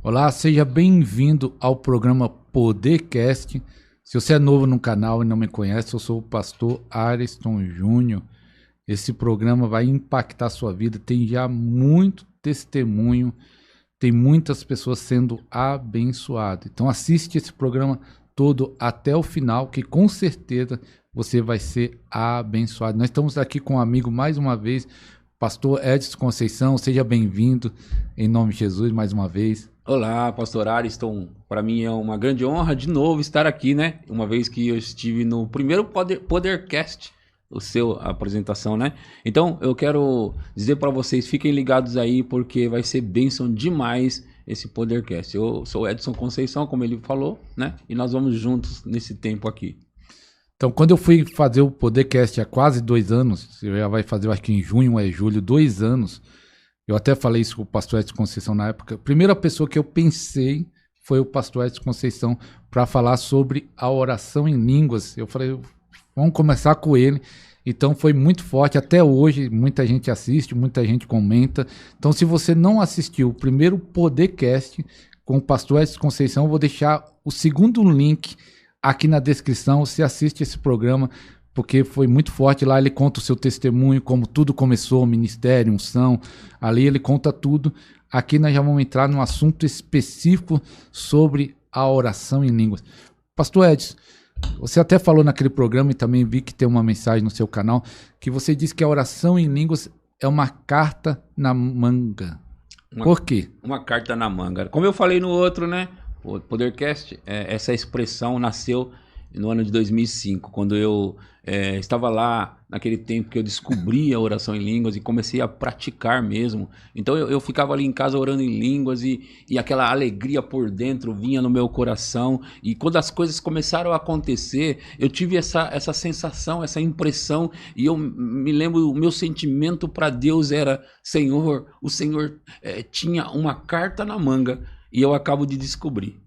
Olá, seja bem-vindo ao programa Podercast. Se você é novo no canal e não me conhece, eu sou o pastor Ariston Júnior. Esse programa vai impactar a sua vida, tem já muito testemunho, tem muitas pessoas sendo abençoadas. Então assiste esse programa todo até o final, que com certeza você vai ser abençoado. Nós estamos aqui com um amigo mais uma vez, pastor Edson Conceição. Seja bem-vindo em nome de Jesus mais uma vez. Olá, pastor Ariston. Para mim é uma grande honra de novo estar aqui, né? Uma vez que eu estive no primeiro Podercast, a sua apresentação, né? Então eu quero dizer para vocês, fiquem ligados aí, porque vai ser bênção demais esse Podercast. Eu sou Edson Conceição, como ele falou, né? E nós vamos juntos nesse tempo aqui. Então, quando eu fui fazer o Podercast há quase 2 anos, você já vai fazer, eu acho que em junho ou julho, 2 anos, eu até falei isso com o pastor Edson Conceição na época. A primeira pessoa que eu pensei foi o pastor Edson Conceição para falar sobre a oração em línguas. Eu falei, vamos começar com ele. Então foi muito forte. Até hoje, muita gente assiste, muita gente comenta. Então, se você não assistiu o primeiro Podercast com o pastor Edson Conceição, eu vou deixar o segundo link aqui na descrição. Você assiste esse programa, porque foi muito forte. Lá ele conta o seu testemunho, como tudo começou, o ministério, unção. Ali ele conta tudo. Aqui nós já vamos entrar num assunto específico sobre a oração em línguas. Pastor Edson, você até falou naquele programa, e também vi que tem uma mensagem no seu canal, que você disse que a oração em línguas é uma carta na manga. Por quê? Uma carta na manga. Como eu falei no outro, né? O Podercast, essa expressão nasceu no ano de 2005, quando eu estava lá, naquele tempo que eu descobri a oração em línguas e comecei a praticar mesmo. Então eu ficava ali em casa orando em línguas e aquela alegria por dentro vinha no meu coração. E quando as coisas começaram a acontecer, eu tive essa sensação, essa impressão, e eu me lembro, o meu sentimento para Deus era: Senhor, o Senhor tinha uma carta na manga, e eu acabo de descobrir.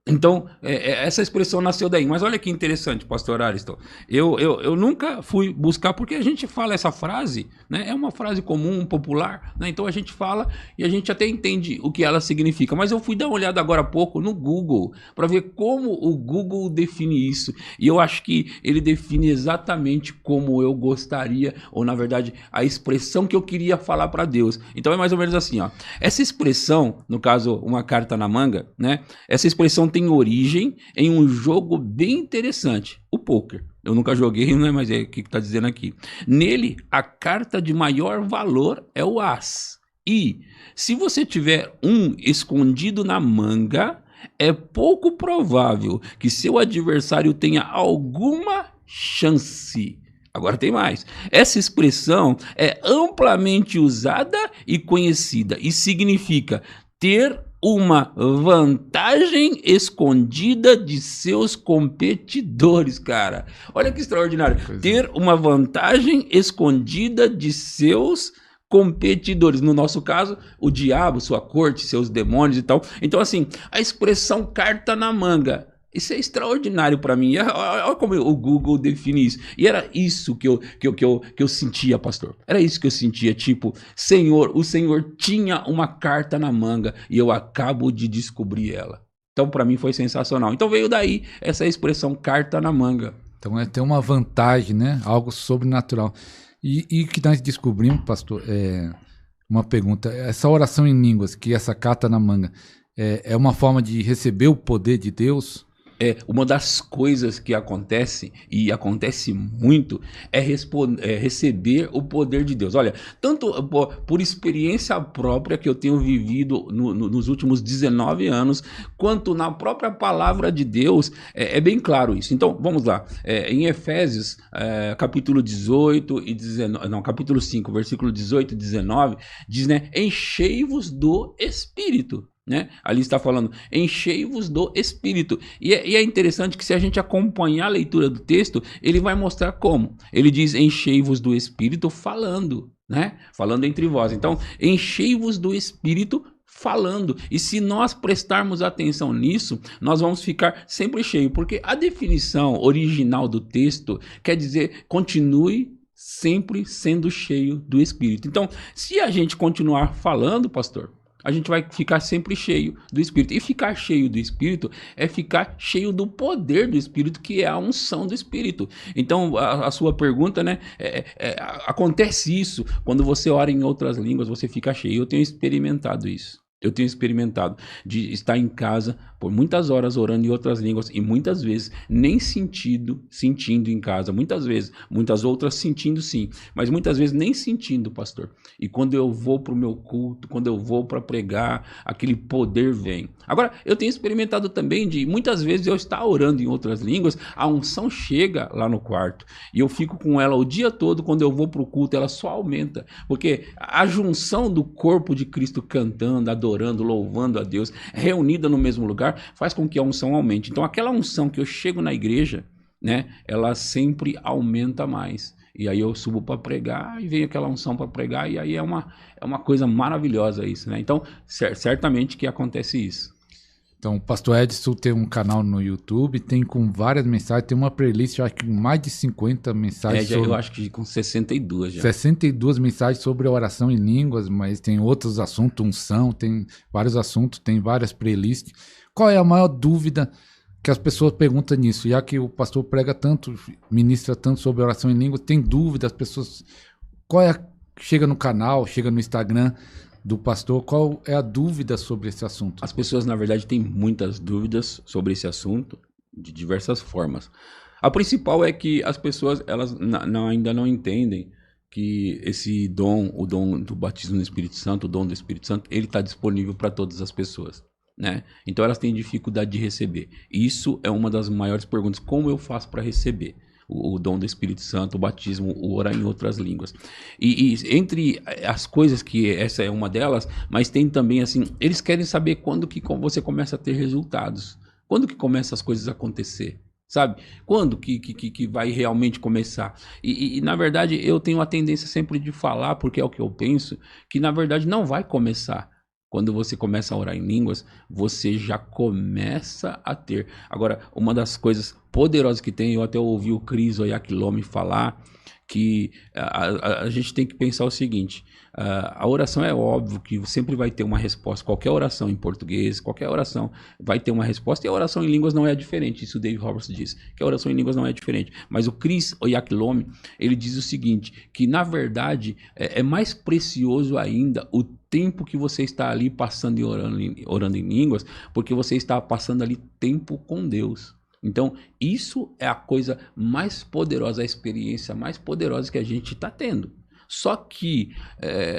Então, essa expressão nasceu daí. Mas olha que interessante, pastor Ariston. Eu nunca fui buscar, porque a gente fala essa frase, né? É uma frase comum, popular, né? Então a gente fala e a gente até entende o que ela significa. Mas eu fui dar uma olhada agora há pouco no Google, para ver como o Google define isso. E eu acho que ele define exatamente como eu gostaria, ou na verdade, a expressão que eu queria falar para Deus. Então é mais ou menos assim, ó. Essa expressão, no caso, uma carta na manga, né? Essa expressão tem origem em um jogo bem interessante, o pôquer. Eu nunca joguei, né? Mas é o que está dizendo aqui. Nele, a carta de maior valor é o as. E se você tiver um escondido na manga, é pouco provável que seu adversário tenha alguma chance. Agora tem mais. Essa expressão é amplamente usada e conhecida e significa ter uma vantagem escondida de seus competidores, cara. Olha que extraordinário. Ter uma vantagem escondida de seus competidores. No nosso caso, o diabo, sua corte, seus demônios e tal. Então, assim, a expressão carta na manga, isso é extraordinário para mim. Olha como o Google define isso. E era isso que eu sentia, pastor. Era isso que eu sentia, tipo, Senhor, o Senhor tinha uma carta na manga e eu acabo de descobrir ela. Então, para mim foi sensacional. Então veio daí essa expressão carta na manga. Então tem uma vantagem, né? Algo sobrenatural. E que nós descobrimos, pastor, uma pergunta. Essa oração em línguas, que essa carta na manga, é uma forma de receber o poder de Deus? Uma das coisas que acontece, e acontece muito, é receber o poder de Deus. Olha, tanto por experiência própria que eu tenho vivido nos últimos 19 anos, quanto na própria palavra de Deus, é bem claro isso. Então, vamos lá. Em Efésios, capítulo 18 e 19, não, capítulo 5, versículo 18 e 19, diz, né, enchei-vos do Espírito. Né? Ali está falando, enchei-vos do Espírito. E é interessante que, se a gente acompanhar a leitura do texto, ele vai mostrar como. Ele diz, enchei-vos do Espírito falando, né? Falando entre vós. Então, enchei-vos do Espírito falando. E se nós prestarmos atenção nisso, nós vamos ficar sempre cheios, porque a definição original do texto quer dizer, continue sempre sendo cheio do Espírito. Então, se a gente continuar falando, pastor, a gente vai ficar sempre cheio do Espírito. E ficar cheio do Espírito é ficar cheio do poder do Espírito, que é a unção do Espírito. Então, a sua pergunta, né? Acontece isso. Quando você ora em outras línguas, você fica cheio. Eu tenho experimentado isso. Eu tenho experimentado de estar em casa por muitas horas orando em outras línguas e muitas vezes nem sentindo em casa. Muitas vezes, muitas outras sentindo sim, mas muitas vezes nem sentindo, pastor. E quando eu vou para o meu culto, quando eu vou para pregar, aquele poder vem. Agora, eu tenho experimentado também de muitas vezes eu estar orando em outras línguas, a unção chega lá no quarto e eu fico com ela o dia todo. Quando eu vou para o culto, ela só aumenta, porque a junção do corpo de Cristo cantando, adorando, louvando a Deus, reunida no mesmo lugar, faz com que a unção aumente. Então aquela unção que eu chego na igreja, né, ela sempre aumenta mais. E aí eu subo para pregar e vem aquela unção para pregar, e aí é uma coisa maravilhosa isso, né? Então, certamente que acontece isso. Então, o pastor Edson tem um canal no YouTube, tem com várias mensagens, tem uma playlist, eu acho que com mais de 50 mensagens. Eu acho que com 62 já. 62 mensagens sobre a oração em línguas, mas tem outros assuntos, unção, tem vários assuntos, tem várias playlists. Qual é a maior dúvida que as pessoas perguntam nisso? Já que o pastor prega tanto, ministra tanto sobre oração em línguas, tem dúvida, as pessoas... Chega no canal, chega no Instagram do pastor, qual é a dúvida sobre esse assunto? As pessoas, na verdade, têm muitas dúvidas sobre esse assunto, de diversas formas. A principal é que as pessoas elas ainda não entendem que esse dom, o dom do batismo no Espírito Santo, o dom do Espírito Santo, ele está disponível para todas as pessoas, né? Então elas têm dificuldade de receber. Isso é uma das maiores perguntas: como eu faço para receber o dom do Espírito Santo, o batismo, o orar em outras línguas? E entre as coisas, que essa é uma delas, mas tem também assim, eles querem saber quando que você começa a ter resultados, quando que começam as coisas a acontecer, sabe? Quando que vai realmente começar? E na verdade eu tenho a tendência sempre de falar, porque é o que eu penso, que na verdade não vai começar. Quando você começa a orar em línguas, você já começa a ter. Agora, uma das coisas poderosas que tem, eu até ouvi o Cris Oyakhilome falar, que a gente tem que pensar o seguinte: a oração é óbvio que sempre vai ter uma resposta. Qualquer oração em português, qualquer oração vai ter uma resposta, e a oração em línguas não é diferente. Isso o Dave Roberts diz, que a oração em línguas não é diferente. Mas o Cris Oyakhilome, ele diz o seguinte, que na verdade é mais precioso ainda o tempo que você está ali passando e orando em línguas, porque você está passando ali tempo com Deus. Então, isso é a coisa mais poderosa, a experiência mais poderosa que a gente está tendo. Só que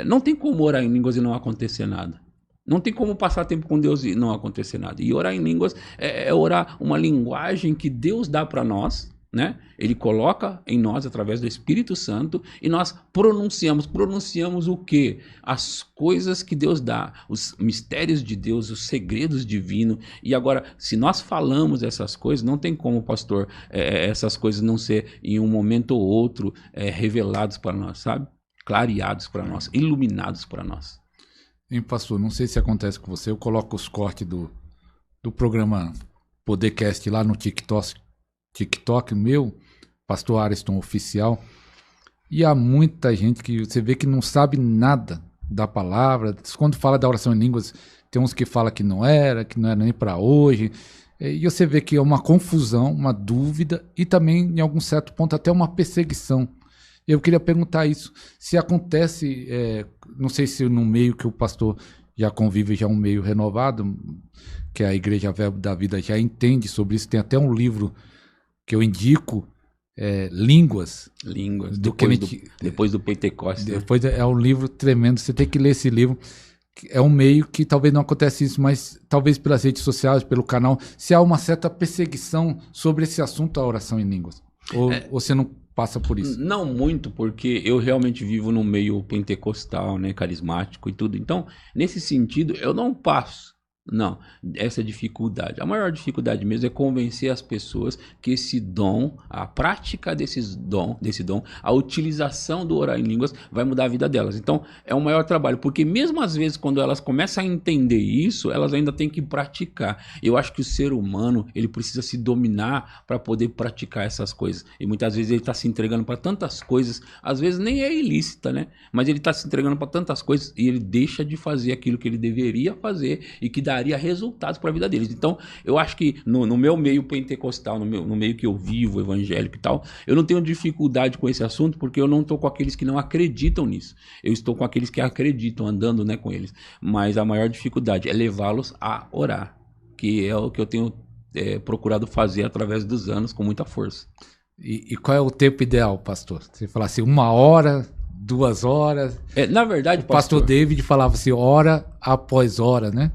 não tem como orar em línguas e não acontecer nada. Não tem como passar tempo com Deus e não acontecer nada. E orar em línguas é orar uma linguagem que Deus dá para nós, né? Ele coloca em nós através do Espírito Santo, e nós pronunciamos o quê? As coisas que Deus dá, os mistérios de Deus, os segredos divinos. E agora, se nós falamos essas coisas, não tem como, pastor, essas coisas não ser em um momento ou outro revelados para nós, sabe? Clareados para nós, iluminados para nós. Hein, pastor, não sei se acontece com você, eu coloco os cortes do programa Podercast lá no TikTok meu, pastor Ariston Oficial, e há muita gente que você vê que não sabe nada da palavra. Quando fala da oração em línguas, tem uns que falam que não era nem para hoje, e você vê que é uma confusão, uma dúvida, e também em algum certo ponto até uma perseguição. Eu queria perguntar isso, se acontece, não sei se no meio que o pastor já convive, já é um meio renovado, que a Igreja Verbo da Vida já entende sobre isso, tem até um livro que eu indico, Línguas. Depois do Pentecostes. Depois é um livro tremendo, você tem que ler esse livro. É um meio que talvez não acontece isso, mas talvez pelas redes sociais, pelo canal, se há uma certa perseguição sobre esse assunto, a oração em línguas. Ou você não passa por isso? Não muito, porque eu realmente vivo num meio pentecostal, né, carismático e tudo. Então, nesse sentido, eu não passo Não, essa é a dificuldade. A maior dificuldade mesmo é convencer as pessoas que esse dom, a prática desse dom, a utilização do orar em línguas vai mudar a vida delas. Então, é o maior trabalho, porque mesmo às vezes quando elas começam a entender isso, elas ainda têm que praticar. Eu acho que o ser humano, ele precisa se dominar para poder praticar essas coisas. E muitas vezes ele está se entregando para tantas coisas, às vezes nem é ilícita, né? Mas ele está se entregando para tantas coisas e ele deixa de fazer aquilo que ele deveria fazer e que daria resultados para a vida deles. Então, eu acho que no meu meio pentecostal, no meio que eu vivo, evangélico e tal, eu não tenho dificuldade com esse assunto, porque eu não estou com aqueles que não acreditam nisso. Eu estou com aqueles que acreditam, andando, né, com eles. Mas a maior dificuldade é levá-los a orar, que é o que eu tenho procurado fazer através dos anos com muita força. E qual é o tempo ideal, pastor? Você fala assim, 1 hora, 2 horas? Na verdade, o pastor David falava assim, hora após hora, né?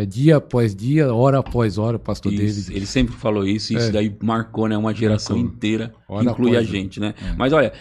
Dia após dia, hora após hora, o pastor David. Ele sempre falou isso, e isso daí marcou, né, uma geração inteira, que inclui a gente, né? Mas olha,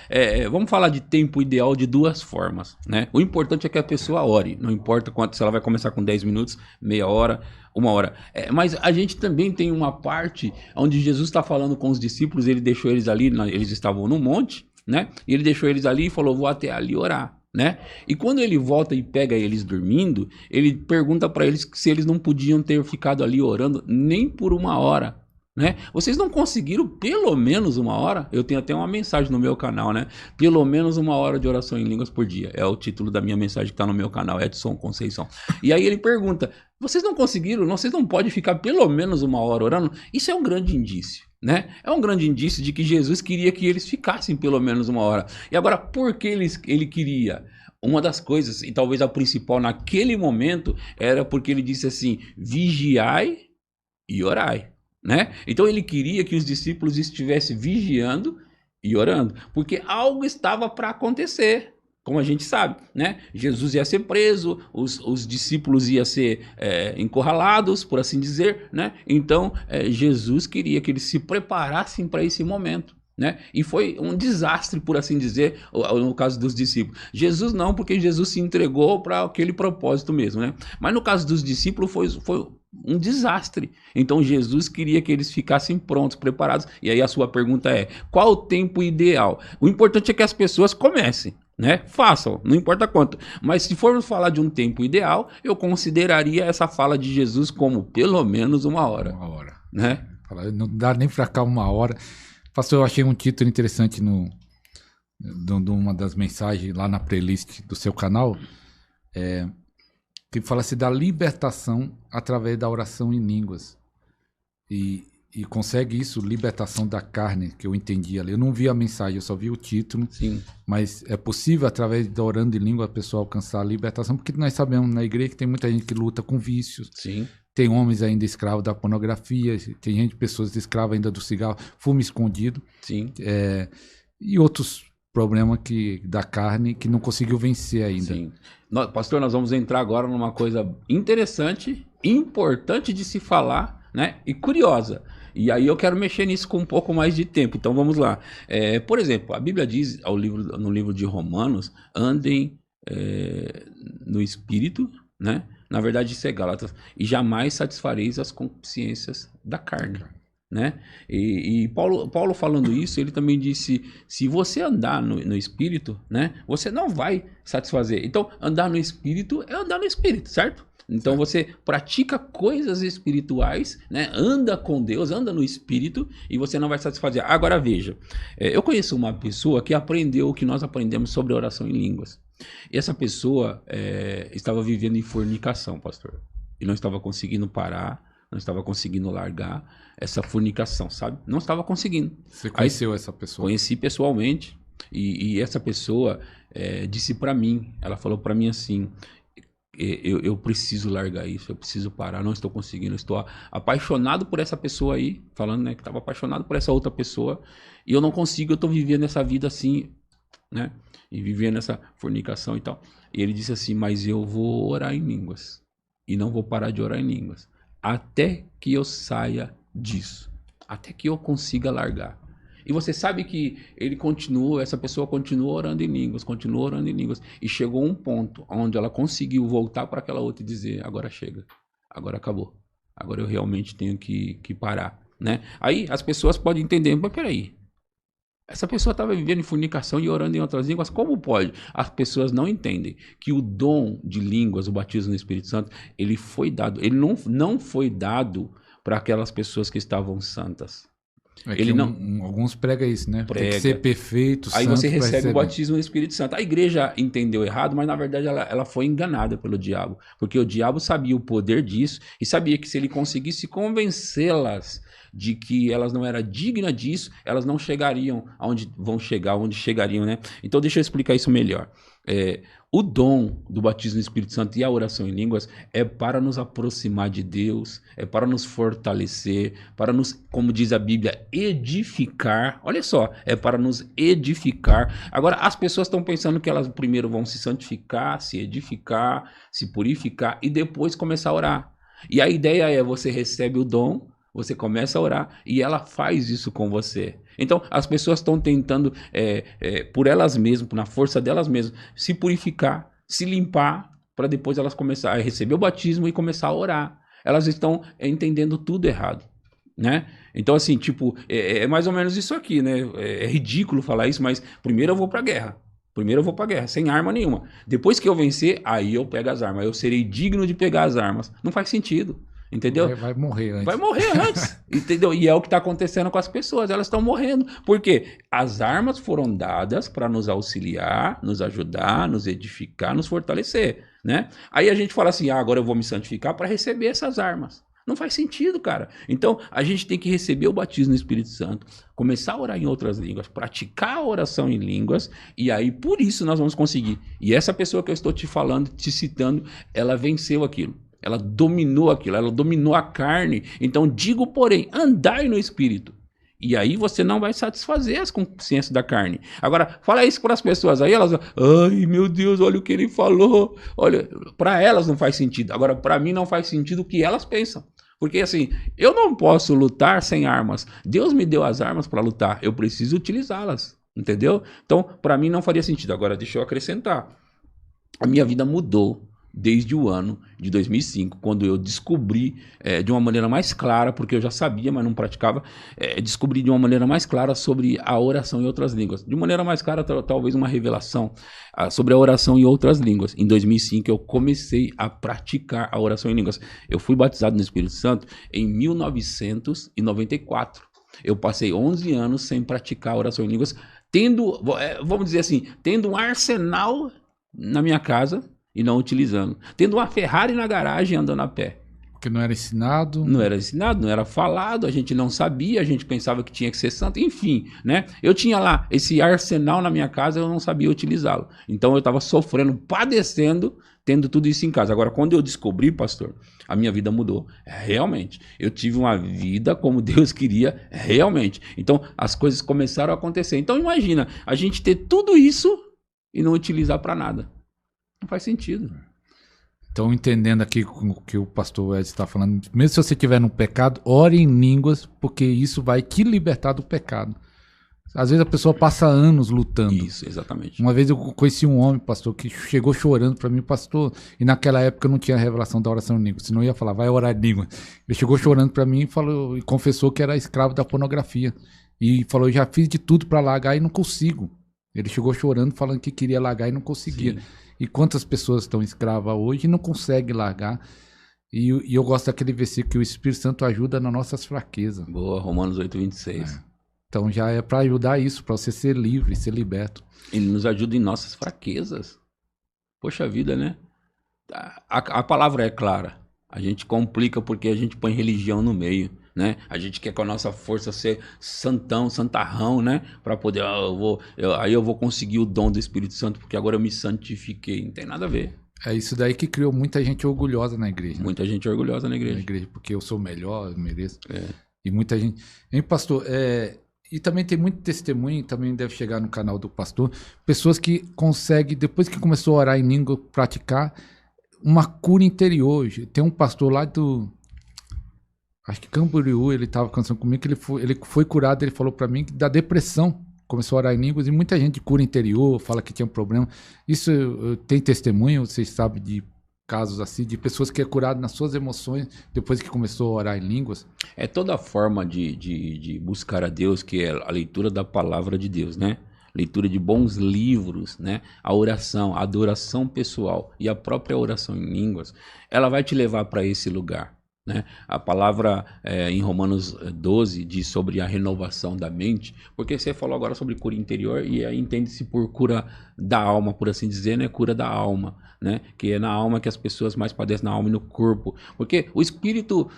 vamos falar de tempo ideal de 2 formas, né? O importante é que a pessoa ore, não importa quanto, se ela vai começar com 10 minutos, meia hora, 1 hora. Mas a gente também tem uma parte onde Jesus está falando com os discípulos, ele deixou eles ali, eles estavam no monte, né? E ele deixou eles ali e falou, vou até ali orar. Né? E quando ele volta e pega eles dormindo, ele pergunta para eles se eles não podiam ter ficado ali orando nem por 1 hora, né? Vocês não conseguiram pelo menos 1 hora? Eu tenho até uma mensagem no meu canal, né? Pelo menos 1 hora de oração em línguas por dia. É o título da minha mensagem que está no meu canal, Edson Conceição. E aí ele pergunta, vocês não conseguiram? Vocês não podem ficar pelo menos 1 hora orando? Isso é um grande indício. Né? É um grande indício de que Jesus queria que eles ficassem pelo menos 1 hora. E agora, por que ele queria? Uma das coisas, e talvez a principal naquele momento, era porque ele disse assim, vigiai e orai. Né? Então ele queria que os discípulos estivessem vigiando e orando, porque algo estava para acontecer. Como a gente sabe, né? Jesus ia ser preso, os discípulos iam ser encurralados, por assim dizer, né? Então, Jesus queria que eles se preparassem para esse momento, né? E foi um desastre, por assim dizer, no caso dos discípulos. Jesus não, porque Jesus se entregou para aquele propósito mesmo, né? Mas no caso dos discípulos foi um desastre. Então Jesus queria que eles ficassem prontos, preparados. E aí a sua pergunta é, qual o tempo ideal? O importante é que as pessoas comecem. Né? Façam, não importa quanto. Mas se formos falar de um tempo ideal, eu consideraria essa fala de Jesus como pelo menos 1 hora. 1 hora. Né? Não dá nem para ficar 1 hora. Pastor, eu achei um título interessante numa das mensagens lá na playlist do seu canal, que fala assim da libertação através da oração em línguas. E consegue isso, libertação da carne, que eu entendi ali. Eu não vi a mensagem, eu só vi o título. Sim. Mas é possível, através da orando em língua, a pessoa alcançar a libertação, porque nós sabemos na igreja que tem muita gente que luta com vícios. Sim. Tem homens ainda escravos da pornografia, tem gente, pessoas escravas ainda do cigarro, fumo escondido. Sim. E outros problemas da carne que não conseguiu vencer ainda. Sim. Pastor, nós vamos entrar agora numa coisa interessante, importante de se falar, né? E curiosa. E aí eu quero mexer nisso com um pouco mais de tempo. Então vamos lá. Por exemplo, a Bíblia diz no livro de Romanos, andem no Espírito, né? Na verdade isso é Gálatas. E jamais satisfareis as consciências da carne. Né? E Paulo falando isso, ele também disse, se você andar no Espírito, né? Você não vai satisfazer. Então andar no Espírito é andar no Espírito, certo? Então você pratica coisas espirituais, né? Anda com Deus, anda no Espírito e você não vai satisfazer. Agora veja, eu conheço uma pessoa que aprendeu o que nós aprendemos sobre oração em línguas. E essa pessoa estava vivendo em fornicação, pastor. E não estava conseguindo parar, não estava conseguindo largar essa fornicação, sabe? Não estava conseguindo. Você conheceu essa pessoa? Conheci pessoalmente e essa pessoa disse para mim, ela falou para mim assim... Eu preciso largar isso, eu preciso parar, não estou conseguindo, estou apaixonado por essa pessoa aí, falando, né, que estava apaixonado por essa outra pessoa, e eu não consigo, eu estou vivendo essa vida assim, né, e vivendo essa fornicação e tal. E ele disse assim, mas eu vou orar em línguas, e não vou parar de orar em línguas, até que eu saia disso, até que eu consiga largar. E você sabe que essa pessoa continuou orando em línguas, e chegou um ponto onde ela conseguiu voltar para aquela outra e dizer, agora chega. agora acabou. Agora eu realmente tenho que parar, né? Aí as pessoas podem entender, mas peraí, essa pessoa estava vivendo em fornicação e orando em outras línguas, como pode? As pessoas não entendem que o dom de línguas, o batismo no Espírito Santo, ele foi dado, ele não foi dado para aquelas pessoas que estavam santas. Ele não, alguns pregam isso, né? Tem que ser perfeito, aí santo você recebe receber o batismo no Espírito Santo. A igreja entendeu errado, mas na verdade ela foi enganada pelo diabo. Porque o diabo sabia o poder disso e sabia que se ele conseguisse convencê-las de que elas não eram dignas disso, elas não chegariam aonde vão chegar, onde chegariam, né? Então deixa eu explicar isso melhor. O dom do batismo no Espírito Santo e a oração em línguas é para nos aproximar de Deus, é para nos fortalecer, para nos, como diz a Bíblia, edificar. Olha só, é para nos edificar. Agora, as pessoas estão pensando que elas primeiro vão se santificar, se edificar, se purificar e depois começar a orar. E a ideia é você recebe o dom, você começa a orar e ela faz isso com você. Então, as pessoas estão tentando, por elas mesmas, na força delas mesmas, se purificar, se limpar, para depois elas começarem a receber o batismo e começar a orar. Elas estão entendendo tudo errado, né? Então, assim, tipo, é mais ou menos isso aqui, né? É ridículo falar isso, mas primeiro eu vou para a guerra. Primeiro eu vou pra guerra, sem arma nenhuma. Depois que eu vencer, aí eu pego as armas. Eu serei digno de pegar as armas. Não faz sentido. Entendeu? Vai morrer antes. Vai morrer antes, entendeu? E é o que está acontecendo com as pessoas, elas estão morrendo. Por quê? As armas foram dadas para nos auxiliar, nos ajudar, nos edificar, nos fortalecer, né? Aí a gente fala assim, agora eu vou me santificar para receber essas armas. Não faz sentido, cara. Então, a gente tem que receber o batismo no Espírito Santo, começar a orar em outras línguas, praticar a oração em línguas, e aí por isso nós vamos conseguir. E essa pessoa que eu estou te falando, te citando, ela venceu aquilo. Ela dominou aquilo, ela dominou a carne. Então digo, porém, andai no Espírito. E aí você não vai satisfazer as consciências da carne. Agora, fala isso para as pessoas aí, elas, ai meu Deus, olha o que ele falou. Olha, para elas não faz sentido. Agora, para mim não faz sentido o que elas pensam. Porque assim, eu não posso lutar sem armas. Deus me deu as armas para lutar, eu preciso utilizá-las. Entendeu? Então, para mim não faria sentido. Agora, deixa eu acrescentar. A minha vida mudou desde o ano de 2005, quando eu descobri de uma maneira mais clara, porque eu já sabia, mas não praticava, descobri de uma maneira mais clara sobre a oração em outras línguas. De maneira mais clara, talvez uma revelação sobre a oração em outras línguas. Em 2005, eu comecei a praticar a oração em línguas. Eu fui batizado no Espírito Santo em 1994. Eu passei 11 anos sem praticar a oração em línguas, tendo, vamos dizer assim, tendo um arsenal na minha casa, e não utilizando. Tendo uma Ferrari na garagem andando a pé. Porque não era ensinado. Não era ensinado, não era falado, a gente não sabia, a gente pensava que tinha que ser santo, enfim, né? Eu tinha lá esse arsenal na minha casa, eu não sabia utilizá-lo. Então eu estava sofrendo, padecendo, tendo tudo isso em casa. Agora, quando eu descobri, pastor, a minha vida mudou. Realmente. Eu tive uma vida como Deus queria, realmente. Então, as coisas começaram a acontecer. Então, imagina, a gente ter tudo isso e não utilizar para nada. Não faz sentido. Então, entendendo aqui o que o pastor Ed está falando, mesmo se você estiver no pecado, ore em línguas, porque isso vai te libertar do pecado. Às vezes a pessoa passa anos lutando. Isso, exatamente. Uma vez eu conheci um homem, pastor, que chegou chorando para mim, pastor, e naquela época eu não tinha a revelação da oração em língua, senão eu ia falar, vai orar em língua. Ele chegou chorando para mim e confessou que era escravo da pornografia. E falou, já fiz de tudo para largar e não consigo. Ele chegou chorando, falando que queria largar e não conseguia. Sim. E quantas pessoas estão escravas hoje e não conseguem largar. E eu gosto daquele versículo que o Espírito Santo ajuda nas nossas fraquezas. Boa, Romanos 8:26. Então já é para ajudar isso, para você ser livre, ser liberto. Ele nos ajuda em nossas fraquezas. Poxa vida, né? A palavra é clara. A gente complica porque a gente põe religião no meio, né? A gente quer com a nossa força ser santão, santarrão, né? Para poder, aí eu vou conseguir o dom do Espírito Santo porque agora eu me santifiquei. Não tem nada a ver. É isso daí que criou muita gente orgulhosa na igreja. Muita gente orgulhosa na igreja. Porque eu sou melhor, eu mereço. E muita gente... Hein, pastor? E também tem muito testemunho, também deve chegar no canal do pastor, pessoas que conseguem, depois que começou a orar em língua, praticar uma cura interior. Tem um pastor lá do... Acho que Camboriú, ele estava conversando comigo, que ele foi curado, ele falou para mim, da depressão. Começou a orar em línguas e muita gente de cura interior fala que tinha um problema. Isso tem testemunho? Vocês sabem de casos assim de pessoas que é curado nas suas emoções depois que começou a orar em línguas? É toda forma de buscar a Deus, que é a leitura da palavra de Deus, né? Leitura de bons livros, né? A oração, a adoração pessoal e a própria oração em línguas, ela vai te levar para esse lugar, né? A palavra em Romanos 12 diz sobre a renovação da mente, porque você falou agora sobre cura interior e aí entende-se por cura da alma, por assim dizer, né? Cura da alma, né? Que é na alma que as pessoas mais padecem, na alma e no corpo, porque o espírito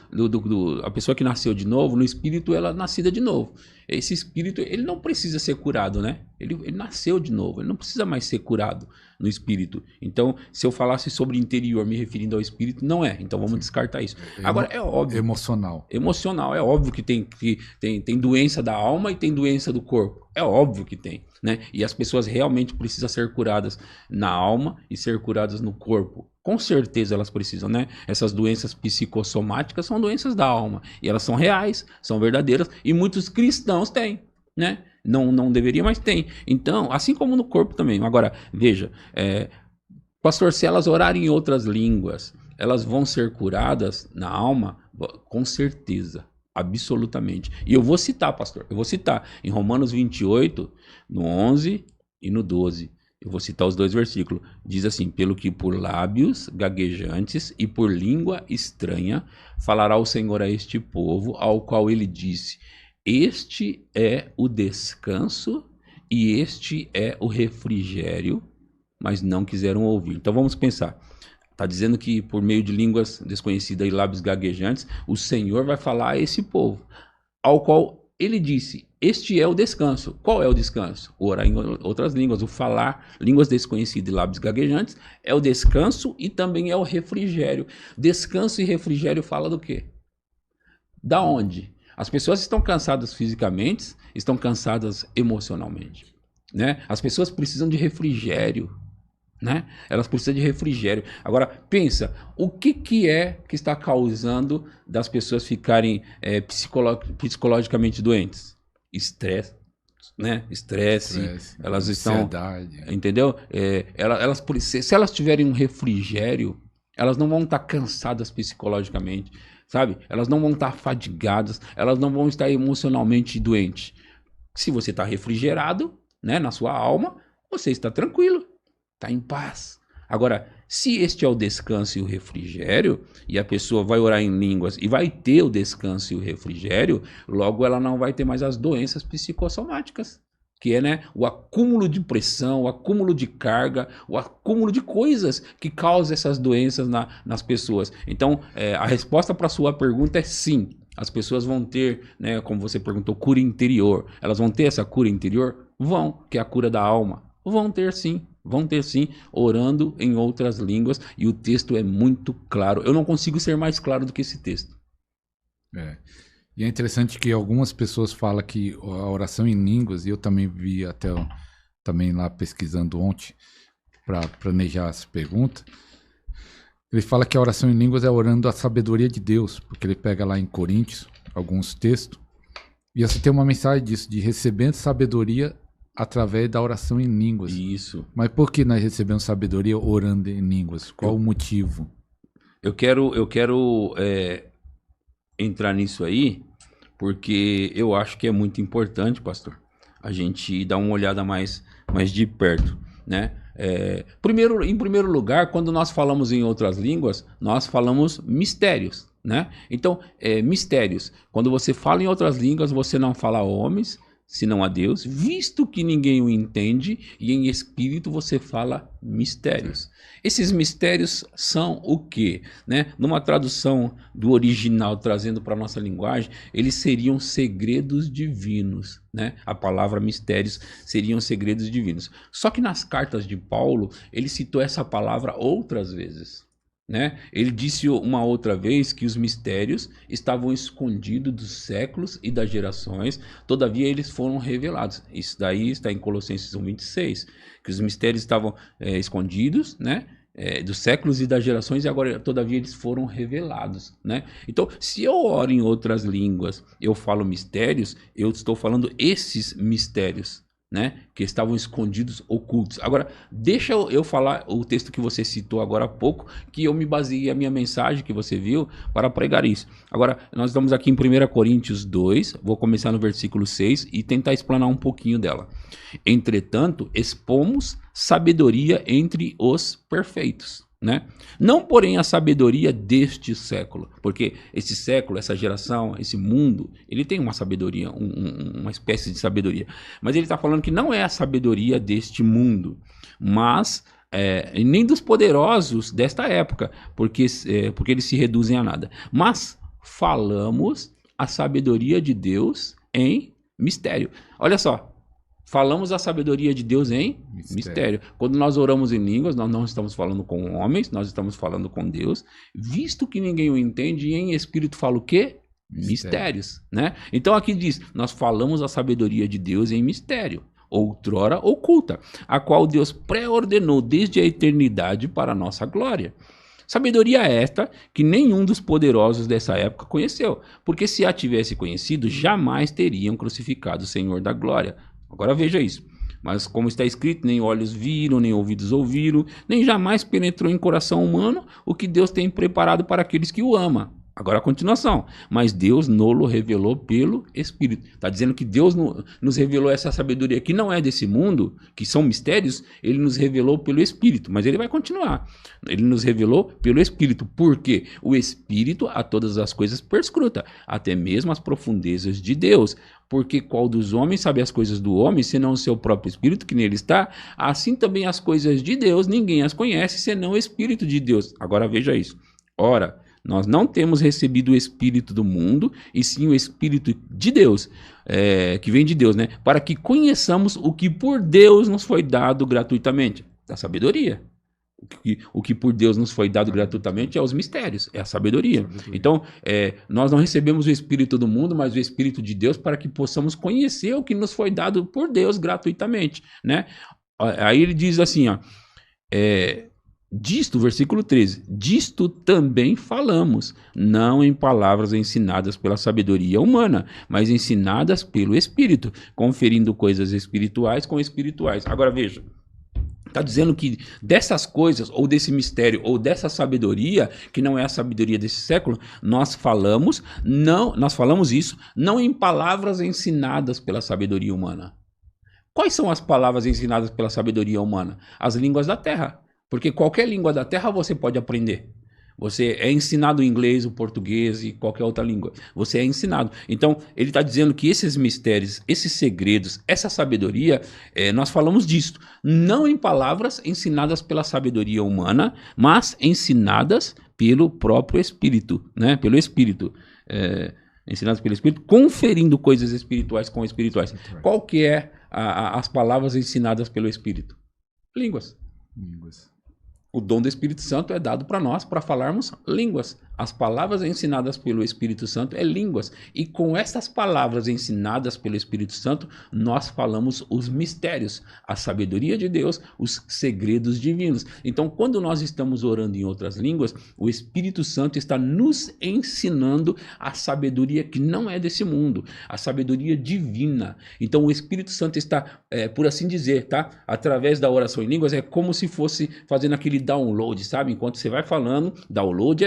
a pessoa que nasceu de novo, no espírito ela é nascida de novo. Esse espírito, ele não precisa ser curado, né? Ele nasceu de novo, ele não precisa mais ser curado no espírito. Então, se eu falasse sobre interior, me referindo ao espírito, não é. Então, vamos descartar isso. Agora, é óbvio. Emocional. Emocional, é óbvio que tem doença da alma e tem doença do corpo. É óbvio que tem, né? E as pessoas realmente precisam ser curadas na alma e ser curadas no corpo. Com certeza elas precisam, né? Essas doenças psicossomáticas são doenças da alma. E elas são reais, são verdadeiras. E muitos cristãos têm, né? Não deveria, mas tem. Então, assim como no corpo também. Agora, veja, pastor, se elas orarem em outras línguas, elas vão ser curadas na alma? Com certeza. Absolutamente. E eu vou citar, pastor. Eu vou citar em Romanos 28, no 11 e no 12. Eu vou citar os dois versículos. Diz assim: pelo que por lábios gaguejantes e por língua estranha falará o Senhor a este povo, ao qual ele disse: este é o descanso e este é o refrigério, mas não quiseram ouvir. Então vamos pensar. Está dizendo que por meio de línguas desconhecidas e lábios gaguejantes, o Senhor vai falar a esse povo, ao qual ele disse: este é o descanso. Qual é o descanso? O orar em outras línguas, o falar línguas desconhecidas e lábios gaguejantes é o descanso e também é o refrigério. Descanso e refrigério fala do quê? Da onde? As pessoas estão cansadas fisicamente, estão cansadas emocionalmente, né? As pessoas precisam de refrigério, né? Elas precisam de refrigério. Agora, pensa, o que é que está causando das pessoas ficarem psicologicamente doentes? Estresse, né? Estresse, elas ansiedade. Entendeu? Se elas tiverem um refrigério, elas não vão estar cansadas psicologicamente, sabe? Elas não vão estar fadigadas, elas não vão estar emocionalmente doentes. Se você está refrigerado, né, na sua alma, você está tranquilo. Está em paz. Agora, se este é o descanso e o refrigério, e a pessoa vai orar em línguas e vai ter o descanso e o refrigério, logo ela não vai ter mais as doenças psicossomáticas, que é, né, o acúmulo de pressão, o acúmulo de carga, o acúmulo de coisas que causam essas doenças nas pessoas. Então, a resposta para a sua pergunta é sim. As pessoas vão ter, né, como você perguntou, cura interior. Elas vão ter essa cura interior? Vão, que é a cura da alma. Vão ter sim. Vão ter sim, orando em outras línguas, e o texto é muito claro. Eu não consigo ser mais claro do que esse texto. E é interessante que algumas pessoas falam que a oração em línguas, e eu também vi até também lá pesquisando ontem para planejar essa pergunta, ele fala que a oração em línguas é orando a sabedoria de Deus, porque ele pega lá em Coríntios alguns textos, e você tem uma mensagem disso, de recebendo sabedoria através da oração em línguas. Isso. Mas por que nós recebemos sabedoria orando em línguas? Qual o motivo? Eu quero entrar nisso aí, porque eu acho que é muito importante, pastor, a gente dar uma olhada mais de perto, né? Em primeiro lugar, quando nós falamos em outras línguas, nós falamos mistérios, né? Então, mistérios. Quando você fala em outras línguas, você não fala a homens, senão a Deus, visto que ninguém o entende, e em espírito você fala mistérios. Esses mistérios são o quê? Né? Numa tradução do original, trazendo para a nossa linguagem, eles seriam segredos divinos. Né? A palavra mistérios seriam segredos divinos. Só que nas cartas de Paulo, ele citou essa palavra outras vezes. Né? Ele disse uma outra vez que os mistérios estavam escondidos dos séculos e das gerações, todavia eles foram revelados. Isso daí está em Colossenses 1:26, que os mistérios estavam escondidos, né? Dos séculos e das gerações, e agora todavia eles foram revelados, né? Então, se eu oro em outras línguas, eu falo mistérios, eu estou falando esses mistérios, né? Que estavam escondidos, ocultos. Agora, deixa eu falar o texto que você citou agora há pouco, que eu me baseei a minha mensagem que você viu para pregar isso. Agora, nós estamos aqui em 1 Coríntios 2, vou começar no versículo 6 e tentar explanar um pouquinho dela. Entretanto, expomos sabedoria entre os perfeitos. Né? Não, porém, a sabedoria deste século, porque esse século, essa geração, esse mundo, ele tem uma sabedoria, uma espécie de sabedoria, mas ele está falando que não é a sabedoria deste mundo, mas nem dos poderosos desta época, porque eles se reduzem a nada, mas falamos a sabedoria de Deus em mistério. Olha só, falamos a sabedoria de Deus em mistério. Quando nós oramos em línguas, nós não estamos falando com homens, nós estamos falando com Deus, visto que ninguém o entende, e em espírito fala o quê? Mistérios, né? Então aqui diz, nós falamos a sabedoria de Deus em mistério, outrora oculta, a qual Deus pré-ordenou desde a eternidade para a nossa glória. Sabedoria esta que nenhum dos poderosos dessa época conheceu, porque se a tivesse conhecido, jamais teriam crucificado o Senhor da glória. Agora veja isso. Mas como está escrito, nem olhos viram, nem ouvidos ouviram, nem jamais penetrou em coração humano o que Deus tem preparado para aqueles que o amam. Agora a continuação. Mas Deus nolo revelou pelo Espírito. Está dizendo que Deus nos revelou essa sabedoria que não é desse mundo, que são mistérios, ele nos revelou pelo Espírito. Mas ele vai continuar. Ele nos revelou pelo Espírito. Porque o Espírito a todas as coisas perscruta, até mesmo as profundezas de Deus. Porque qual dos homens sabe as coisas do homem, senão o seu próprio Espírito que nele está? Assim também as coisas de Deus, ninguém as conhece, senão o Espírito de Deus. Agora veja isso. Ora, nós não temos recebido o Espírito do mundo, e sim o Espírito de Deus, que vem de Deus, né? Para que conheçamos o que por Deus nos foi dado gratuitamente. A sabedoria. O que por Deus nos foi dado gratuitamente é os mistérios, é a sabedoria. Então, nós não recebemos o Espírito do mundo, mas o Espírito de Deus para que possamos conhecer o que nos foi dado por Deus gratuitamente, né? Aí ele diz assim, ó, disto, versículo 13, disto também falamos, não em palavras ensinadas pela sabedoria humana, mas ensinadas pelo Espírito, conferindo coisas espirituais com espirituais. Agora veja, está dizendo que dessas coisas, ou desse mistério, ou dessa sabedoria, que não é a sabedoria desse século, nós falamos isso, não em palavras ensinadas pela sabedoria humana. Quais são as palavras ensinadas pela sabedoria humana? As línguas da terra. Porque qualquer língua da terra você pode aprender. Você é ensinado o inglês, o português e qualquer outra língua. Você é ensinado. Então, ele está dizendo que esses mistérios, esses segredos, essa sabedoria, nós falamos disso. Não em palavras ensinadas pela sabedoria humana, mas ensinadas pelo próprio Espírito, né? Pelo Espírito. Ensinadas pelo Espírito, conferindo coisas espirituais com espirituais. Qual que é as palavras ensinadas pelo Espírito? Línguas. O dom do Espírito Santo é dado para nós para falarmos línguas. As palavras ensinadas pelo Espírito Santo é línguas. E com essas palavras ensinadas pelo Espírito Santo, nós falamos os mistérios, a sabedoria de Deus, os segredos divinos. Então, quando nós estamos orando em outras línguas, o Espírito Santo está nos ensinando a sabedoria que não é desse mundo, a sabedoria divina. Então, o Espírito Santo está, por assim dizer, tá? Através da oração em línguas, é como se fosse fazendo aquele download, sabe? Enquanto você vai falando, download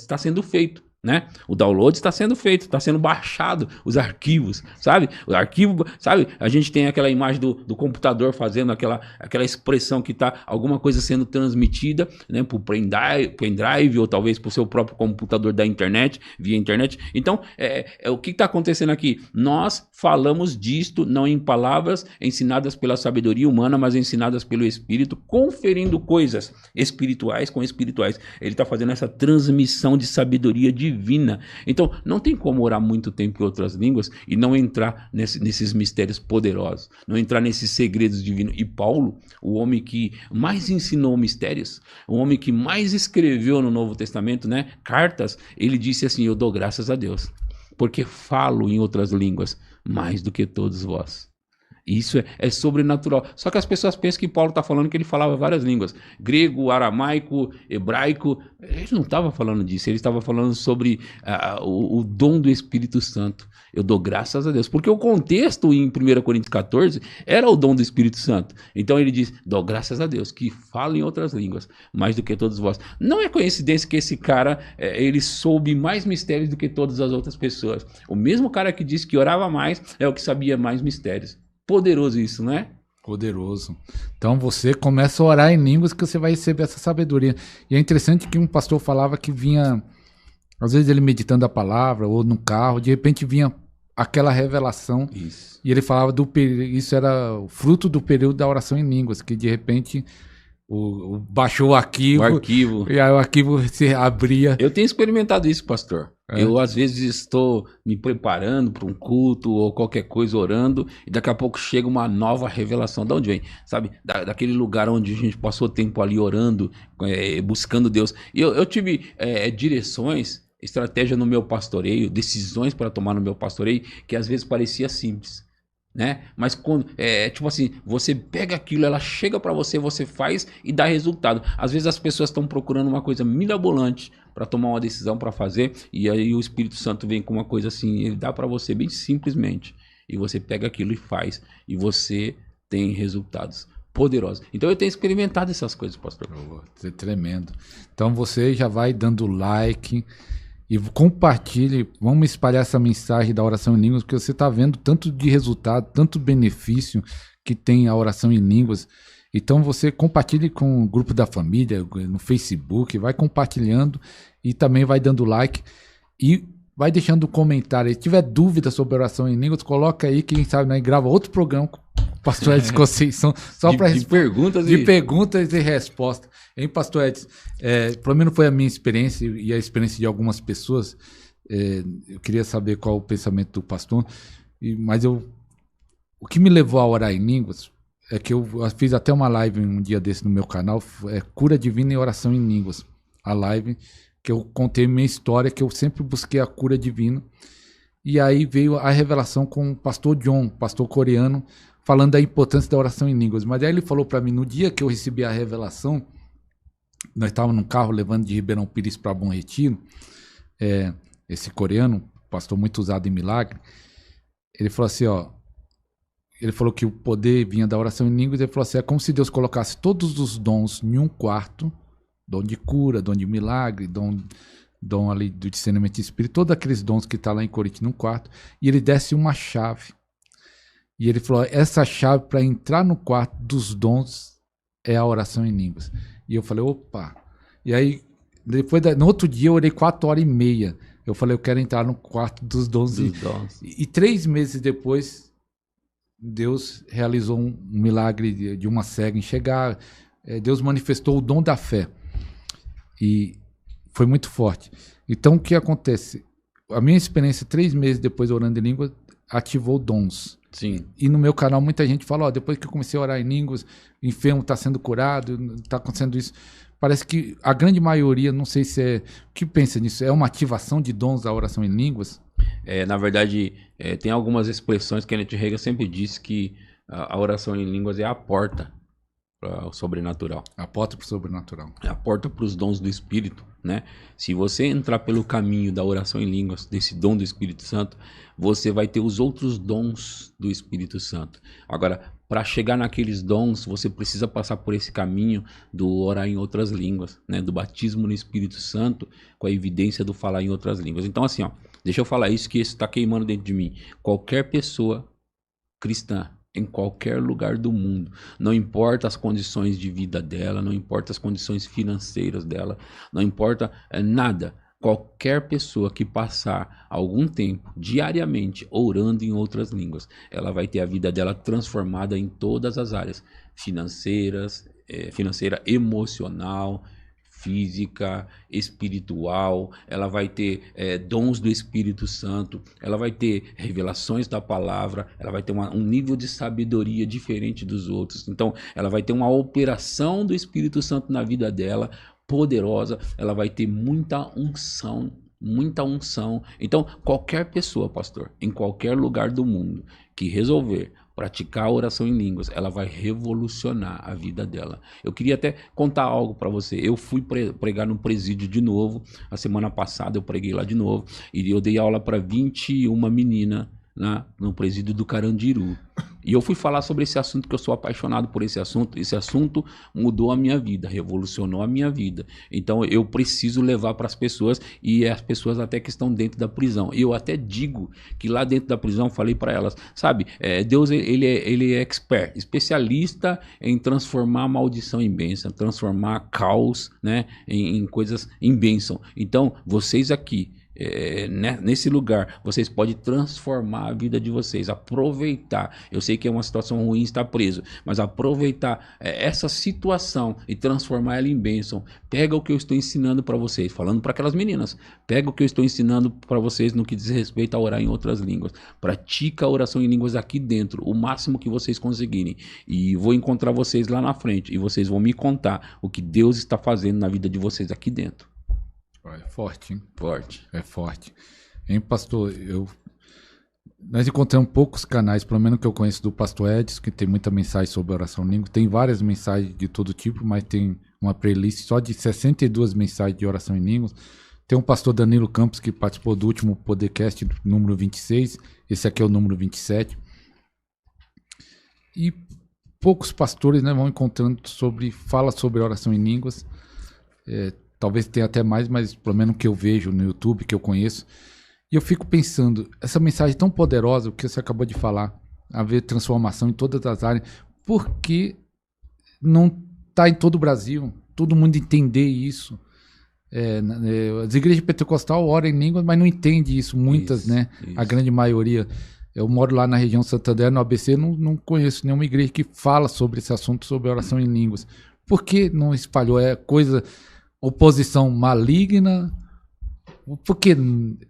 está sendo feito, né? O download está sendo feito, está sendo baixado os arquivos, sabe? O arquivo, sabe? A gente tem aquela imagem do computador fazendo aquela expressão que está alguma coisa sendo transmitida, né? Para o pendrive ou talvez para o seu próprio computador da internet, via internet. Então, o que está acontecendo aqui? Nós falamos disto não em palavras ensinadas pela sabedoria humana, mas ensinadas pelo Espírito, conferindo coisas espirituais com espirituais. Ele está fazendo essa transmissão de sabedoria divina. Então, não tem como orar muito tempo em outras línguas e não entrar nesses mistérios poderosos, não entrar nesses segredos divinos. E Paulo, o homem que mais ensinou mistérios, o homem que mais escreveu no Novo Testamento, né, cartas, ele disse assim: eu dou graças a Deus, porque falo em outras línguas mais do que todos vós. Isso é sobrenatural. Só que as pessoas pensam que Paulo está falando que ele falava várias línguas. Grego, aramaico, hebraico. Ele não estava falando disso. Ele estava falando sobre o dom do Espírito Santo. Eu dou graças a Deus. Porque o contexto em 1 Coríntios 14 era o dom do Espírito Santo. Então ele diz, dou graças a Deus, que fala em outras línguas, mais do que todos vós. Não é coincidência que esse cara, ele soube mais mistérios do que todas as outras pessoas. O mesmo cara que disse que orava mais é o que sabia mais mistérios. Poderoso isso, não é? Poderoso. Então você começa a orar em línguas que você vai receber essa sabedoria. E é interessante que um pastor falava que vinha, às vezes ele meditando a palavra ou no carro, de repente vinha aquela revelação. Isso. E ele falava isso era o fruto do período da oração em línguas, que de repente baixou o arquivo. E aí o arquivo se abria. Eu tenho experimentado isso, pastor. Eu, às vezes, estou me preparando para um culto ou qualquer coisa, orando, e daqui a pouco chega uma nova revelação. De onde vem? Sabe? Daquele lugar onde a gente passou tempo ali orando, buscando Deus. E eu tive direções, estratégia no meu pastoreio, decisões para tomar no meu pastoreio, que às vezes parecia simples. Né? Mas quando tipo assim, você pega aquilo, ela chega para você, você faz e dá resultado. Às vezes as pessoas estão procurando uma coisa mirabolante para tomar uma decisão, para fazer, e aí o Espírito Santo vem com uma coisa assim, ele dá para você bem simplesmente, e você pega aquilo e faz, e você tem resultados poderosos. Então eu tenho experimentado essas coisas, pastor. É tremendo. Então você já vai dando like e compartilhe, vamos espalhar essa mensagem da oração em línguas, porque você está vendo tanto de resultado, tanto benefício que tem a oração em línguas. Então você compartilhe com o grupo da família, no Facebook, vai compartilhando e também vai dando like e vai deixando um comentário. Se tiver dúvida sobre oração em línguas, coloca aí, quem sabe, né, grava outro programa com o pastor Edson Conceição, só para perguntas e respostas. Hein, pastor Edson? Pelo menos foi a minha experiência e a experiência de algumas pessoas. Eu queria saber qual o pensamento do pastor, mas o que me levou a orar em línguas é que eu fiz até uma live um dia desse no meu canal, Cura Divina e Oração em Línguas. A live que eu contei minha história, que eu sempre busquei a cura divina. E aí veio a revelação com o pastor John, pastor coreano, falando da importância da oração em línguas. Mas aí ele falou para mim, no dia que eu recebi a revelação, nós estávamos num carro levando de Ribeirão Pires para Bom Retiro, esse coreano, pastor muito usado em milagre, ele falou assim, ele falou que o poder vinha da oração em línguas, ele falou assim, é como se Deus colocasse todos os dons em um quarto, dom de cura, dom de milagre, dom ali do discernimento de espírito, todos aqueles dons que está lá em Coríntios num quarto, e ele desse uma chave. E ele falou, essa chave para entrar no quarto dos dons é a oração em línguas. E eu falei, opa. E aí, no outro dia eu orei 4h30. Eu falei, eu quero entrar no quarto dos dons. E 3 meses depois, Deus realizou um milagre de uma cega enxergar. Deus manifestou o dom da fé. E foi muito forte. Então, o que acontece? A minha experiência, 3 meses depois orando em língua, ativou dons. Sim. E no meu canal, muita gente fala, depois que eu comecei a orar em línguas, o enfermo está sendo curado, está acontecendo isso. Parece que a grande maioria, não sei se o que pensa nisso? É uma ativação de dons da oração em línguas? Na verdade, tem algumas expressões que a Kenneth Hagin sempre disse que a oração em línguas é a porta para o sobrenatural. A porta para o sobrenatural. É a porta para os dons do Espírito, né? Se você entrar pelo caminho da oração em línguas, desse dom do Espírito Santo, você vai ter os outros dons do Espírito Santo. Agora, para chegar naqueles dons, você precisa passar por esse caminho do orar em outras línguas, né? Do batismo no Espírito Santo, com a evidência do falar em outras línguas. Então, assim, deixa eu falar isso, que isso está queimando dentro de mim. Qualquer pessoa cristã, em qualquer lugar do mundo, não importa as condições de vida dela, não importa as condições financeiras dela, não importa nada, qualquer pessoa que passar algum tempo diariamente orando em outras línguas, ela vai ter a vida dela transformada em todas as áreas, financeira, emocional, física, espiritual, ela vai ter dons do Espírito Santo, ela vai ter revelações da palavra, ela vai ter um nível de sabedoria diferente dos outros. Então, ela vai ter uma operação do Espírito Santo na vida dela, poderosa, ela vai ter muita unção. Então, qualquer pessoa, pastor, em qualquer lugar do mundo, que resolver praticar a oração em línguas, ela vai revolucionar a vida dela. Eu queria até contar algo para você. Eu fui pregar no presídio de novo. A semana passada eu preguei lá de novo. E eu dei aula para 21 meninas no presídio do Carandiru. E eu fui falar sobre esse assunto, que eu sou apaixonado por esse assunto. Esse assunto mudou a minha vida, revolucionou a minha vida. Então eu preciso levar para as pessoas, e as pessoas até que estão dentro da prisão. Eu até digo que lá dentro da prisão, falei para elas, sabe, Deus ele é expert, especialista em transformar a maldição em bênção, transformar caos, né, em coisas em bênção. Então vocês aqui, nesse lugar, vocês podem transformar a vida de vocês, aproveitar. Eu sei que é uma situação ruim estar preso, mas aproveitar essa situação e transformar ela em bênção. Pega o que eu estou ensinando para vocês, falando para aquelas meninas, pega o que eu estou ensinando para vocês no que diz respeito a orar em outras línguas. Pratica a oração em línguas aqui dentro, o máximo que vocês conseguirem, e vou encontrar vocês lá na frente, e vocês vão me contar o que Deus está fazendo na vida de vocês aqui dentro. É forte, hein? Forte. É forte. Hein, pastor? Nós encontramos poucos canais, pelo menos que eu conheço, do pastor Edson, que tem muita mensagem sobre oração em língua. Tem várias mensagens de todo tipo, mas tem uma playlist só de 62 mensagens de oração em línguas. Tem um pastor Danilo Campos, que participou do último podcast, número 26. Esse aqui é o número 27. E poucos pastores, né, vão encontrando fala sobre oração em línguas. Talvez tenha até mais, mas pelo menos que eu vejo no YouTube, que eu conheço. E eu fico pensando, essa mensagem tão poderosa, o que você acabou de falar, haver transformação em todas as áreas, por que não está em todo o Brasil? Todo mundo entender isso. As igrejas pentecostais oram em línguas, mas não entende isso. Muitas, isso, né? Isso. A grande maioria. Eu moro lá na região Santander, no ABC, não conheço nenhuma igreja que fala sobre esse assunto, sobre oração em línguas. Por que não espalhou? Oposição maligna? Porque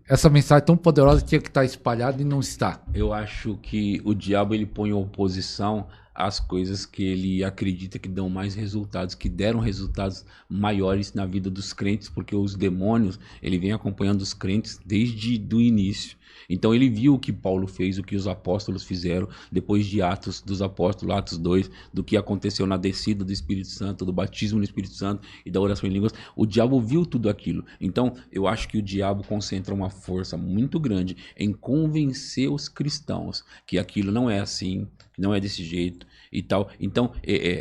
essa mensagem tão poderosa tinha que estar espalhada e não está. Eu acho que o diabo ele põe oposição às coisas que ele acredita que dão mais resultados, que deram resultados maiores na vida dos crentes, porque os demônios, ele vem acompanhando os crentes desde o início. Então ele viu o que Paulo fez, o que os apóstolos fizeram, depois de Atos dos Apóstolos, Atos 2, do que aconteceu na descida do Espírito Santo, do batismo no Espírito Santo e da oração em línguas. O diabo viu tudo aquilo. Então eu acho que o diabo concentra uma força muito grande em convencer os cristãos que aquilo não é assim, que não é desse jeito e tal. Então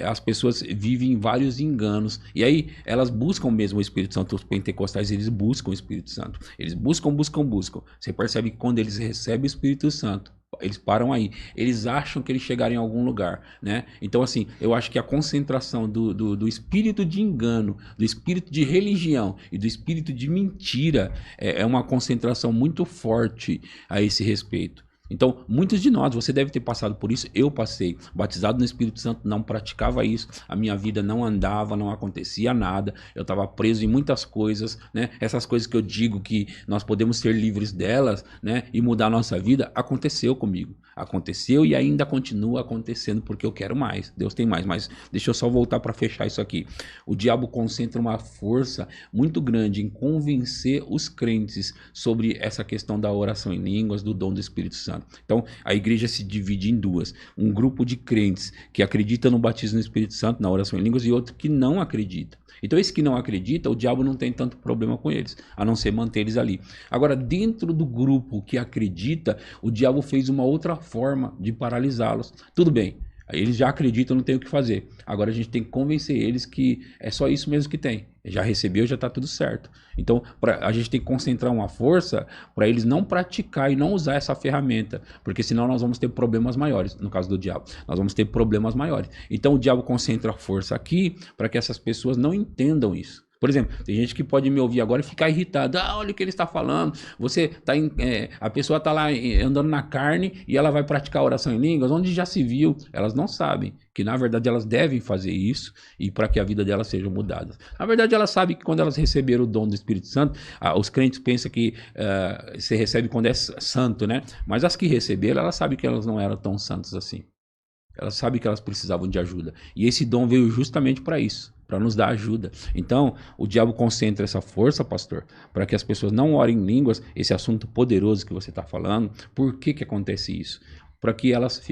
as pessoas vivem vários enganos, e aí elas buscam mesmo o Espírito Santo. Os pentecostais, eles buscam o Espírito Santo, eles buscam. Você percebe que quando eles recebem o Espírito Santo, eles param aí, eles acham que eles chegaram em algum lugar, né? Então assim, eu acho que a concentração do espírito de engano, do espírito de religião e do espírito de mentira é uma concentração muito forte a esse respeito. Então, muitos de nós, você deve ter passado por isso, eu passei, batizado no Espírito Santo, não praticava isso, a minha vida não andava, não acontecia nada, eu estava preso em muitas coisas, né? Essas coisas que eu digo que nós podemos ser livres delas, né? E mudar a nossa vida, aconteceu comigo, aconteceu e ainda continua acontecendo, porque eu quero mais, Deus tem mais. Mas deixa eu só voltar para fechar isso aqui. O diabo concentra uma força muito grande em convencer os crentes sobre essa questão da oração em línguas, do dom do Espírito Santo. Então, a igreja se divide em duas. Um grupo de crentes que acredita no batismo no Espírito Santo, na oração em línguas, e outro que não acredita. Então, esse que não acredita, o diabo não tem tanto problema com eles, a não ser manter eles ali. Agora, dentro do grupo que acredita, o diabo fez uma outra forma de paralisá-los. Tudo bem, eles já acreditam, não tem o que fazer. Agora a gente tem que convencer eles que é só isso mesmo que tem. Já recebeu, já está tudo certo. Então a gente tem que concentrar uma força para eles não praticar e não usar essa ferramenta, porque senão nós vamos ter problemas maiores. No caso do diabo, nós vamos ter problemas maiores. Então o diabo concentra a força aqui para que essas pessoas não entendam isso. Por exemplo, tem gente que pode me ouvir agora e ficar irritado. Olha o que ele está falando. A pessoa está lá andando na carne e ela vai praticar oração em línguas, onde já se viu. Elas não sabem que, na verdade, elas devem fazer isso e para que a vida delas seja mudada. Na verdade, elas sabem que quando elas receberam o dom do Espírito Santo, os crentes pensam que você recebe quando é santo, né? Mas as que receberam, elas sabem que elas não eram tão santas assim. Elas sabem que elas precisavam de ajuda. E esse dom veio justamente para isso, para nos dar ajuda. Então, o diabo concentra essa força, pastor, para que as pessoas não orem em línguas, esse assunto poderoso que você está falando. Por que acontece isso? para que elas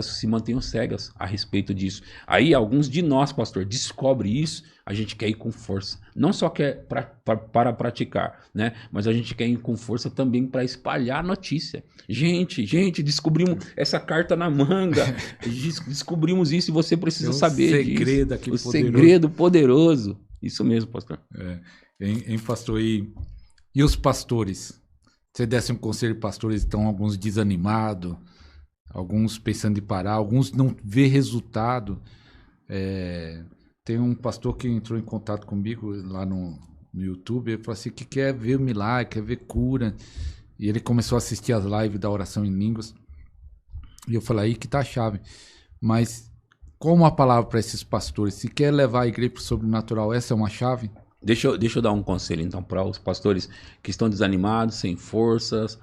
se mantenham cegas a respeito disso. Aí alguns de nós, pastor, descobre isso, a gente quer ir com força. Não só quer para praticar, né? Mas a gente quer ir com força também para espalhar a notícia. Gente, descobrimos essa carta na manga, descobrimos isso e você precisa saber segredo disso. Aqui O poderoso. segredo poderoso. Isso mesmo, pastor. Pastor, e os pastores? Você desse um conselho, pastores estão alguns desanimados, alguns pensando em parar, alguns não vê resultado. Tem um pastor que entrou em contato comigo lá no YouTube, ele falou assim que quer ver o milagre, quer ver cura. E ele começou a assistir as lives da oração em línguas. E eu falei, aí que tá a chave. Mas como a palavra para esses pastores? Se quer levar a igreja para o sobrenatural, essa é uma chave? Deixa eu dar um conselho, então, para os pastores que estão desanimados, sem forças,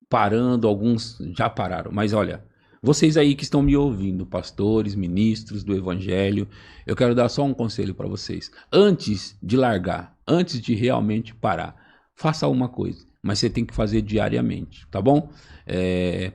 parando, alguns já pararam. Mas olha, vocês aí que estão me ouvindo, pastores, ministros do evangelho, eu quero dar só um conselho para vocês. Antes de largar, antes de realmente parar, faça uma coisa, mas você tem que fazer diariamente, tá bom?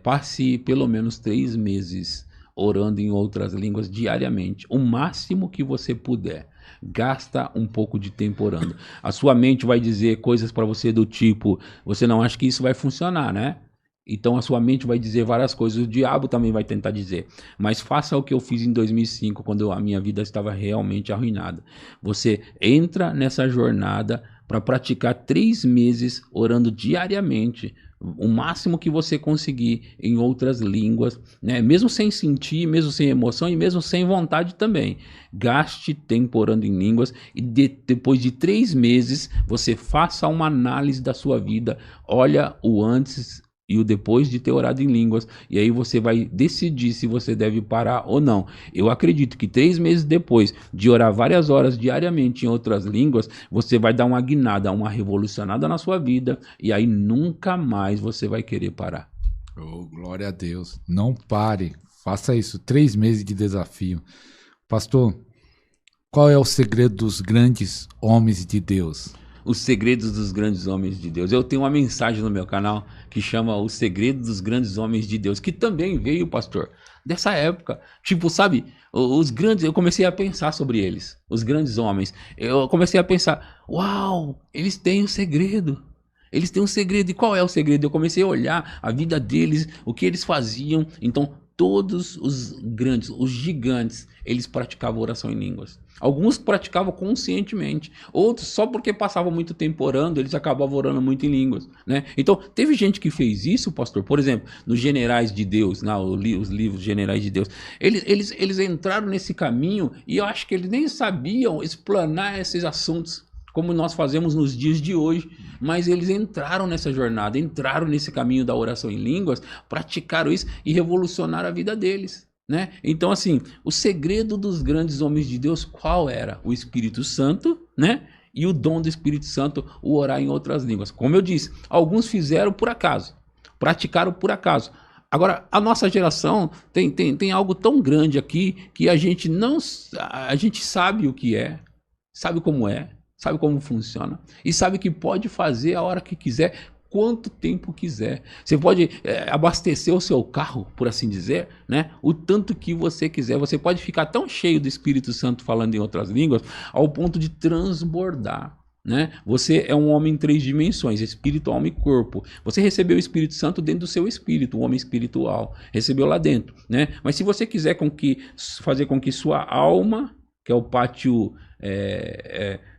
Passe pelo menos 3 meses orando em outras línguas diariamente, o máximo que você puder. Gasta um pouco de tempo orando. A sua mente vai dizer coisas para você do tipo, você não acha que isso vai funcionar, né? Então a sua mente vai dizer várias coisas, o diabo também vai tentar dizer. Mas faça o que eu fiz em 2005, quando a minha vida estava realmente arruinada. Você entra nessa jornada para praticar 3 meses orando diariamente, o máximo que você conseguir em outras línguas, né? Mesmo sem sentir, mesmo sem emoção e mesmo sem vontade também. Gaste tempo orando em línguas e depois de 3 meses você faça uma análise da sua vida, olha o antes e o depois de ter orado em línguas, e aí você vai decidir se você deve parar ou não. Eu acredito que 3 meses depois de orar várias horas diariamente em outras línguas, você vai dar uma guinada, uma revolucionada na sua vida, e aí nunca mais você vai querer parar. Oh, glória a Deus. Não pare, faça isso. 3 meses de desafio. Pastor, qual é o segredo dos grandes homens de Deus? Os segredos dos grandes homens de Deus. Eu tenho uma mensagem no meu canal que chama Os Segredos dos Grandes Homens de Deus, que também veio, pastor, dessa época. Tipo, sabe, os grandes, eu comecei a pensar sobre eles, os grandes homens. Eu comecei a pensar, uau, eles têm um segredo. Eles têm um segredo. E qual é o segredo? Eu comecei a olhar a vida deles, o que eles faziam. Então, todos os grandes, os gigantes, eles praticavam oração em línguas. Alguns praticavam conscientemente, outros só porque passavam muito tempo orando, eles acabavam orando muito em línguas, né? Então, teve gente que fez isso, pastor, por exemplo, nos Generais de Deus, os livros Generais de Deus, eles entraram nesse caminho e eu acho que eles nem sabiam explanar esses assuntos como nós fazemos nos dias de hoje, mas eles entraram nessa jornada, entraram nesse caminho da oração em línguas, praticaram isso e revolucionaram a vida deles, né? Então, assim, o segredo dos grandes homens de Deus, qual era? O Espírito Santo, né? E o dom do Espírito Santo, o orar em outras línguas. Como eu disse, alguns fizeram por acaso, praticaram por acaso. Agora, a nossa geração tem algo tão grande aqui que a gente sabe o que é, sabe como é, sabe como funciona e sabe que pode fazer a hora que quiser, quanto tempo quiser. Você pode abastecer o seu carro, por assim dizer, né? O tanto que você quiser. Você pode ficar tão cheio do Espírito Santo falando em outras línguas ao ponto de transbordar, né? Você é um homem em 3 dimensões, espírito, alma e corpo. Você recebeu o Espírito Santo dentro do seu espírito, o homem espiritual, recebeu lá dentro, né? Mas se você quiser fazer com que sua alma, que é o pátio,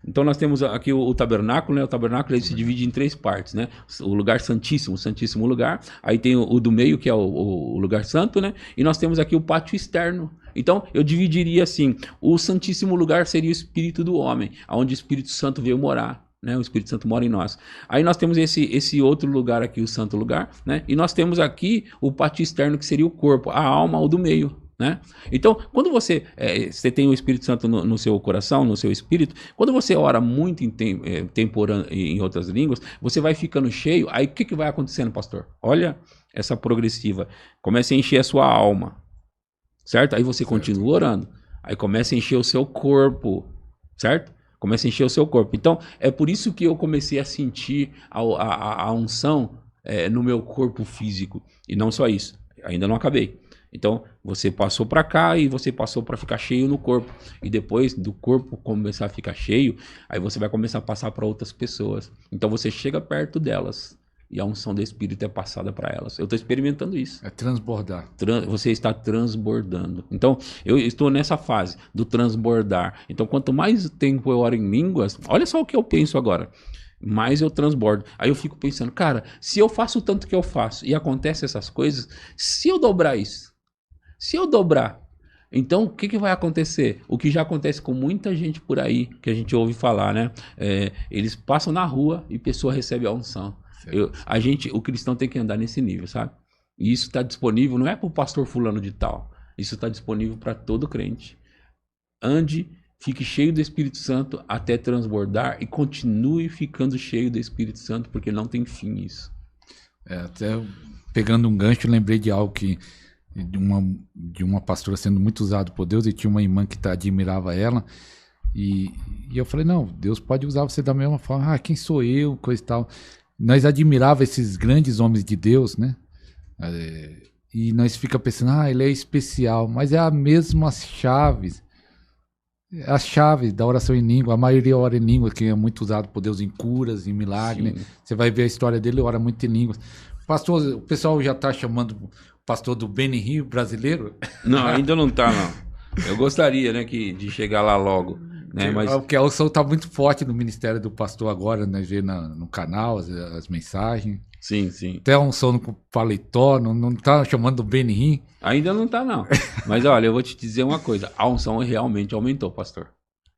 então nós temos aqui o tabernáculo, né? O tabernáculo ele se divide em 3 partes, né? O lugar santíssimo, o santíssimo lugar, aí tem o do meio, que é o lugar santo, né? E nós temos aqui o pátio externo. Então eu dividiria assim: o santíssimo lugar seria o espírito do homem, onde o Espírito Santo veio morar, né? O Espírito Santo mora em nós. Aí nós temos esse outro lugar aqui, o santo lugar, né? E nós temos aqui o pátio externo, que seria o corpo, a alma, o do meio, né? Então, quando você tem o Espírito Santo no seu coração, no seu espírito, quando você ora muito tempo orando em outras línguas, você vai ficando cheio. Aí o que vai acontecendo, pastor? Olha essa progressiva. Começa a encher a sua alma, certo? Aí você continua orando. Aí começa a encher o seu corpo, certo? Começa a encher o seu corpo. Então, é por isso que eu comecei a sentir a unção no meu corpo físico. E não só isso. Ainda não acabei. Então, você passou para cá e você passou para ficar cheio no corpo. E depois do corpo começar a ficar cheio, aí você vai começar a passar para outras pessoas. Então, você chega perto delas e a unção do Espírito é passada para elas. Eu estou experimentando isso. É transbordar. Você está transbordando. Então, eu estou nessa fase do transbordar. Então, quanto mais tempo eu oro em línguas, olha só o que eu penso agora. Mais eu transbordo. Aí eu fico pensando, cara, se eu faço o tanto que eu faço e acontece essas coisas, se eu dobrar isso, se eu dobrar, então o que vai acontecer? O que já acontece com muita gente por aí, que a gente ouve falar, né? Eles passam na rua e a pessoa recebe a unção. O cristão tem que andar nesse nível, sabe? E isso está disponível, não é para o pastor fulano de tal. Isso está disponível para todo crente. Ande, fique cheio do Espírito Santo até transbordar e continue ficando cheio do Espírito Santo, porque não tem fim isso. Até pegando um gancho, eu lembrei de algo que de uma pastora sendo muito usada por Deus, e tinha uma irmã que admirava ela, e eu falei, não, Deus pode usar você da mesma forma. Quem sou eu, coisa e tal. Nós admirava esses grandes homens de Deus, né? E nós fica pensando, ele é especial, mas é a mesma chave. A chave da oração em língua, a maioria ora em língua, que é muito usado por Deus em curas, em milagres, né? Você vai ver a história dele, ora muito em línguas. Pastor, o pessoal já está chamando o pastor do Benihil brasileiro? Não, ainda não está, não. Eu gostaria, né, de chegar lá logo. Né, mas... Porque a unção está muito forte no ministério do pastor agora, né? Ver no canal as mensagens. Sim, sim. Até a unção no paletó, não está chamando do Benihil? Ainda não está, não. Mas olha, eu vou te dizer uma coisa. A unção realmente aumentou, pastor.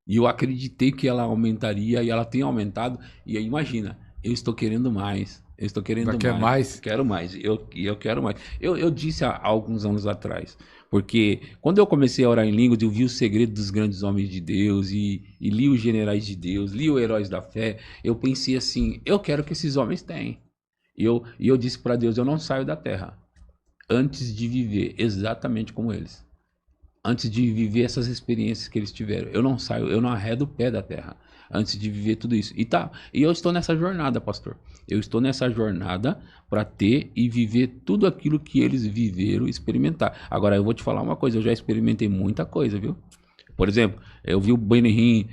E eu acreditei que ela aumentaria e ela tem aumentado. E aí, imagina, eu estou querendo mais. Eu estou querendo mais. Quero mais. Eu quero mais. Eu disse há alguns anos atrás. Porque quando eu comecei a orar em línguas, eu vi o segredo dos grandes homens de Deus e li os generais de Deus, li os heróis da fé. Eu pensei assim, eu quero que esses homens tenham. E eu disse para Deus, eu não saio da terra antes de viver exatamente como eles. Antes de viver essas experiências que eles tiveram. Eu não saio, eu não arredo o pé da terra antes de viver tudo isso. E eu estou nessa jornada, pastor. Eu estou nessa jornada para ter e viver tudo aquilo que eles viveram, experimentar. Agora, eu vou te falar uma coisa, eu já experimentei muita coisa, viu? Por exemplo, eu vi o Benihil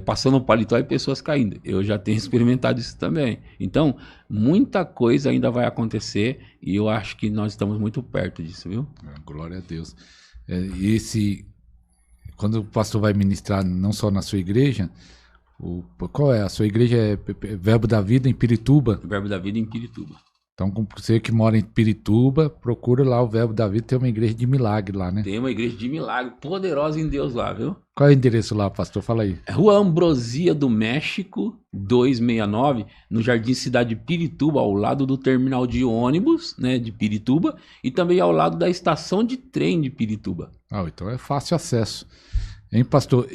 passando o paletó e pessoas caindo. Eu já tenho experimentado isso também. Então, muita coisa ainda vai acontecer e eu acho que nós estamos muito perto disso, viu? Glória a Deus. Quando o pastor vai ministrar não só na sua igreja, qual é? A sua igreja é Verbo da Vida em Pirituba? Verbo da Vida em Pirituba. Então, com você que mora em Pirituba, procura lá o Verbo da Vida, tem uma igreja de milagre lá, né? Tem uma igreja de milagre, poderosa em Deus lá, viu? Qual é o endereço lá, pastor? Fala aí. Rua Ambrosia do México, 269, no Jardim Cidade de Pirituba, ao lado do terminal de ônibus, né, de Pirituba, e também ao lado da estação de trem de Pirituba. Então é fácil acesso. Hein, pastor?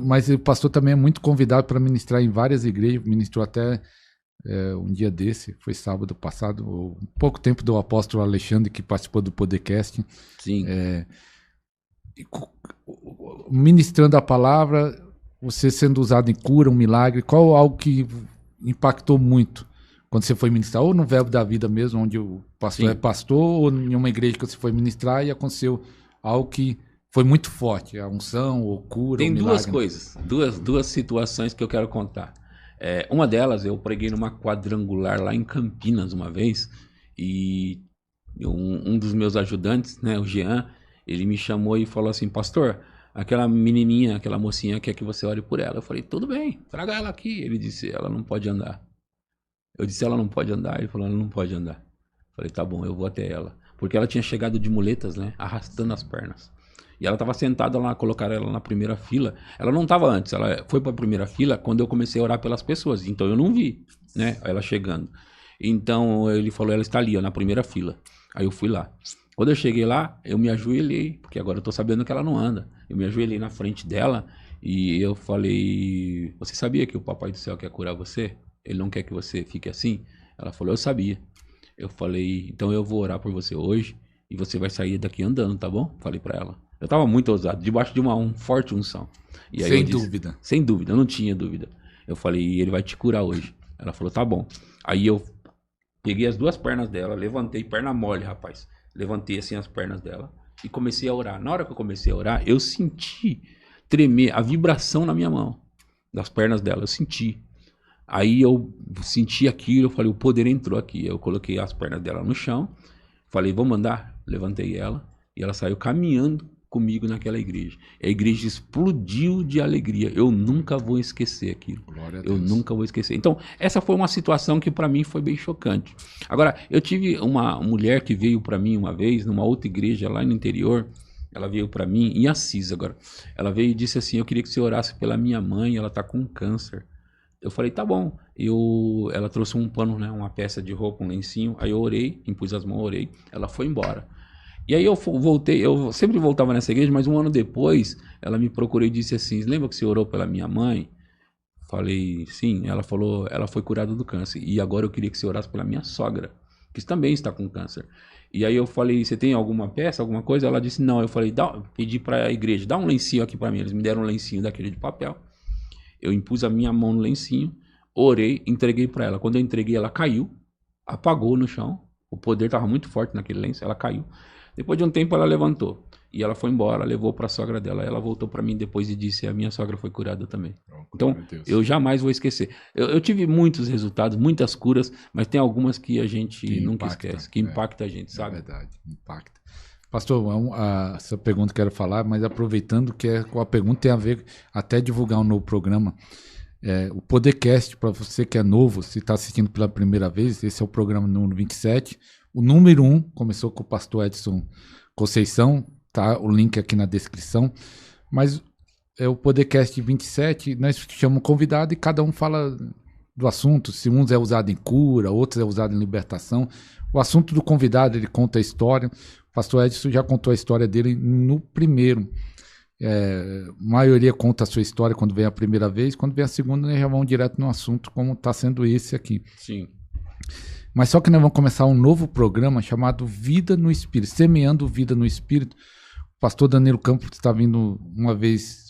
Mas o pastor também é muito convidado para ministrar em várias igrejas, ministrou até um dia desse, foi sábado passado, um pouco tempo do apóstolo Alexandre, que participou do podcast. Sim. Ministrando a palavra, você sendo usado em cura, um milagre, qual algo que impactou muito quando você foi ministrar? Ou no Verbo da Vida mesmo, onde o pastor é pastor, ou em uma igreja que você foi ministrar e aconteceu algo que foi muito forte, a unção ou cura? Tem milagre, duas coisas, duas situações que eu quero contar. Uma delas, eu preguei numa quadrangular lá em Campinas uma vez, e um dos meus ajudantes, né, o Jean, ele me chamou e falou assim, pastor, aquela menininha, aquela mocinha quer que você ore por ela. Eu falei, tudo bem, traga ela aqui. Ele disse, ela não pode andar. Eu disse, ela não pode andar? Ele falou, ela não pode andar. Eu falei, tá bom, eu vou até ela. Porque ela tinha chegado de muletas, né, arrastando as pernas. E ela estava sentada lá, colocaram ela na primeira fila. Ela não estava antes, ela foi para a primeira fila quando eu comecei a orar pelas pessoas. Então eu não vi, né, ela chegando. Então ele falou, ela está ali, ó, na primeira fila. Aí eu fui lá. Quando eu cheguei lá, eu me ajoelhei, porque agora eu tô sabendo que ela não anda. Eu me ajoelhei na frente dela e eu falei, você sabia que o Papai do Céu quer curar você? Ele não quer que você fique assim? Ela falou, eu sabia. Eu falei, então eu vou orar por você hoje e você vai sair daqui andando, tá bom? Falei pra ela. Eu tava muito ousado, debaixo de uma forte unção. E aí sem dúvida. Sem dúvida, eu não tinha dúvida. Eu falei, ele vai te curar hoje. Ela falou, tá bom. Aí eu peguei as duas pernas dela, levantei, perna mole, rapaz. levantei assim as pernas dela e comecei a orar. Na hora que eu comecei a orar, eu senti tremer a vibração na minha mão, das pernas dela, eu senti. Aí eu senti aquilo, eu falei, o poder entrou aqui. Eu coloquei as pernas dela no chão, falei, vamos andar? Levantei ela e ela saiu caminhando comigo naquela igreja. A igreja explodiu de alegria. Eu nunca vou esquecer aquilo. Glória a Eu Deus. nunca vou esquecer. Então, essa foi uma situação que para mim foi bem chocante. Agora, eu tive uma mulher que veio para mim uma vez, numa outra igreja lá no interior. Ela veio para mim, em Assis agora. Ela veio e disse assim, eu queria que você orasse pela minha mãe, ela tá com câncer. Eu falei, tá bom. Ela trouxe um pano, né, uma peça de roupa, um lencinho. Aí eu orei, impus as mãos, orei. Ela foi embora. E aí eu voltei, eu sempre voltava nessa igreja, mas um ano depois, ela me procurou e disse assim, lembra que você orou pela minha mãe? Falei, sim. Ela falou, ela foi curada do câncer. E agora eu queria que você orasse pela minha sogra, que também está com câncer. E aí eu falei, você tem alguma peça, alguma coisa? Ela disse, não. Eu falei, pedi para a igreja, dá um lencinho aqui para mim. Eles me deram um lencinho daquele de papel. Eu impus a minha mão no lencinho, orei, entreguei para ela. Quando eu entreguei, ela caiu, apagou no chão. O poder estava muito forte naquele lenço, ela caiu. Depois de um tempo ela levantou e ela foi embora, levou para a sogra dela. Ela voltou para mim depois e disse, a minha sogra foi curada também. Então, eu jamais vou esquecer. Eu tive muitos resultados, muitas curas, mas tem algumas que a gente nunca esquece, que impacta a gente, sabe? É verdade, impacta. Pastor, essa pergunta que eu quero falar, mas aproveitando que a pergunta tem a ver, até divulgar um novo programa. O Podcast, para você que é novo, se está assistindo pela primeira vez, esse é o programa número 27. O número 1 começou com o pastor Edson Conceição, tá o link aqui na descrição. Mas o Podcast 27, nós chamamos convidado e cada um fala do assunto. Se uns é usado em cura, outros é usado em libertação. O assunto do convidado, ele conta a história. O pastor Edson já contou a história dele no primeiro. A maioria conta a sua história quando vem a primeira vez. Quando vem a segunda, nós já vamos direto no assunto, como está sendo esse aqui. Sim. Mas só que nós vamos começar um novo programa chamado Vida no Espírito, Semeando Vida no Espírito. O pastor Danilo Campos está vindo uma vez,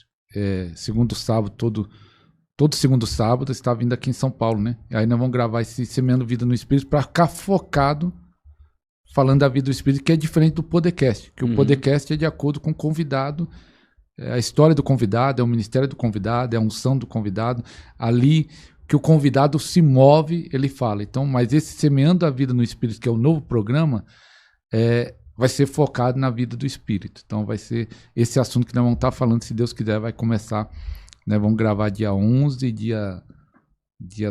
segundo sábado, todo segundo sábado, está vindo aqui em São Paulo, né? E aí nós vamos gravar esse Semeando Vida no Espírito para ficar focado falando da vida do Espírito, que é diferente do podcast, que o podcast é de acordo com o convidado, a história do convidado, é o ministério do convidado, é a unção do convidado, ali que o convidado se move, ele fala. Então, mas esse Semeando a Vida no Espírito, que é o novo programa, vai ser focado na vida do Espírito. Então, vai ser esse assunto que nós vamos estar falando, se Deus quiser, vai começar, né? Vamos gravar dia 11, dia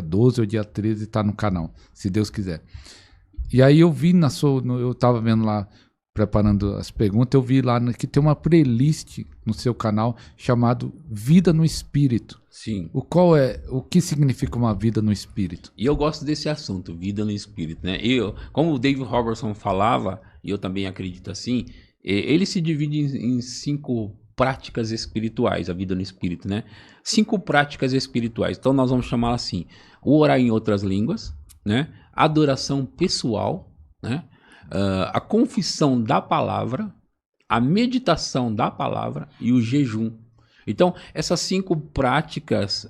12 ou dia 13, tá no canal, se Deus quiser. E aí eu vi eu estava vendo lá, preparando as perguntas, eu vi lá que tem uma playlist no seu canal chamado Vida no Espírito. Sim. O que significa uma vida no Espírito? E eu gosto desse assunto, vida no Espírito, né? Como o David Robertson falava, e eu também acredito assim, ele se divide em 5 práticas espirituais, a vida no Espírito, né? 5 práticas espirituais. Então nós vamos chamar assim, o orar em outras línguas, né? Adoração pessoal, né? A confissão da palavra, a meditação da palavra e o jejum. Então, essas 5 práticas,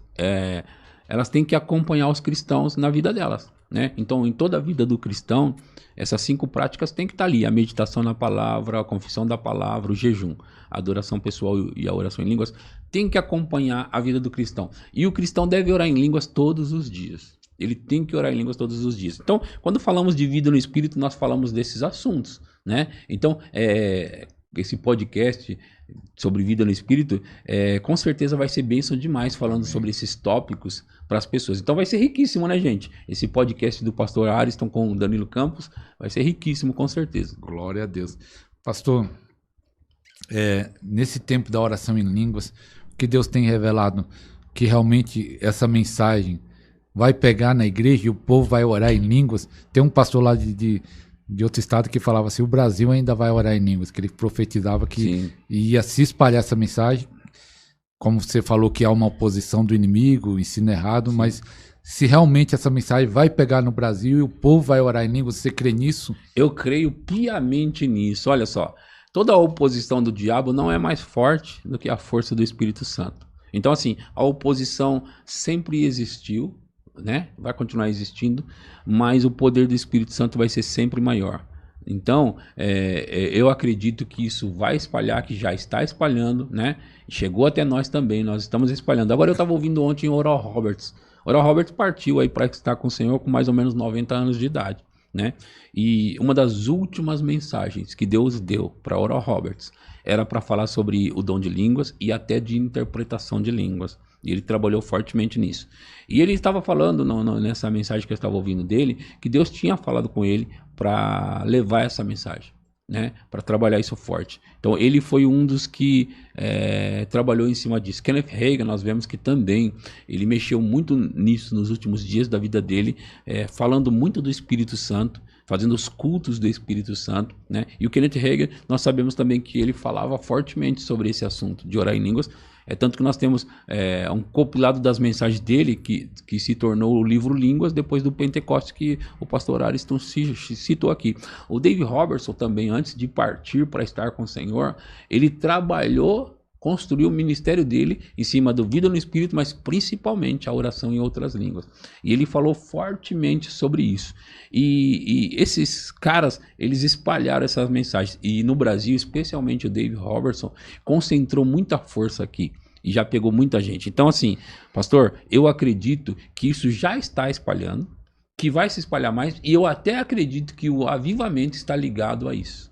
elas têm que acompanhar os cristãos na vida delas, né? Então, em toda a vida do cristão, essas 5 práticas têm que estar ali. A meditação na palavra, a confissão da palavra, o jejum, a adoração pessoal e a oração em línguas, tem que acompanhar a vida do cristão. E o cristão deve orar em línguas todos os dias. Ele tem que orar em línguas todos os dias. Então, quando falamos de vida no Espírito, nós falamos desses assuntos, né? Então, esse podcast sobre vida no Espírito, com certeza vai ser bênção demais falando sobre esses tópicos para as pessoas. Então vai ser riquíssimo, né, gente? Esse podcast do pastor Ariston com o Danilo Campos vai ser riquíssimo, com certeza. Glória a Deus. Pastor, nesse tempo da oração em línguas, o que Deus tem revelado que realmente essa mensagem vai pegar na igreja e o povo vai orar em línguas. Tem um pastor lá de outro estado que falava assim, o Brasil ainda vai orar em línguas, que ele profetizava que ia se espalhar essa mensagem. Como você falou que há uma oposição do inimigo, ensino errado, mas se realmente essa mensagem vai pegar no Brasil e o povo vai orar em línguas, você crê nisso? Eu creio piamente nisso. Olha só, toda a oposição do diabo não é mais forte do que a força do Espírito Santo. Então, assim, a oposição sempre existiu, né? Vai continuar existindo, mas o poder do Espírito Santo vai ser sempre maior. Então, eu acredito que isso vai espalhar, que já está espalhando, né? Chegou até nós também, nós estamos espalhando. Agora eu estava ouvindo ontem Oral Roberts. Oral Roberts partiu aí para estar com o Senhor com mais ou menos 90 anos de idade, né? E uma das últimas mensagens que Deus deu para Oral Roberts era para falar sobre o dom de línguas e até de interpretação de línguas. E ele trabalhou fortemente nisso. E ele estava falando nessa mensagem que eu estava ouvindo dele, que Deus tinha falado com ele para levar essa mensagem, né? Para trabalhar isso forte. Então ele foi um dos que trabalhou em cima disso. Kenneth Hagin, nós vemos que também ele mexeu muito nisso nos últimos dias da vida dele, falando muito do Espírito Santo, fazendo os cultos do Espírito Santo, né? E o Kenneth Hagin, nós sabemos também que ele falava fortemente sobre esse assunto de orar em línguas. Tanto que nós temos um compilado das mensagens dele que se tornou o livro Línguas depois do Pentecostes, que o pastor Ariston citou aqui. O Dave Robertson também, antes de partir para estar com o Senhor, ele trabalhou, construiu o ministério dele em cima do vida no Espírito, mas principalmente a oração em outras línguas. E ele falou fortemente sobre isso. E esses caras, eles espalharam essas mensagens. E no Brasil, especialmente o Dave Robertson, concentrou muita força aqui. E já pegou muita gente. Então, assim, pastor, eu acredito que isso já está espalhando, que vai se espalhar mais, e eu até acredito que o avivamento está ligado a isso.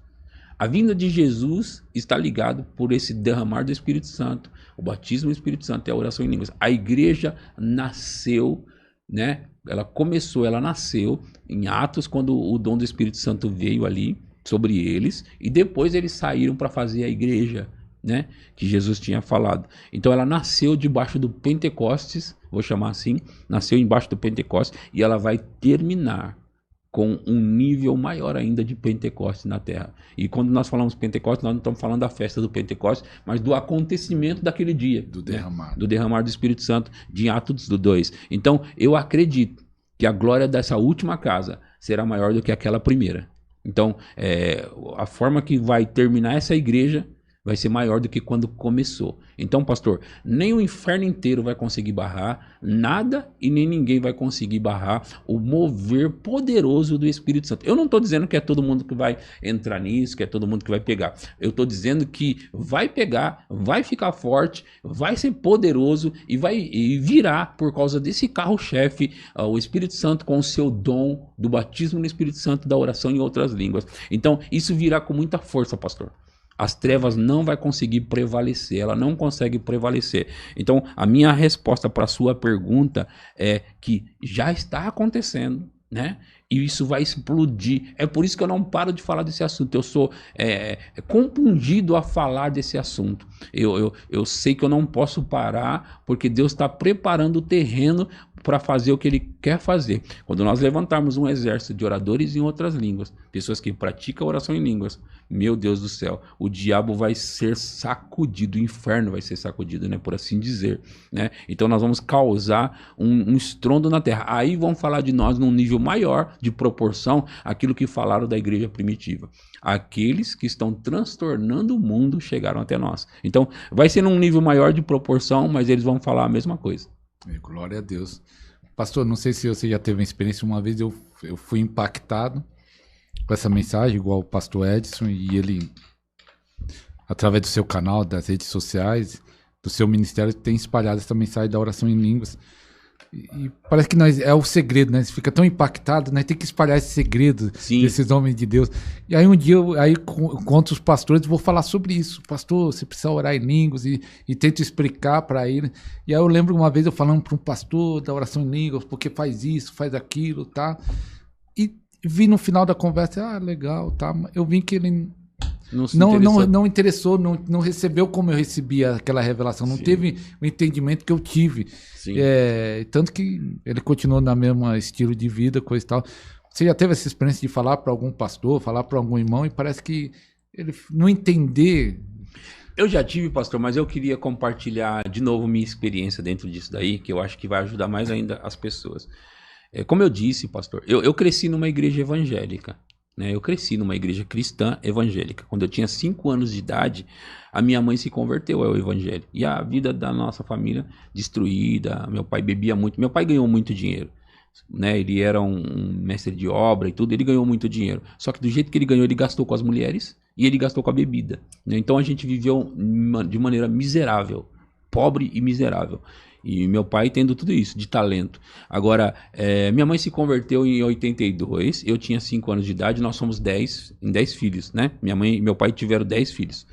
A vinda de Jesus está ligado por esse derramar do Espírito Santo, o batismo do Espírito Santo e a oração em línguas. A igreja nasceu, né? Ela nasceu em Atos, quando o dom do Espírito Santo veio ali sobre eles, e depois eles saíram para fazer a igreja, né, que Jesus tinha falado. Então ela nasceu debaixo do Pentecostes, vou chamar assim, nasceu embaixo do Pentecostes, e ela vai terminar com um nível maior ainda de Pentecostes na terra. E quando nós falamos Pentecostes, nós não estamos falando da festa do Pentecostes, mas do acontecimento daquele dia, do derramar, né? Do derramar do Espírito Santo, de Atos 2. Então eu acredito que a glória dessa última casa será maior do que aquela primeira. Então a forma que vai terminar essa igreja vai ser maior do que quando começou. Então, pastor, nem o inferno inteiro vai conseguir barrar, nada e nem ninguém vai conseguir barrar o mover poderoso do Espírito Santo. Eu não estou dizendo que é todo mundo que vai entrar nisso, que é todo mundo que vai pegar. Eu estou dizendo que vai pegar, vai ficar forte, vai ser poderoso e vai virar por causa desse carro-chefe, o Espírito Santo com o seu dom do batismo no Espírito Santo, da oração em outras línguas. Então, isso virá com muita força, pastor. As trevas não vai conseguir prevalecer, ela não consegue prevalecer. Então, a minha resposta para a sua pergunta é que já está acontecendo, né? E isso vai explodir. É por isso que eu não paro de falar desse assunto. Eu sou compungido a falar desse assunto. Eu sei que eu não posso parar, porque Deus está preparando o terreno para fazer o que Ele quer fazer. Quando nós levantarmos um exército de oradores em outras línguas, pessoas que praticam oração em línguas, meu Deus do céu, o diabo vai ser sacudido, o inferno vai ser sacudido, né, por assim dizer, né? Então nós vamos causar um estrondo na terra. Aí vão falar de nós num nível maior de proporção aquilo que falaram da igreja primitiva. Aqueles que estão transtornando o mundo chegaram até nós. Então vai ser num nível maior de proporção, mas eles vão falar a mesma coisa. Glória a Deus. Pastor, não sei se você já teve uma experiência. Uma vez eu fui impactado com essa mensagem, igual o pastor Edson, e ele, através do seu canal, das redes sociais, do seu ministério, tem espalhado essa mensagem da oração em línguas. E parece que é o segredo, né? Você fica tão impactado, né? Tem que espalhar esse segredo. Sim. Desses homens de Deus. E aí um dia, contra os pastores, vou falar sobre isso. Pastor, você precisa orar em línguas, e tento explicar para ele. E aí eu lembro uma vez eu falando para um pastor da oração em línguas, porque faz isso, faz aquilo, tá? E vi no final da conversa, legal, tá? Eu vi que ele não interessou, não recebeu como eu recebia aquela revelação, não Sim. teve o entendimento que eu tive. Tanto que ele continuou na mesma estilo de vida, coisa e tal. Você já teve essa experiência de falar para algum pastor, falar para algum irmão, e parece que ele não entender? Eu já tive, pastor, mas eu queria compartilhar de novo minha experiência dentro disso daí, que eu acho que vai ajudar mais ainda as pessoas. Como eu disse, pastor, eu cresci numa igreja evangélica. Eu cresci numa igreja cristã evangélica. Quando eu tinha 5 anos de idade, a minha mãe se converteu ao evangelho. E a vida da nossa família destruída. Meu pai bebia muito. Meu pai ganhou muito dinheiro. né? Ele era um mestre de obra e tudo, ele ganhou muito dinheiro. Só que do jeito que ele ganhou, ele gastou com as mulheres e ele gastou com a bebida, né? Então a gente viveu de maneira miserável, pobre e miserável. E meu pai tendo tudo isso, de talento. Agora, minha mãe se converteu em 82, eu tinha 5 anos de idade, nós somos 10 filhos, né? Minha mãe e meu pai tiveram 10 filhos.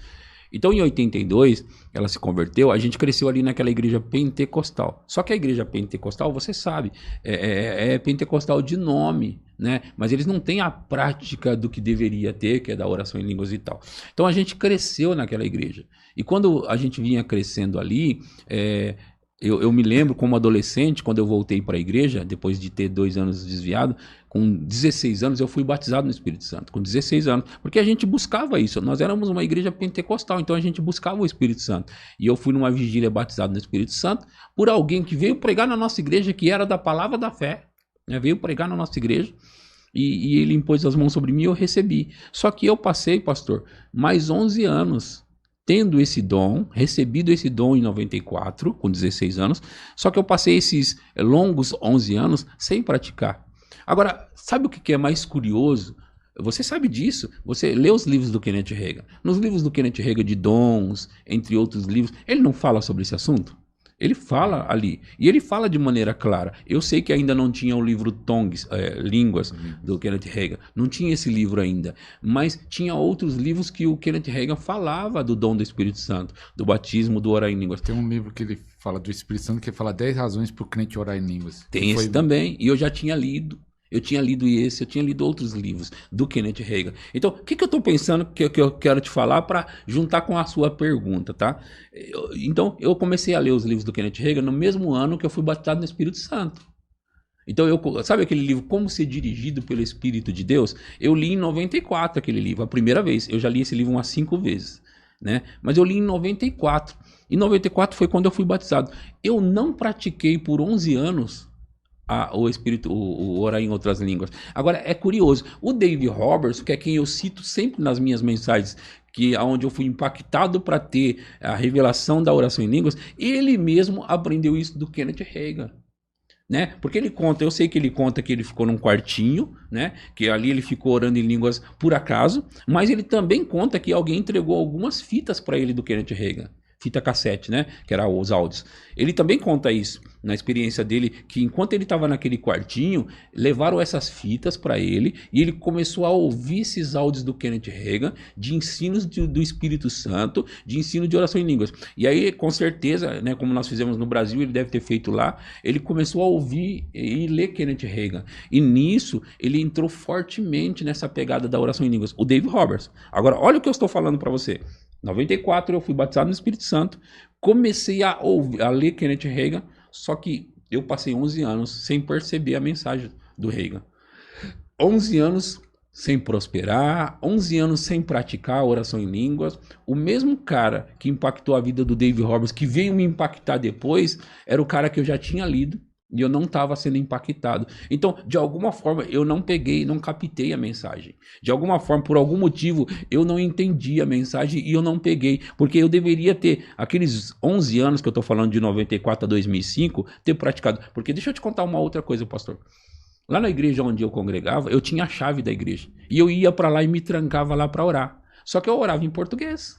Então, em 82, ela se converteu, a gente cresceu ali naquela igreja pentecostal. Só que a igreja pentecostal, você sabe, é pentecostal de nome, né? Mas eles não têm a prática do que deveria ter, que é da oração em línguas e tal. Então, a gente cresceu naquela igreja. E quando a gente vinha crescendo ali, eu me lembro como adolescente, quando eu voltei para a igreja, depois de ter 2 anos desviado, com 16 anos eu fui batizado no Espírito Santo, com 16 anos, porque a gente buscava isso, nós éramos uma igreja pentecostal, então a gente buscava o Espírito Santo, e eu fui numa vigília batizado no Espírito Santo, por alguém que veio pregar na nossa igreja, que era da palavra da fé, né? Veio pregar na nossa igreja, e ele impôs as mãos sobre mim e eu recebi. Só que eu passei, pastor, mais 11 anos, tendo esse dom, recebido esse dom em 94, com 16 anos, só que eu passei esses longos 11 anos sem praticar. Agora, sabe o que é mais curioso? Você sabe disso, você lê os livros do Kenneth Hagin. Nos livros do Kenneth Hagin de dons, entre outros livros, ele não fala sobre esse assunto? Ele fala ali, e ele fala de maneira clara. Eu sei que ainda não tinha o livro Tongues, Línguas, do Kenneth Hagin. Não tinha esse livro ainda. Mas tinha outros livros que o Kenneth Hagin falava do dom do Espírito Santo, do batismo, do orar em línguas. Tem um livro que ele fala do Espírito Santo, que fala 10 razões para o crente orar em línguas. Tem esse também, e eu já tinha lido. Eu tinha lido esse, eu tinha lido outros livros do Kenneth Hagin. Então, o que eu estou pensando que eu quero te falar para juntar com a sua pergunta, tá? Então, eu comecei a ler os livros do Kenneth Hagin no mesmo ano que eu fui batizado no Espírito Santo. Então, sabe aquele livro Como Ser Dirigido pelo Espírito de Deus? Eu li em 94 aquele livro, a primeira vez. Eu já li esse livro umas 5 vezes, né? Mas eu li em 94. Em 94 foi quando eu fui batizado. Eu não pratiquei por 11 anos o espírito, o orar em outras línguas. Agora, é curioso, o Dave Roberts, que é quem eu cito sempre nas minhas mensagens, que aonde eu fui impactado para ter a revelação da oração em línguas, ele mesmo aprendeu isso do Kenneth Hagin. Né? Porque ele conta, eu sei que ele conta que ele ficou num quartinho, né? Que ali ele ficou orando em línguas por acaso, mas ele também conta que alguém entregou algumas fitas para ele do Kenneth Hagin. Fita cassete, né? Que era os áudios. Ele também conta isso na experiência dele, que enquanto ele estava naquele quartinho, levaram essas fitas para ele e ele começou a ouvir esses áudios do Kenneth Hagin, de ensinos do Espírito Santo, de ensino de oração em línguas. E aí, com certeza, né, como nós fizemos no Brasil, ele deve ter feito lá, ele começou a ouvir e ler Kenneth Hagin. E nisso, ele entrou fortemente nessa pegada da oração em línguas. O Dave Roberts. Agora, olha o que eu estou falando para você. Em 94 eu fui batizado no Espírito Santo, comecei a ler Kenneth Hagin, só que eu passei 11 anos sem perceber a mensagem do Hagin. 11 anos sem prosperar, 11 anos sem praticar a oração em línguas. O mesmo cara que impactou a vida do Dave Roberts, que veio me impactar depois, era o cara que eu já tinha lido. E eu não estava sendo impactado. Então, de alguma forma, eu não peguei, não captei a mensagem. De alguma forma, por algum motivo, eu não entendi a mensagem e eu não peguei. Porque eu deveria ter, aqueles 11 anos que eu estou falando, de 94 a 2005, ter praticado. Porque deixa eu te contar uma outra coisa, pastor. Lá na igreja onde eu congregava, eu tinha a chave da igreja. E eu ia para lá e me trancava lá para orar. Só que eu orava em português.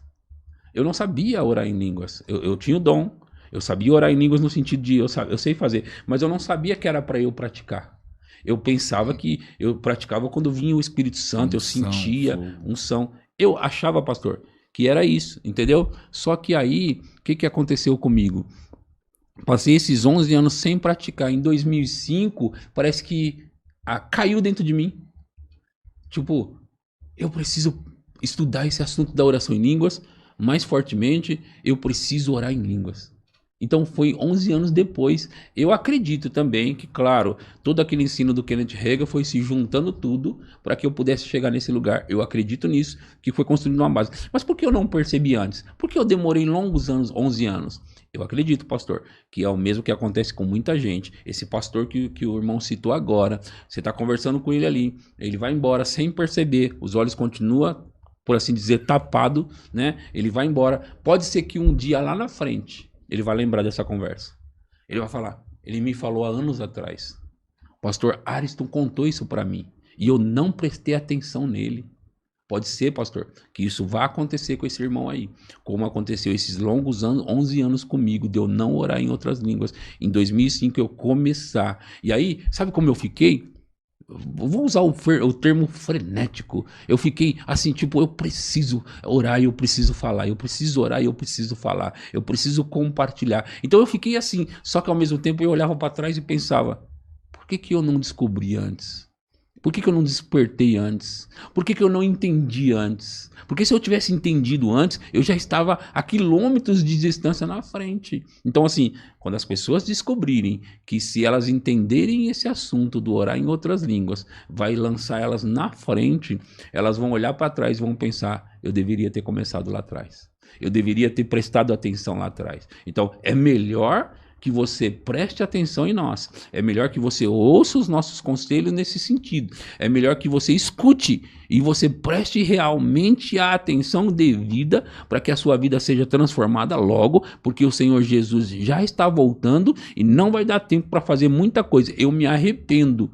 Eu não sabia orar em línguas. Eu tinha o dom. Eu sabia orar em línguas no sentido de eu sei fazer, mas eu não sabia que era para eu praticar. Eu pensava que eu praticava quando vinha o Espírito Santo, eu sentia unção. Eu achava, pastor, que era isso, entendeu? Só que aí, o que aconteceu comigo? Passei esses 11 anos sem praticar. Em 2005, parece que caiu dentro de mim. Tipo, eu preciso estudar esse assunto da oração em línguas mais fortemente, eu preciso orar em línguas. Então foi 11 anos depois. Eu acredito também que, claro, todo aquele ensino do Kenneth Hagin foi se juntando tudo para que eu pudesse chegar nesse lugar. Eu acredito nisso, que foi construindo uma base. Mas por que eu não percebi antes? Por que eu demorei longos anos, 11 anos? Eu acredito, pastor, que é o mesmo que acontece com muita gente. Esse pastor que o irmão citou agora, você está conversando com ele ali, ele vai embora sem perceber, os olhos continuam, por assim dizer, tapado, né? Ele vai embora. Pode ser que um dia lá na frente ele vai lembrar dessa conversa. Ele vai falar, ele me falou há anos atrás. Pastor Ariston contou isso para mim e eu não prestei atenção nele. Pode ser, pastor, que isso vá acontecer com esse irmão aí, como aconteceu esses longos anos, 11 anos comigo, de eu não orar em outras línguas. Em 2005 eu começar. E aí, sabe como eu fiquei? Vou usar o termo frenético. Eu fiquei assim, tipo, eu preciso orar e eu preciso falar. Eu preciso orar e eu preciso falar. Eu preciso compartilhar. Então eu fiquei assim, só que ao mesmo tempo eu olhava para trás e pensava, por que eu não descobri antes? Por que eu não despertei antes? Por que eu não entendi antes? Porque se eu tivesse entendido antes, eu já estava a quilômetros de distância na frente. Então, assim, quando as pessoas descobrirem que se elas entenderem esse assunto do orar em outras línguas, vai lançar elas na frente, elas vão olhar para trás e vão pensar, eu deveria ter começado lá atrás. Eu deveria ter prestado atenção lá atrás. Então, é melhor que você preste atenção em nós. É melhor que você ouça os nossos conselhos nesse sentido. É melhor que você escute e você preste realmente a atenção devida para que a sua vida seja transformada logo, porque o Senhor Jesus já está voltando e não vai dar tempo para fazer muita coisa. Eu me arrependo,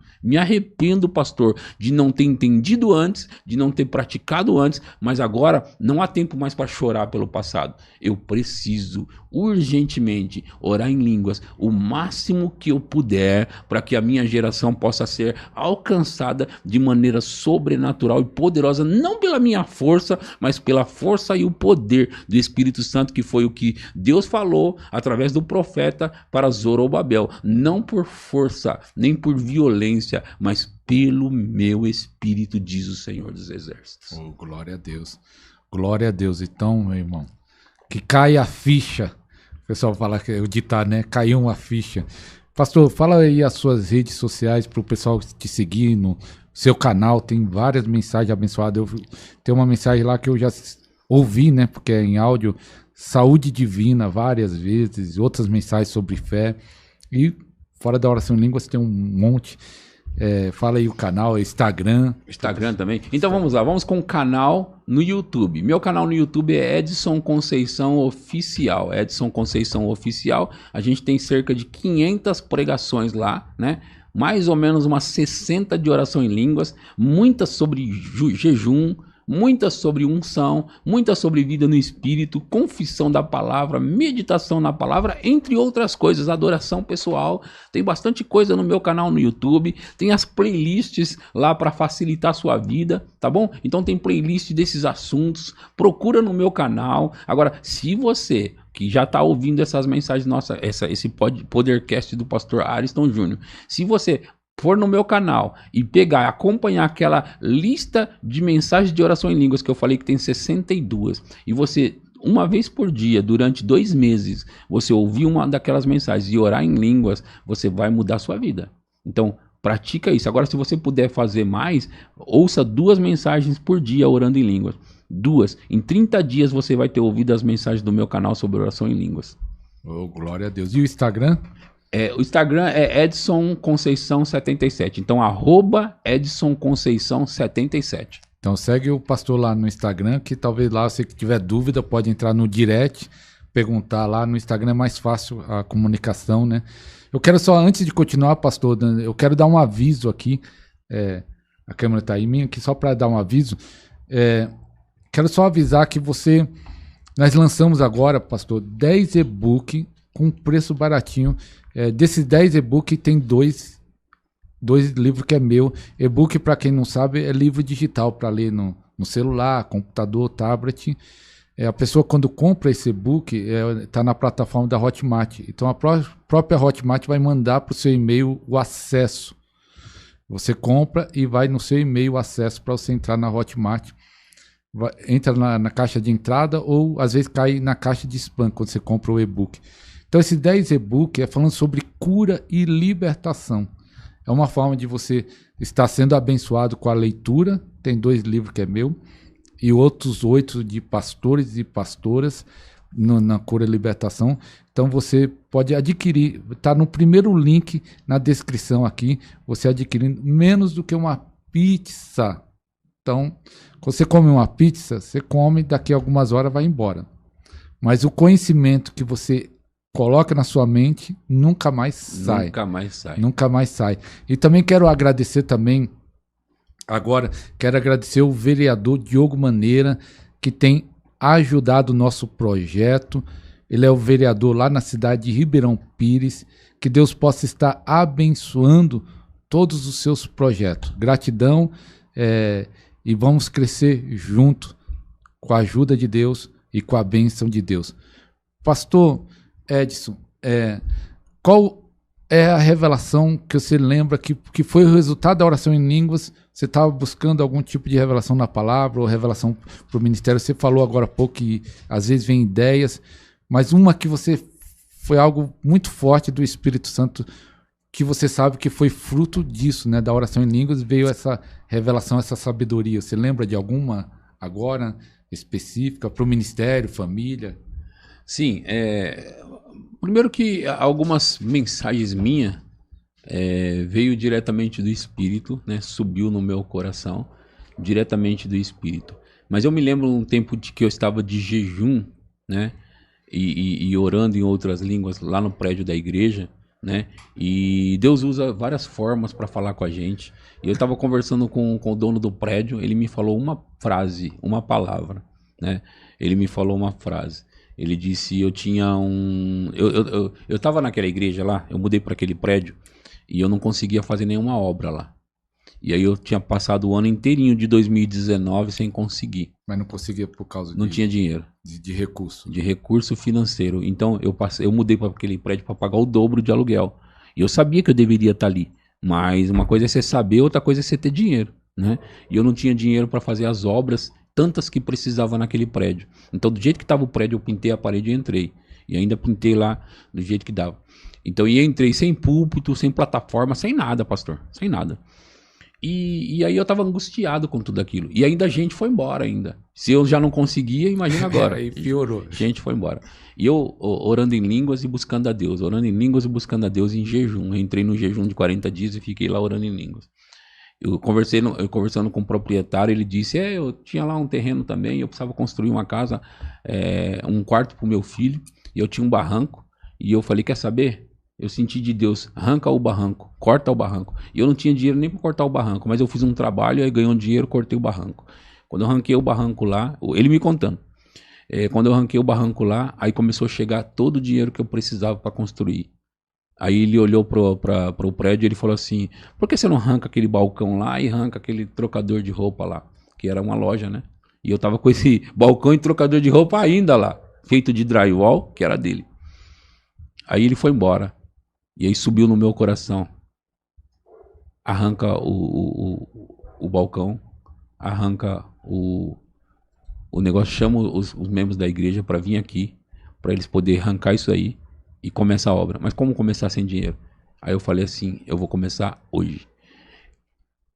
pastor, de não ter entendido antes, de não ter praticado antes, mas agora não há tempo mais para chorar pelo passado. Eu preciso urgentemente orar em línguas o máximo que eu puder para que a minha geração possa ser alcançada de maneira sobrenatural e poderosa, não pela minha força, mas pela força e o poder do Espírito Santo, que foi o que Deus falou através do profeta para Zorobabel, não por força, nem por violência, mas pelo meu Espírito, diz o Senhor dos Exércitos. Oh, glória a Deus. Glória a Deus. Então, meu irmão, que caia a ficha. O pessoal fala que o ditado, né? Caiu uma ficha. Pastor, fala aí as suas redes sociais para o pessoal te seguir no seu canal. Tem várias mensagens abençoadas. Tem uma mensagem lá que eu já ouvi, né? Porque é em áudio. Saúde divina, várias vezes. Outras mensagens sobre fé. E fora da oração em línguas tem um monte. Fala aí o canal, Instagram. Instagram também. Então vamos lá, vamos com o canal no YouTube. Meu canal no YouTube é Edson Conceição Oficial. Edson Conceição Oficial. A gente tem cerca de 500 pregações lá, né? Mais ou menos umas 60 de oração em línguas, muitas sobre jejum, muitas sobre unção, muitas sobre vida no Espírito, confissão da palavra, meditação na palavra, entre outras coisas, adoração pessoal. Tem bastante coisa no meu canal no YouTube, tem as playlists lá para facilitar a sua vida, tá bom? Então tem playlist desses assuntos, procura no meu canal. Agora, se você que já está ouvindo essas mensagens nossas, esse podcast do pastor Ariston Júnior, se você for no meu canal e pegar, acompanhar aquela lista de mensagens de oração em línguas que eu falei que tem 62, e você, uma vez por dia, durante 2 meses, você ouvir uma daquelas mensagens e orar em línguas, você vai mudar a sua vida. Então, pratica isso. Agora, se você puder fazer mais, ouça 2 mensagens por dia orando em línguas. 2. Em 30 dias você vai ter ouvido as mensagens do meu canal sobre oração em línguas. Oh, glória a Deus. E o Instagram? O Instagram é Edson Conceição 77. Então, @Edson Conceição 77. Então, segue o pastor lá no Instagram, que talvez lá, se tiver dúvida, pode entrar no direct, perguntar lá. No Instagram é mais fácil a comunicação, né? Eu quero só, antes de continuar, pastor, eu quero dar um aviso aqui. A câmera está aí, minha aqui, só para dar um aviso. Quero só avisar que nós lançamos agora, pastor, 10 e-book com preço baratinho. Desses 10 e-book tem dois livros que é meu. E-book, para quem não sabe, é livro digital para ler no celular, computador, tablet. A pessoa, quando compra esse e-book, está na plataforma da Hotmart. Então a própria Hotmart vai mandar para o seu e-mail o acesso. Você compra e vai no seu e-mail o acesso para você entrar na Hotmart. Entra na caixa de entrada ou às vezes cai na caixa de spam quando você compra o e-book. Então esses 10 e-book é falando sobre cura e libertação. É uma forma de você estar sendo abençoado com a leitura. Tem 2 livros que é meu e outros 8 de pastores e pastoras na cura e libertação. Então você pode adquirir, está no primeiro link na descrição aqui, você adquirindo menos do que uma pizza. Então, quando você come uma pizza, você come, daqui a algumas horas vai embora. Mas o conhecimento que você coloca na sua mente, nunca mais sai. Nunca mais sai. Nunca mais sai. E também quero agradecer também, agora, quero agradecer o vereador Diogo Maneira, que tem ajudado o nosso projeto. Ele é o vereador lá na cidade de Ribeirão Pires. Que Deus possa estar abençoando todos os seus projetos. Gratidão, e vamos crescer junto com a ajuda de Deus e com a bênção de Deus. Pastor Edson, qual é a revelação que você lembra que foi o resultado da oração em línguas? Você estava buscando algum tipo de revelação na palavra ou revelação para o ministério? Você falou agora há pouco que às vezes vem ideias, mas uma que você foi algo muito forte do Espírito Santo, que você sabe que foi fruto disso, né? Da oração em línguas veio essa revelação, essa sabedoria. Você lembra de alguma agora específica para o ministério, família? Sim, primeiro que algumas mensagens minhas veio diretamente do Espírito, né? Subiu no meu coração, diretamente do Espírito. Mas eu me lembro um tempo de que eu estava de jejum, né? E orando em outras línguas lá no prédio da igreja, né? E Deus usa várias formas para falar com a gente. E eu estava conversando com o dono do prédio, ele me falou uma frase, uma palavra, né? Ele me falou uma frase. Ele disse, eu estava naquela igreja lá, eu mudei para aquele prédio e eu não conseguia fazer nenhuma obra lá. E aí eu tinha passado o ano inteirinho de 2019 sem conseguir. Mas não conseguia por causa Não tinha dinheiro. De recurso. De recurso financeiro. Então eu mudei para aquele prédio para pagar o dobro de aluguel. E eu sabia que eu deveria estar ali. Mas uma coisa é você saber, outra coisa é você ter dinheiro, né? E eu não tinha dinheiro para fazer as obras, tantas que precisava naquele prédio. Então do jeito que estava o prédio, eu pintei a parede e entrei. E ainda pintei lá do jeito que dava. Então eu entrei sem púlpito, sem plataforma, sem nada, pastor. Sem nada. E aí eu tava angustiado com tudo aquilo. E ainda a gente foi embora ainda. Se eu já não conseguia, imagina agora. Aí piorou. Gente foi embora. E eu orando em línguas e buscando a Deus. Orando em línguas e buscando a Deus em jejum. Eu entrei no jejum de 40 dias e fiquei lá orando em línguas. Eu conversando com o proprietário, ele disse, eu tinha lá um terreno também, eu precisava construir uma casa, um quarto pro meu filho, e eu tinha um barranco. E eu falei, quer saber? Eu senti de Deus, arranca o barranco, corta o barranco. E eu não tinha dinheiro nem para cortar o barranco, mas eu fiz um trabalho, aí ganhei um dinheiro, cortei o barranco. Quando eu arranquei o barranco lá, ele me contando. Quando eu arranquei o barranco lá, aí começou a chegar todo o dinheiro que eu precisava para construir. Aí ele olhou para o prédio e ele falou assim, por que você não arranca aquele balcão lá e arranca aquele trocador de roupa lá? Que era uma loja, né? E eu tava com esse balcão e trocador de roupa ainda lá, feito de drywall, que era dele. Aí ele foi embora. E aí subiu no meu coração. Arranca o balcão, arranca o negócio, chama os membros da igreja para vir aqui, para eles poderem arrancar isso aí e começar a obra. Mas como começar sem dinheiro? Aí eu falei assim, eu vou começar hoje.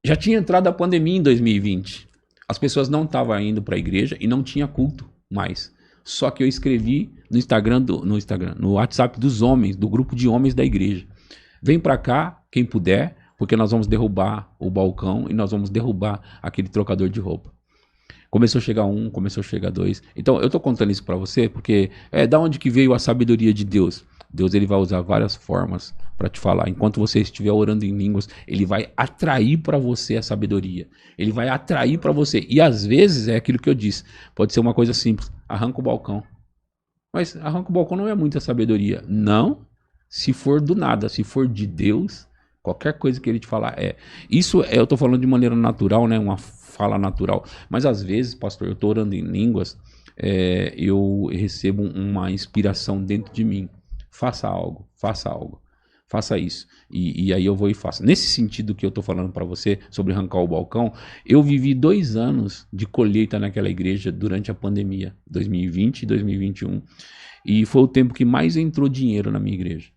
Já tinha entrado a pandemia em 2020. As pessoas não estavam indo para a igreja e não tinha culto mais. Só que eu escrevi no WhatsApp dos homens, do grupo de homens da igreja. Vem para cá, quem puder, porque nós vamos derrubar o balcão e nós vamos derrubar aquele trocador de roupa. Começou a chegar um, começou a chegar dois. Então eu tô contando isso para você porque da onde que veio a sabedoria de Deus? Deus ele vai usar várias formas para te falar. Enquanto você estiver orando em línguas, ele vai atrair para você a sabedoria. Ele vai atrair para você. E às vezes é aquilo que eu disse. Pode ser uma coisa simples. Arranca o balcão. Mas arranca o balcão não é muita sabedoria. Não, se for do nada. Se for de Deus, qualquer coisa que ele te falar Isso eu tô falando de maneira natural, né? Uma fala natural. Mas às vezes, pastor, eu tô orando em línguas, eu recebo uma inspiração dentro de mim. Faça algo, faça isso. E aí eu vou e faço. Nesse sentido que eu tô falando para você sobre arrancar o balcão, eu vivi 2 anos de colheita naquela igreja durante a pandemia, 2020 e 2021. E foi o tempo que mais entrou dinheiro na minha igreja.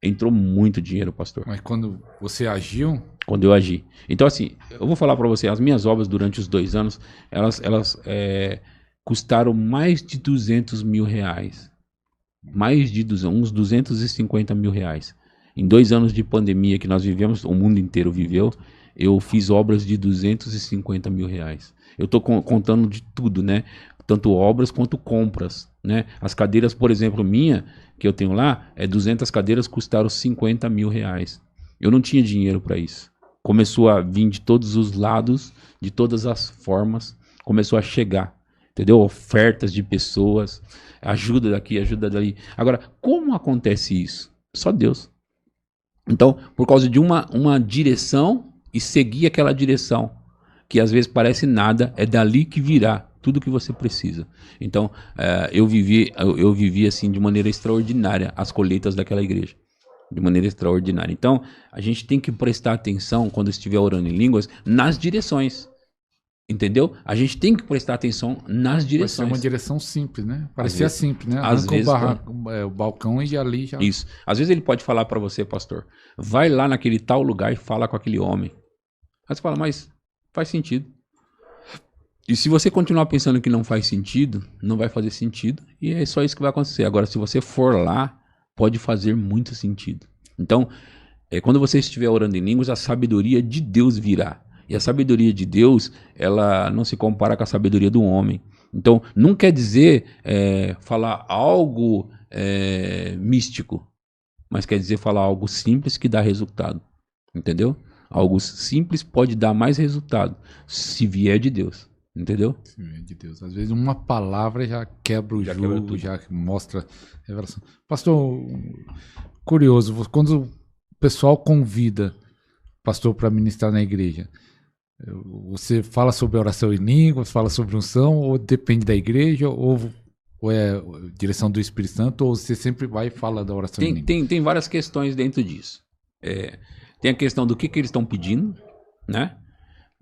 Entrou muito dinheiro, pastor. Mas quando você agiu? Quando eu agi. Então assim, eu vou falar para você, as minhas obras durante os 2 anos, elas custaram mais de 200 mil reais. Mais de uns 250 mil reais. Em 2 anos de pandemia que nós vivemos, o mundo inteiro viveu, eu fiz obras de 250 mil reais. Eu estou contando de tudo, né? tanto obras quanto compras, né? As cadeiras, por exemplo, minha, que eu tenho lá, 200 cadeiras, custaram 50 mil reais. Eu não tinha dinheiro para isso. Começou a vir de todos os lados, de todas as formas, começou a chegar, entendeu? Ofertas de pessoas, ajuda daqui, ajuda dali. Agora, como acontece isso? Só Deus. Então, por causa de uma direção e seguir aquela direção, que às vezes parece nada, é dali que virá tudo que você precisa. Então, eu vivi assim de maneira extraordinária as colheitas daquela igreja. De maneira extraordinária. Então, a gente tem que prestar atenção quando estiver orando em línguas nas direções. Entendeu? A gente tem que prestar atenção nas direções. Vai ser uma direção simples, né? Parecia vezes, simples, né? Às vezes, o balcão e ali já... Isso. Às vezes ele pode falar para você, pastor, vai lá naquele tal lugar e fala com aquele homem. Aí você fala, mas faz sentido. E se você continuar pensando que não faz sentido, não vai fazer sentido. E é só isso que vai acontecer. Agora, se você for lá, pode fazer muito sentido. Então, quando você estiver orando em línguas, a sabedoria de Deus virá. E a sabedoria de Deus, ela não se compara com a sabedoria do homem. Então, não quer dizer falar algo místico, mas quer dizer falar algo simples que dá resultado. Entendeu? Algo simples pode dar mais resultado se vier de Deus. Entendeu? Se vier de Deus. Às vezes uma palavra já quebra o jogo, já mostra revelação. Pastor, curioso, quando o pessoal convida o pastor para ministrar na igreja, você fala sobre oração em línguas, fala sobre unção, ou depende da igreja, ou é direção do Espírito Santo, ou você sempre vai e fala da oração em línguas? Tem várias questões dentro disso. Tem a questão do que eles estão pedindo, né?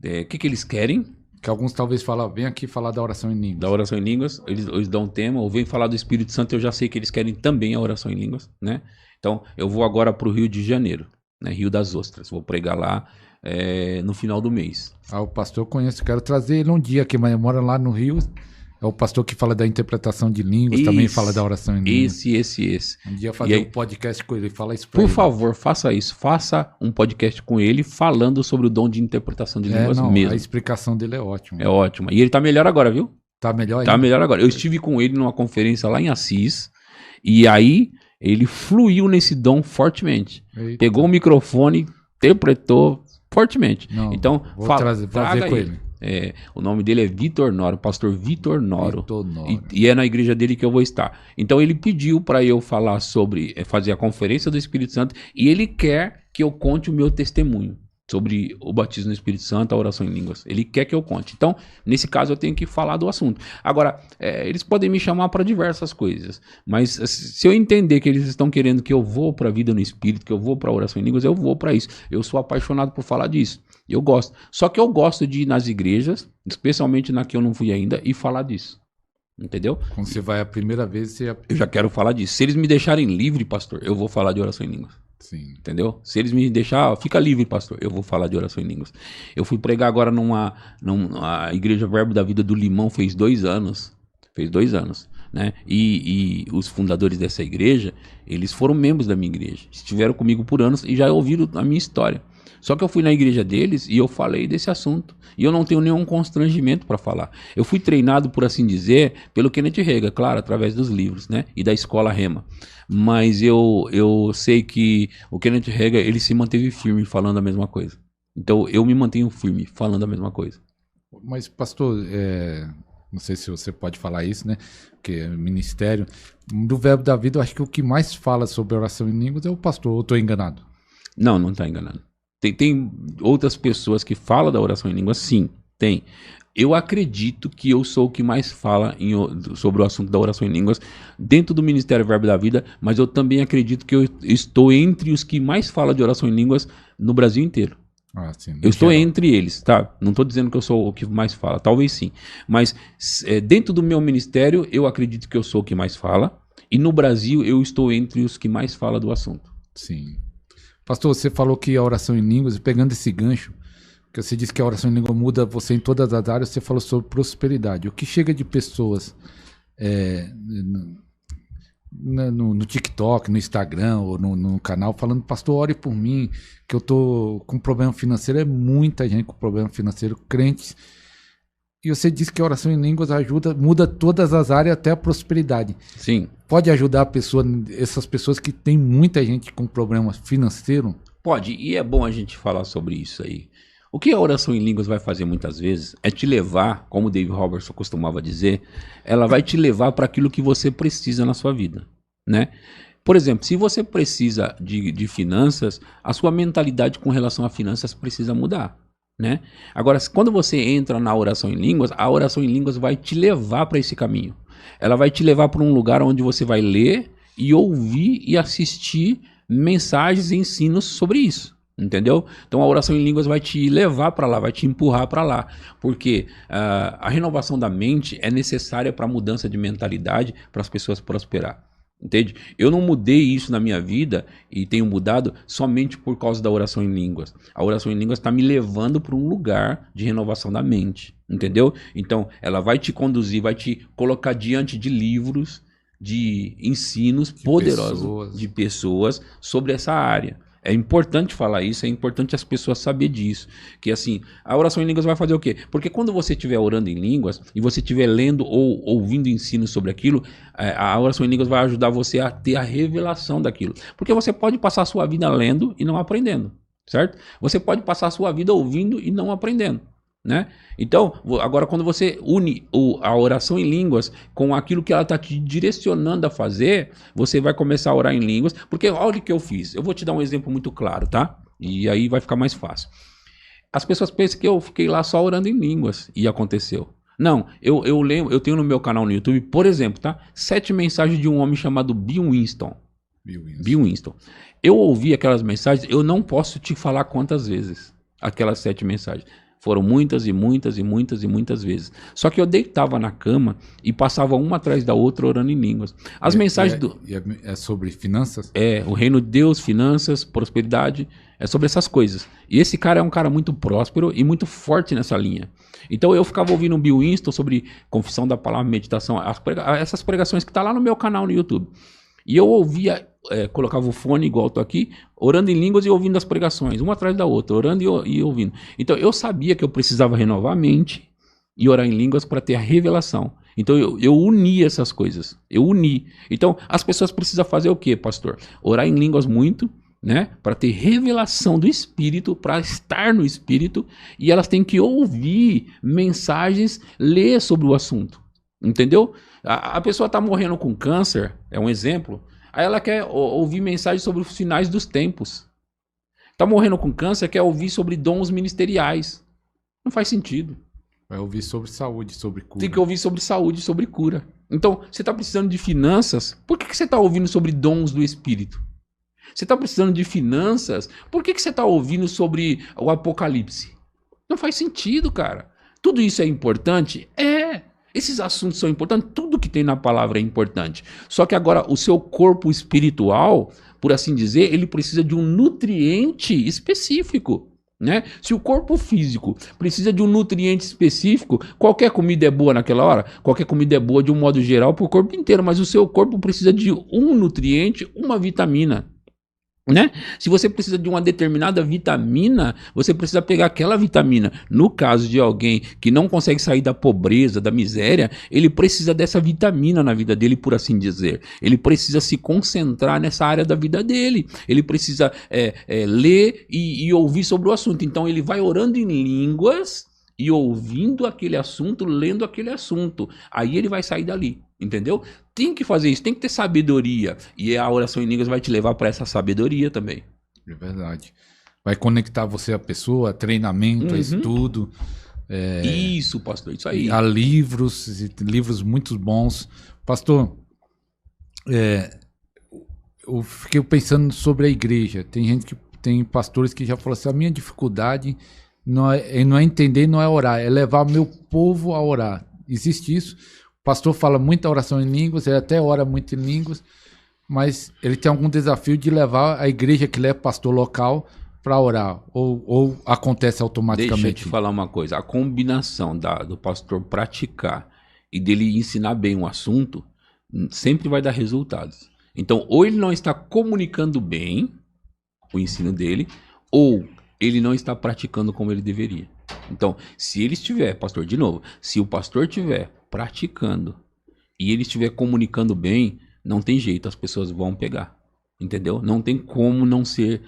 O que eles querem. Que alguns talvez falam, vem aqui falar da oração em línguas. Da oração em línguas, eles dão um tema, ou vem falar do Espírito Santo, eu já sei que eles querem também a oração em línguas, né? Então, eu vou agora para o Rio de Janeiro, né? Rio das Ostras, vou pregar lá no final do mês. O pastor eu conheço, quero trazer ele um dia aqui, mas mora lá no Rio. É o pastor que fala da interpretação de línguas, também fala da oração em línguas. Esse. Um dia fazer um podcast com ele, fala isso pra ele. Por ele. favor, faça isso. Faça um podcast com ele falando sobre o dom de interpretação de línguas mesmo. A explicação dele é ótima. É ótima. E ele tá melhor agora, viu? Tá melhor ainda? Tá melhor agora. Eu estive com ele numa conferência lá em Assis, e aí ele fluiu nesse dom fortemente. Eita. Pegou o microfone, interpretou fortemente. Não, então, vou trazer com ele. O nome dele é Vitor Noro, pastor Vitor Noro. E é na igreja dele que eu vou estar. Então ele pediu para eu falar sobre, fazer a conferência do Espírito Santo, e ele quer que eu conte o meu testemunho sobre o batismo no Espírito Santo, a oração em línguas. Ele quer que eu conte. Então, nesse caso, eu tenho que falar do assunto. Agora, eles podem me chamar para diversas coisas, mas se eu entender que eles estão querendo que eu vou para a vida no Espírito, que eu vou para a oração em línguas, eu vou para isso. Eu sou apaixonado por falar disso. Eu gosto. Só que eu gosto de ir nas igrejas, especialmente na que eu não fui ainda, e falar disso. Entendeu? Quando você vai a primeira vez, eu já quero falar disso. Se eles me deixarem livre, pastor, eu vou falar de oração em línguas. Sim. Entendeu? Se eles me deixar, fica livre, pastor, eu vou falar de oração em línguas. Eu fui pregar agora numa igreja Verbo da Vida do Limão, fez 2 anos. Fez 2 anos, né? E os fundadores dessa igreja, eles foram membros da minha igreja. Estiveram comigo por anos e já ouviram a minha história. Só que eu fui na igreja deles e eu falei desse assunto. E eu não tenho nenhum constrangimento para falar. Eu fui treinado, por assim dizer, pelo Kenneth Hagin, claro, através dos livros, né? E da escola Rema. Mas eu sei que o Kenneth Hagin, ele se manteve firme falando a mesma coisa. Então eu me mantenho firme falando a mesma coisa. Mas, pastor, não sei se você pode falar isso, né? Porque é ministério. Do Verbo da Vida, eu acho que o que mais fala sobre oração em línguas é o pastor. Ou estou enganado? Não está enganado. Tem outras pessoas que falam da oração em línguas? Sim, tem. Eu acredito que eu sou o que mais fala sobre o assunto da oração em línguas dentro do Ministério Verbo da Vida, mas eu também acredito que eu estou entre os que mais falam de oração em línguas no Brasil inteiro. Sim, eu estou entre eles, tá? Não estou dizendo que eu sou o que mais fala, talvez sim. Mas dentro do meu ministério, eu acredito que eu sou o que mais fala, e no Brasil eu estou entre os que mais falam do assunto. Sim. Pastor, você falou que a oração em línguas, e pegando esse gancho, que você disse que a oração em língua muda você em todas as áreas, você falou sobre prosperidade. O que chega de pessoas no TikTok, no Instagram ou no canal falando, pastor, ore por mim, que eu tô com problema financeiro. É muita gente com problema financeiro, crentes. E você disse que a oração em línguas muda todas as áreas, até a prosperidade. Sim. Pode ajudar essas pessoas que tem muita gente com problema financeiro? Pode, e é bom a gente falar sobre isso aí. O que a oração em línguas vai fazer muitas vezes é te levar, como o Dave Robertson costumava dizer, ela vai te levar para aquilo que você precisa na sua vida, né? Por exemplo, se você precisa de finanças, a sua mentalidade com relação a finanças precisa mudar, né? Agora, quando você entra na oração em línguas, a oração em línguas vai te levar para esse caminho. Ela vai te levar para um lugar onde você vai ler e ouvir e assistir mensagens e ensinos sobre isso, entendeu? Então a oração em línguas vai te levar para lá, vai te empurrar para lá, porque a renovação da mente é necessária para a mudança de mentalidade, para as pessoas prosperar. Entende? Eu não mudei isso na minha vida e tenho mudado somente por causa da oração em línguas. A oração em línguas está me levando para um lugar de renovação da mente, entendeu? Então ela vai te conduzir, vai te colocar diante de livros, de ensinos poderosos de pessoas sobre essa área. É importante falar isso, é importante as pessoas saberem disso. Que assim, a oração em línguas vai fazer o quê? Porque quando você estiver orando em línguas e você estiver lendo ou ouvindo ensinos sobre aquilo, a oração em línguas vai ajudar você a ter a revelação daquilo. Porque você pode passar a sua vida lendo e não aprendendo, certo? Você pode passar a sua vida ouvindo e não aprendendo, né? Então, agora quando você une a oração em línguas com aquilo que ela está te direcionando a fazer, você vai começar a orar em línguas, porque olha o que eu fiz. Eu vou te dar um exemplo muito claro, tá? E aí vai ficar mais fácil. As pessoas pensam que eu fiquei lá só orando em línguas e aconteceu. Não, eu lembro, eu tenho no meu canal no YouTube, por exemplo, tá? 7 mensagens de um homem chamado Bill Winston. Bill Winston. Eu ouvi aquelas mensagens, eu não posso te falar quantas vezes aquelas 7 mensagens. Foram muitas e muitas e muitas e muitas vezes. Só que eu deitava na cama e passava uma atrás da outra orando em línguas. As mensagens é sobre finanças? É, o reino de Deus, finanças, prosperidade, é sobre essas coisas. E esse cara é um cara muito próspero e muito forte nessa linha. Então eu ficava ouvindo um Bill Winston sobre confissão da palavra, meditação, essas pregações que tá lá no meu canal no YouTube. E eu ouvia, colocava o fone igual eu tô aqui, orando em línguas e ouvindo as pregações, uma atrás da outra, orando e ouvindo. Então eu sabia que eu precisava renovar a mente e orar em línguas para ter a revelação. Então eu uni essas coisas, eu uni. Então as pessoas precisam fazer o quê, pastor? Orar em línguas muito, né? Para ter revelação do Espírito, para estar no Espírito, e elas têm que ouvir mensagens, ler sobre o assunto. Entendeu? A pessoa está morrendo com câncer, é um exemplo. Aí ela quer ouvir mensagens sobre os finais dos tempos. Está morrendo com câncer, quer ouvir sobre dons ministeriais. Não faz sentido. Vai ouvir sobre saúde, sobre cura. Tem que ouvir sobre saúde, sobre cura. Então, você está precisando de finanças, por que você está ouvindo sobre dons do Espírito? Você está precisando de finanças, por que você está ouvindo sobre o Apocalipse? Não faz sentido, cara. Tudo isso é importante? Esses assuntos são importantes, tudo que tem na palavra é importante. Só que agora o seu corpo espiritual, por assim dizer, ele precisa de um nutriente específico, né? Se o corpo físico precisa de um nutriente específico, qualquer comida é boa naquela hora, qualquer comida é boa de um modo geral para o corpo inteiro, mas o seu corpo precisa de um nutriente, uma vitamina. Né? Se você precisa de uma determinada vitamina, você precisa pegar aquela vitamina. No caso de alguém que não consegue sair da pobreza, da miséria, ele precisa dessa vitamina na vida dele, por assim dizer. Ele precisa se concentrar nessa área da vida dele. Ele precisa ler e ouvir sobre o assunto. Então ele vai orando em línguas e ouvindo aquele assunto, lendo aquele assunto. Aí ele vai sair dali, entendeu? Tem que fazer isso, tem que ter sabedoria. E a oração em línguas vai te levar para essa sabedoria também. É verdade. Vai conectar você à pessoa, a treinamento, a estudo. Isso, pastor, isso aí. Há livros muito bons. Pastor, eu fiquei pensando sobre a igreja. Tem pastores que já falaram assim, a minha dificuldade não é entender, não é orar, é levar meu povo a orar. Existe isso. O pastor fala muita oração em línguas, ele até ora muito em línguas, mas ele tem algum desafio de levar a igreja que ele é pastor local para orar, ou acontece automaticamente? Deixa eu te falar uma coisa, a combinação do pastor praticar e dele ensinar bem um assunto, sempre vai dar resultados. Então, ou ele não está comunicando bem o ensino dele, ou ele não está praticando como ele deveria. Então, se ele estiver, pastor, de novo, se o pastor estiver praticando e ele estiver comunicando bem, não tem jeito, as pessoas vão pegar. Entendeu? Não tem como não ser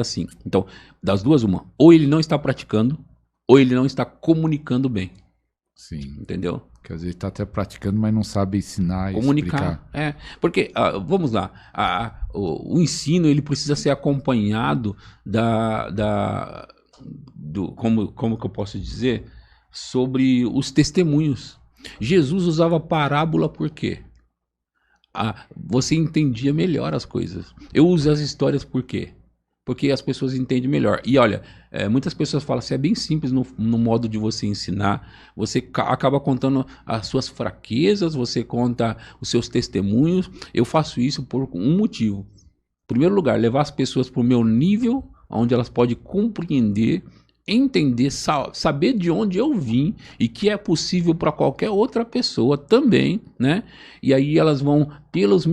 assim. Então, das duas, uma. Ou ele não está praticando, ou ele não está comunicando bem. Sim. Entendeu? Porque às vezes está até praticando, mas não sabe ensinar e Comunicar. explicar. Porque, vamos lá, o ensino ele precisa ser acompanhado como que eu posso dizer? Sobre os testemunhos. Jesus usava parábola por quê? Você entendia melhor as coisas. Eu uso as histórias por quê? Porque as pessoas entendem melhor. E olha, muitas pessoas falam assim, é bem simples no modo de você ensinar. Você acaba contando as suas fraquezas, você conta os seus testemunhos. Eu faço isso por um motivo. Em primeiro lugar, levar as pessoas para o meu nível, onde elas podem compreender, entender, saber de onde eu vim e que é possível para qualquer outra pessoa também, né? E aí elas vão, pelas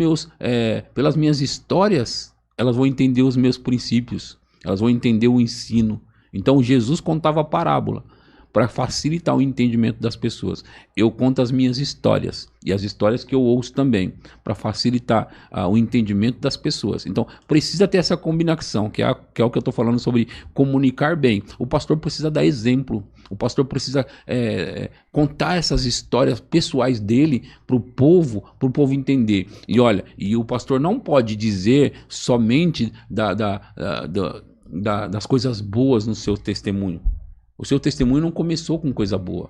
minhas histórias, elas vão entender os meus princípios, elas vão entender o ensino. Então Jesus contava parábola para facilitar o entendimento das pessoas. Eu conto as minhas histórias e as histórias que eu ouço também, para facilitar o entendimento das pessoas. Então, precisa ter essa combinação, que é o que eu estou falando sobre comunicar bem. O pastor precisa dar exemplo, o pastor precisa contar essas histórias pessoais dele para o povo entender. E olha, e o pastor não pode dizer somente das coisas boas no seu testemunho. O seu testemunho não começou com coisa boa.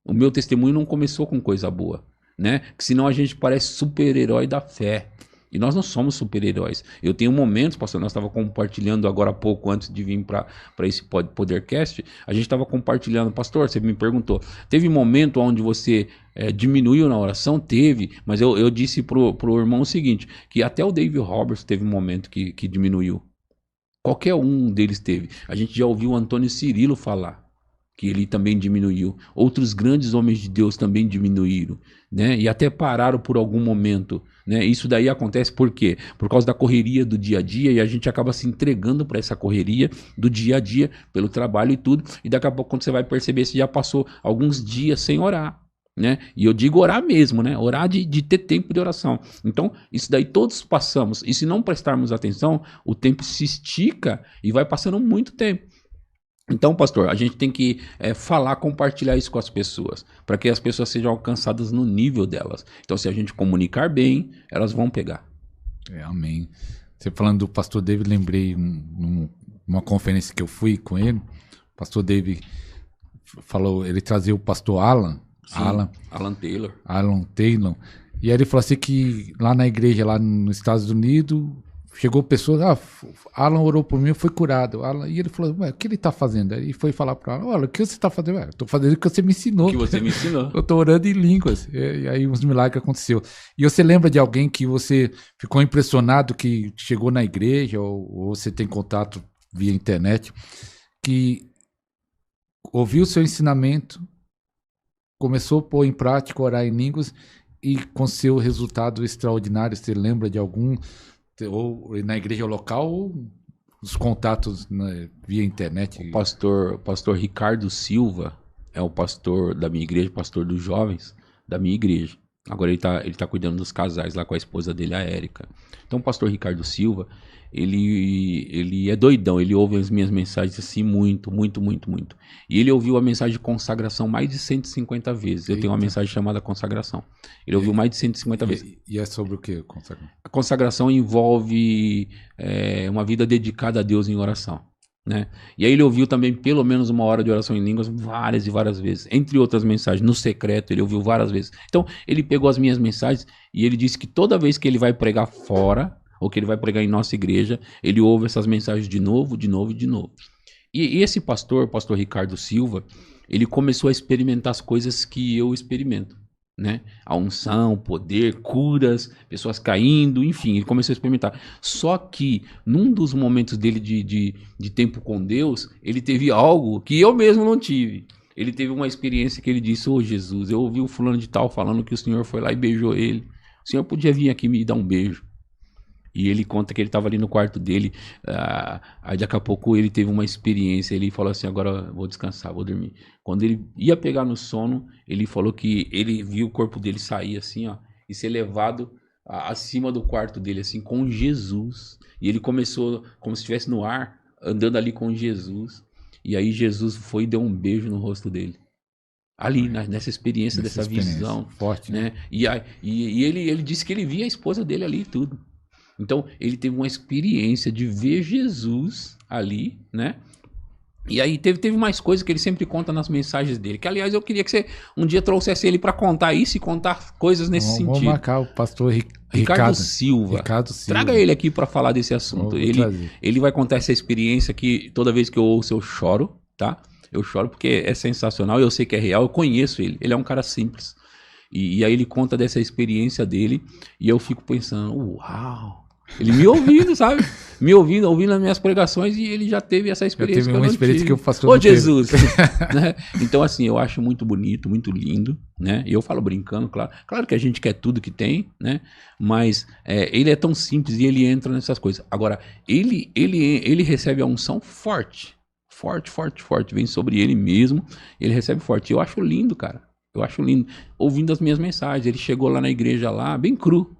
O meu testemunho não começou com coisa boa, né? Que senão a gente parece super-herói da fé. E nós não somos super-heróis. Eu tenho momentos, pastor, nós estávamos compartilhando agora há pouco, antes de vir para esse Podercast, a gente estava compartilhando, pastor, você me perguntou, teve momento onde você diminuiu na oração? Teve, mas eu disse pro irmão o seguinte, que até o David Roberts teve um momento que diminuiu. Qualquer um deles teve. A gente já ouviu o Antônio Cirilo falar que ele também diminuiu. Outros grandes homens de Deus também diminuíram, né? E até pararam por algum momento, né? Isso daí acontece por quê? Por causa da correria do dia a dia, e a gente acaba se entregando para essa correria do dia a dia, pelo trabalho e tudo, e daqui a pouco quando você vai perceber, você já passou alguns dias sem orar, né? E eu digo orar mesmo, né? Orar de ter tempo de oração. Então, isso daí todos passamos. E se não prestarmos atenção, o tempo se estica e vai passando muito tempo. Então, pastor, a gente tem que falar, compartilhar isso com as pessoas, para que as pessoas sejam alcançadas no nível delas. Então, se a gente comunicar bem, elas vão pegar. Amém. Você falando do pastor David, lembrei numa conferência que eu fui com ele, o pastor David falou, ele trazia o pastor Alan Taylor. E aí ele falou assim que lá na igreja, lá nos Estados Unidos, chegou pessoas, Alan orou por mim, eu fui curado. E ele falou, o que ele está fazendo? Aí foi falar para Alan, olha, o que você está fazendo? Eu estou fazendo o que você me ensinou. O que você me ensinou. Eu estou orando em línguas. E aí uns milagres aconteceu. E você lembra de alguém que você ficou impressionado, que chegou na igreja, ou você tem contato via internet, que ouviu o seu ensinamento, começou a pôr em prática, orar em línguas, e com seu resultado extraordinário? Você lembra de algum, ou na igreja local, ou os contatos via internet? O pastor Ricardo Silva é o pastor da minha igreja, pastor dos jovens da minha igreja. Agora ele tá cuidando dos casais lá com a esposa dele, a Érica. Então o pastor Ricardo Silva, ele é doidão, ele ouve as minhas mensagens assim muito. E ele ouviu a mensagem de consagração mais de 150 vezes. Eu tenho uma mensagem chamada consagração. Ele ouviu mais de 150 vezes. E é sobre o que? Consagração? A consagração envolve uma vida dedicada a Deus em oração, né? E aí ele ouviu também pelo menos 1 hora de oração em línguas várias e várias vezes, entre outras mensagens, no secreto ele ouviu várias vezes. Então ele pegou as minhas mensagens e ele disse que toda vez que ele vai pregar fora, ou que ele vai pregar em nossa igreja, ele ouve essas mensagens de novo. E esse pastor Ricardo Silva, ele começou a experimentar as coisas que eu experimento, né? A unção, poder, curas, pessoas caindo, enfim, ele começou a experimentar. Só que num dos momentos dele de tempo com Deus, ele teve algo que eu mesmo não tive. Ele teve uma experiência que ele disse: ô Jesus, eu ouvi o fulano de tal falando que o Senhor foi lá e beijou ele. O Senhor podia vir aqui me dar um beijo. E ele conta que ele estava ali no quarto dele, aí daqui a pouco ele teve uma experiência, ele falou assim, agora eu vou descansar, vou dormir. Quando ele ia pegar no sono, ele falou que ele viu o corpo dele sair assim, ó, e ser levado acima do quarto dele, assim, com Jesus. E ele começou como se estivesse no ar, andando ali com Jesus. E aí Jesus foi e deu um beijo no rosto dele. Ali, nessa experiência, dessa visão. Forte, né? E ele disse que ele via a esposa dele ali e tudo. Então, ele teve uma experiência de ver Jesus ali, né? E aí teve mais coisas que ele sempre conta nas mensagens dele. Que, aliás, eu queria que você um dia trouxesse ele para contar isso e contar coisas nesse sentido. Vamos marcar o pastor Ricardo Silva. Traga ele aqui para falar desse assunto. Ele vai contar essa experiência que toda vez que eu ouço eu choro, tá? Eu choro porque é sensacional, eu sei que é real, eu conheço ele. Ele é um cara simples. E aí ele conta dessa experiência dele e eu fico pensando, uau! Ele me ouvindo, sabe? Me ouvindo as minhas pregações e ele já teve essa experiência. Eu tive uma experiência que eu faço. Ô, Jesus! Né? Então, assim, eu acho muito bonito, muito lindo, né? E eu falo brincando, claro. Claro que a gente quer tudo que tem, né? Mas ele é tão simples e ele entra nessas coisas. Agora, ele recebe a unção forte. Forte. Vem sobre ele mesmo. Ele recebe forte. Eu acho lindo, cara. Eu acho lindo. Ouvindo as minhas mensagens. Ele chegou lá na igreja lá, bem cru.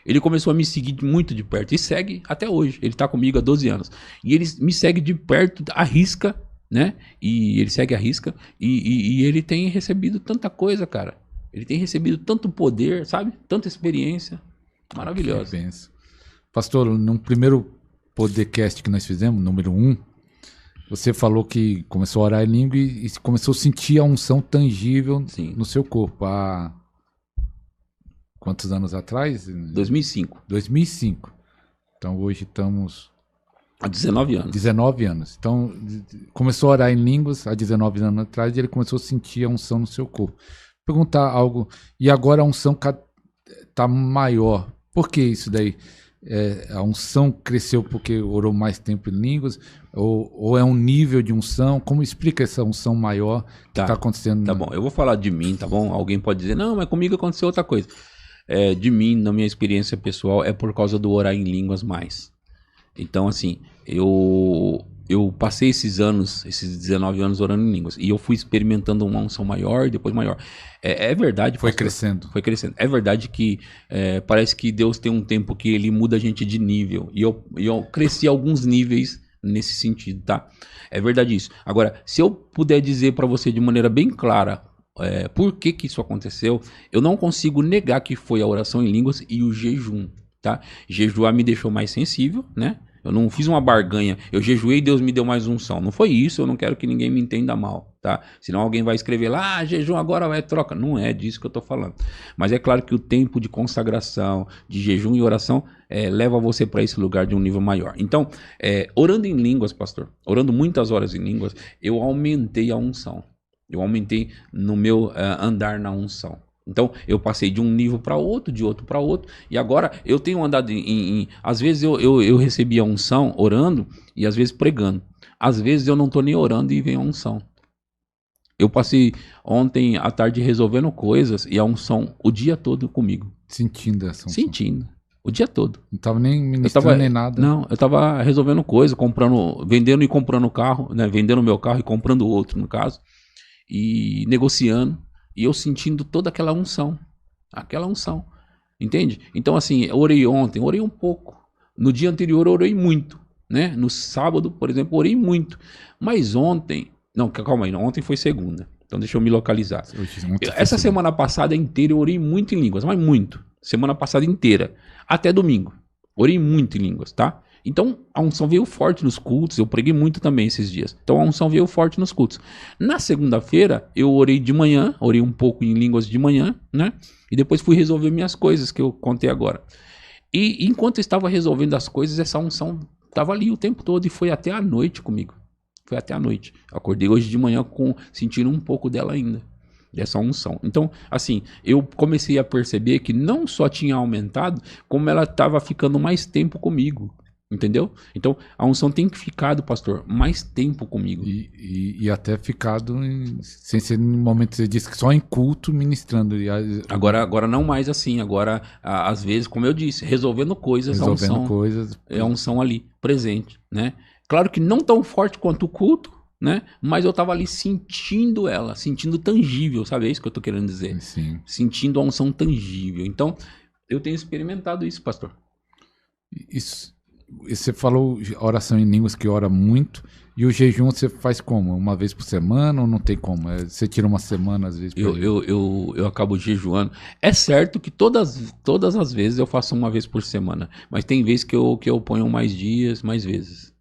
Ele começou a me seguir muito de perto. E segue até hoje. Ele tá comigo há 12 anos. E ele me segue de perto, à risca, né? E ele segue à risca. E ele tem recebido tanta coisa, cara. Ele tem recebido tanto poder, sabe? Tanta experiência. Maravilhosa. Pastor, no primeiro podcast que nós fizemos, número 1, você falou que começou a orar em língua e começou a sentir a unção tangível no seu corpo. Há quantos anos atrás? 2005. 2005. Então hoje estamos... Há 19 anos. 19 anos. Então começou a orar em línguas há 19 anos atrás e ele começou a sentir a unção no seu corpo. Perguntar algo... E agora a unção está maior. Por que isso daí? A unção cresceu porque orou mais tempo em línguas? Ou é um nível de unção? Como explica essa unção maior que está acontecendo? Tá bom, eu vou falar de mim, tá bom? Alguém pode dizer, não, mas comigo aconteceu outra coisa. De mim, na minha experiência pessoal, é por causa do orar em línguas mais. Então, assim, eu passei esses 19 anos orando em línguas. E eu fui experimentando uma unção maior e depois maior. É verdade. Foi crescendo. É verdade que parece que Deus tem um tempo que ele muda a gente de nível. E eu cresci alguns níveis nesse sentido, tá? É verdade isso. Agora, se eu puder dizer para você de maneira bem clara por que isso aconteceu, eu não consigo negar que foi a oração em línguas e o jejum, tá? Jejuar me deixou mais sensível, né? Eu não fiz uma barganha, eu jejuei e Deus me deu mais unção. Não foi isso, eu não quero que ninguém me entenda mal, tá? Senão alguém vai escrever lá, jejum agora vai troca. Não é disso que eu tô falando. Mas é claro que o tempo de consagração, de jejum e oração, leva você para esse lugar de um nível maior. Então, orando em línguas, pastor, orando muitas horas em línguas, eu aumentei a unção. Eu aumentei no meu andar na unção. Então, eu passei de um nível para outro, de outro para outro, e agora eu tenho andado às vezes eu recebi a unção orando e às vezes pregando. Às vezes eu não estou nem orando e vem a unção. Eu passei ontem à tarde resolvendo coisas e a unção o dia todo comigo. Sentindo essa unção. Sentindo. O dia todo. Não estava nem ministrando nem nada. Não, eu estava resolvendo coisa, vendendo e comprando carro, né? Vendendo meu carro e comprando outro, no caso. E negociando. E eu sentindo toda aquela unção. Entende? Então, assim, eu orei ontem, orei um pouco. No dia anterior, eu orei muito. Né? No sábado, por exemplo, orei muito. Mas ontem... Não, calma aí. Ontem foi segunda. Então, deixa eu me localizar. Essa semana passada inteira, eu orei muito em línguas. Mas muito. Semana passada inteira. Até domingo. Orei muito em línguas, tá? Então, a unção veio forte nos cultos. Eu preguei muito também esses dias. Então, a unção veio forte nos cultos. Na segunda-feira, eu orei de manhã. Orei um pouco em línguas de manhã, né? E depois fui resolver minhas coisas, que eu contei agora. E enquanto eu estava resolvendo as coisas, essa unção estava ali o tempo todo. E foi até a noite comigo. Foi até a noite. Acordei hoje de manhã sentindo um pouco dela ainda. Dessa unção. Então, assim, eu comecei a perceber que não só tinha aumentado, como ela estava ficando mais tempo comigo. Entendeu? Então, a unção tem ficado, pastor, mais tempo comigo. E até ficado, sem ser no momento, você disse que só em culto ministrando. Agora não mais assim. Agora, às vezes, como eu disse, resolvendo coisas, coisas. É a unção ali, presente, né? Claro que não tão forte quanto o culto, né? Mas eu tava ali sentindo ela, sentindo tangível, sabe? É isso que eu tô querendo dizer. Sim. Sentindo a unção tangível. Então, eu tenho experimentado isso, pastor. Isso. Você falou oração em línguas que ora muito. E o jejum você faz como? Uma vez por semana ou não tem como? Você tira uma semana às vezes? Eu acabo jejuando. É certo que todas as vezes eu faço uma vez por semana. Mas tem vezes que eu ponho mais dias, mais vezes.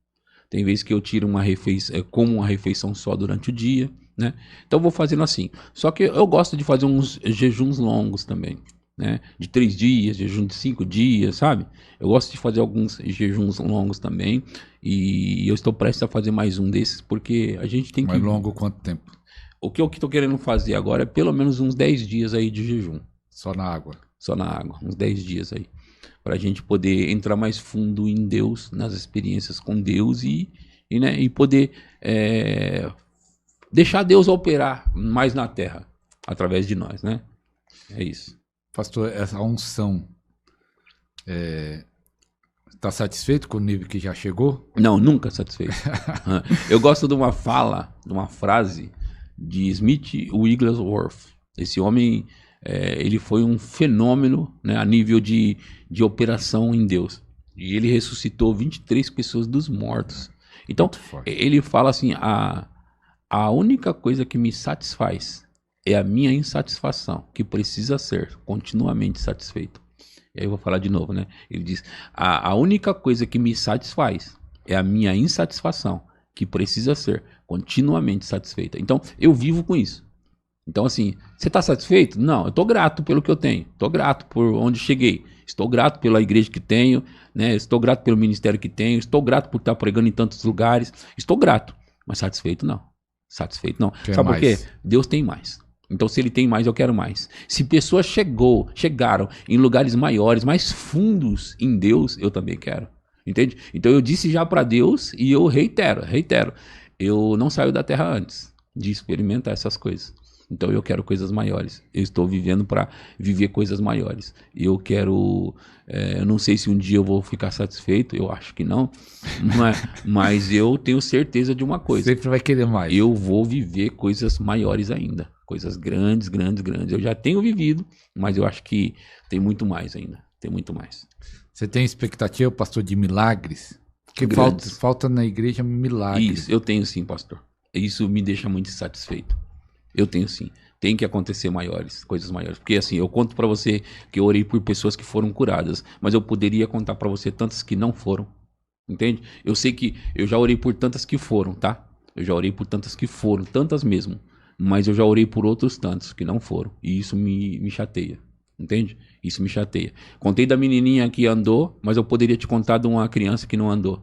Tem vezes que eu tiro uma refeição, como uma refeição só durante o dia, né? Então eu vou fazendo assim. Só que eu gosto de fazer uns jejuns longos também, né? De 3 dias, jejum de 5 dias, sabe? Eu gosto de fazer alguns jejuns longos também. E eu estou prestes a fazer mais um desses, porque a gente tem que... Mais longo quanto tempo? O que eu estou querendo fazer agora é pelo menos uns 10 dias aí de jejum. Só na água? Só na água, uns 10 dias aí. Para a gente poder entrar mais fundo em Deus, nas experiências com Deus e poder deixar Deus operar mais na terra, através de nós, né? É isso. Pastor, essa unção, está satisfeito com o nível que já chegou? Não, nunca satisfeito. Eu gosto de uma frase de Smith Wigglesworth. Esse homem, ele foi um fenômeno, né, a nível de operação em Deus. E ele ressuscitou 23 pessoas dos mortos. Então, ele fala assim, a única coisa que me satisfaz é a minha insatisfação, que precisa ser continuamente satisfeito. E aí eu vou falar de novo, né? Ele diz, a única coisa que me satisfaz é a minha insatisfação, que precisa ser continuamente satisfeita. Então, eu vivo com isso. Então, assim, você está satisfeito? Não, eu estou grato pelo que eu tenho. Estou grato por onde cheguei. Estou grato pela igreja que tenho, né? Estou grato pelo ministério que tenho. Estou grato por estar pregando em tantos lugares. Estou grato, mas satisfeito não. Satisfeito não. Quer Sabe mais? por quê? Deus tem mais. Então, se ele tem mais, eu quero mais. Se pessoas chegaram em lugares maiores, mais fundos em Deus, eu também quero. Entende? Então, eu disse já para Deus e eu reitero. Eu não saio da terra antes de experimentar essas coisas. Então, eu quero coisas maiores. Eu estou vivendo para viver coisas maiores. Eu quero... eu não sei se um dia eu vou ficar satisfeito. Eu acho que não. Mas eu tenho certeza de uma coisa. Sempre vai querer mais. Eu vou viver coisas maiores ainda. Coisas grandes, grandes, grandes. Eu já tenho vivido, mas eu acho que tem muito mais ainda. Tem muito mais. Você tem expectativa, pastor, de milagres? Porque falta na igreja milagres. Isso, eu tenho sim, pastor. Isso me deixa muito satisfeito. Eu tenho sim. Tem que acontecer maiores, coisas maiores. Porque assim, eu conto pra você que eu orei por pessoas que foram curadas, mas eu poderia contar pra você tantas que não foram. Entende? Eu sei que eu já orei por tantas que foram, tá? Eu já orei por tantas que foram, tantas mesmo. Mas eu já orei por outros tantos que não foram. E isso me chateia. Entende? Isso me chateia. Contei da menininha que andou, mas eu poderia te contar de uma criança que não andou.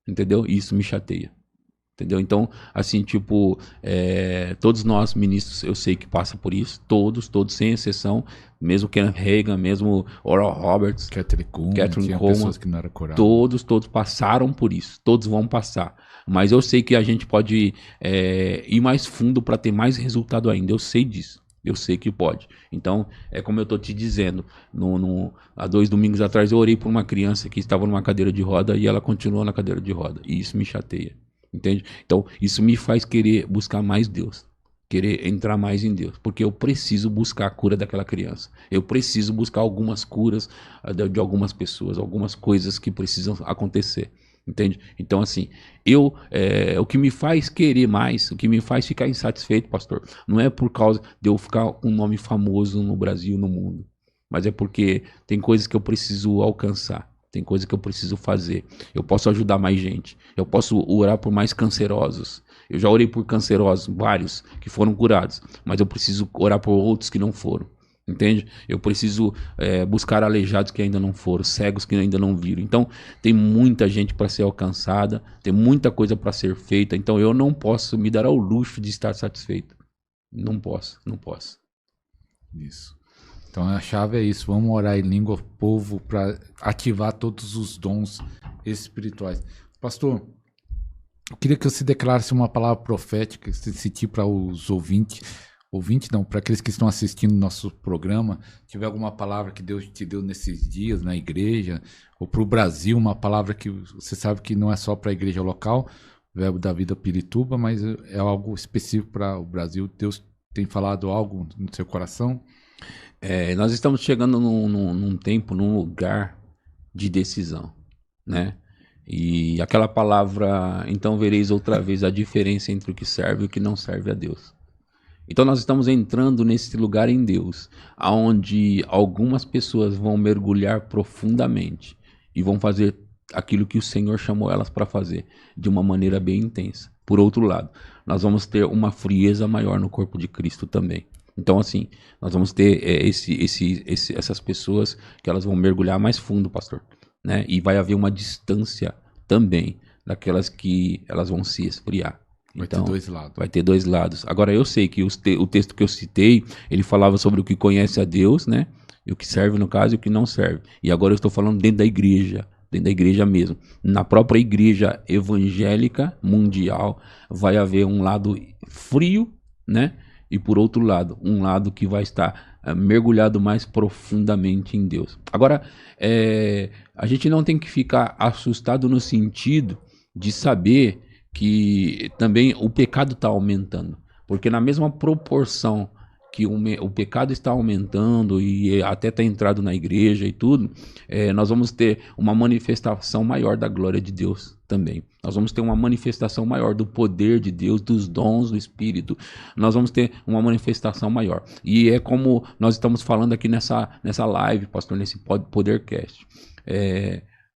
Entendeu? Isso me chateia. Entendeu? Então, assim, tipo, todos nós ministros, eu sei que passa por isso, todos, sem exceção, mesmo Kenneth Hagin, mesmo Oral Roberts, Catherine Coleman, pessoas que não eram curadas. Todos passaram por isso, todos vão passar. Mas eu sei que a gente pode ir mais fundo para ter mais resultado ainda, eu sei disso. Eu sei que pode. Então, é como eu tô te dizendo, há 2 domingos atrás eu orei por uma criança que estava numa cadeira de roda e ela continuou na cadeira de roda. E isso me chateia. Entende? Então, isso me faz querer buscar mais Deus. Querer entrar mais em Deus. Porque eu preciso buscar a cura daquela criança. Eu preciso buscar algumas curas de algumas pessoas, algumas coisas que precisam acontecer. Entende? Então, assim, o que me faz querer mais, o que me faz ficar insatisfeito, pastor, não é por causa de eu ficar com um nome famoso no Brasil, no mundo. Mas é porque tem coisas que eu preciso alcançar. Tem coisa que eu preciso fazer. Eu posso ajudar mais gente. Eu posso orar por mais cancerosos. Eu já orei por cancerosos, vários, que foram curados. Mas eu preciso orar por outros que não foram. Entende? Eu preciso buscar aleijados que ainda não foram, cegos que ainda não viram. Então, tem muita gente para ser alcançada. Tem muita coisa para ser feita. Então, eu não posso me dar ao luxo de estar satisfeito. Não posso. Isso. Então a chave é isso, vamos orar em língua povo para ativar todos os dons espirituais. Pastor, eu queria que você declarasse uma palavra profética, sentir para os ouvintes não, para aqueles que estão assistindo nosso programa, tiver alguma palavra que Deus te deu nesses dias na igreja, ou para o Brasil, uma palavra que você sabe que não é só para a igreja local, Verbo da Vida Pirituba, mas é algo específico para o Brasil. Deus tem falado algo no seu coração? Nós estamos chegando num tempo, num lugar de decisão, né? E aquela palavra, então vereis outra vez a diferença entre o que serve e o que não serve a Deus. Então nós estamos entrando nesse lugar em Deus, onde algumas pessoas vão mergulhar profundamente e vão fazer aquilo que o Senhor chamou elas para fazer, de uma maneira bem intensa. Por outro lado, nós vamos ter uma frieza maior no corpo de Cristo também. Então assim, nós vamos ter essas pessoas que elas vão mergulhar mais fundo, pastor, né? E vai haver uma distância também daquelas que elas vão se esfriar. Vai ter dois lados. Vai ter dois lados. Agora eu sei que o texto que eu citei, ele falava sobre o que conhece a Deus, né? E o que serve no caso e o que não serve. E agora eu estou falando dentro da igreja mesmo. Na própria igreja evangélica mundial vai haver um lado frio, né? E por outro lado, um lado que vai estar mergulhado mais profundamente em Deus. Agora, a gente não tem que ficar assustado no sentido de saber que também o pecado está aumentando, porque na mesma proporção que o pecado está aumentando e até está entrado na igreja e tudo, nós vamos ter uma manifestação maior da glória de Deus também. Nós vamos ter uma manifestação maior do poder de Deus, dos dons do Espírito. Nós vamos ter uma manifestação maior. E é como nós estamos falando aqui nessa live, pastor, nesse Podercast.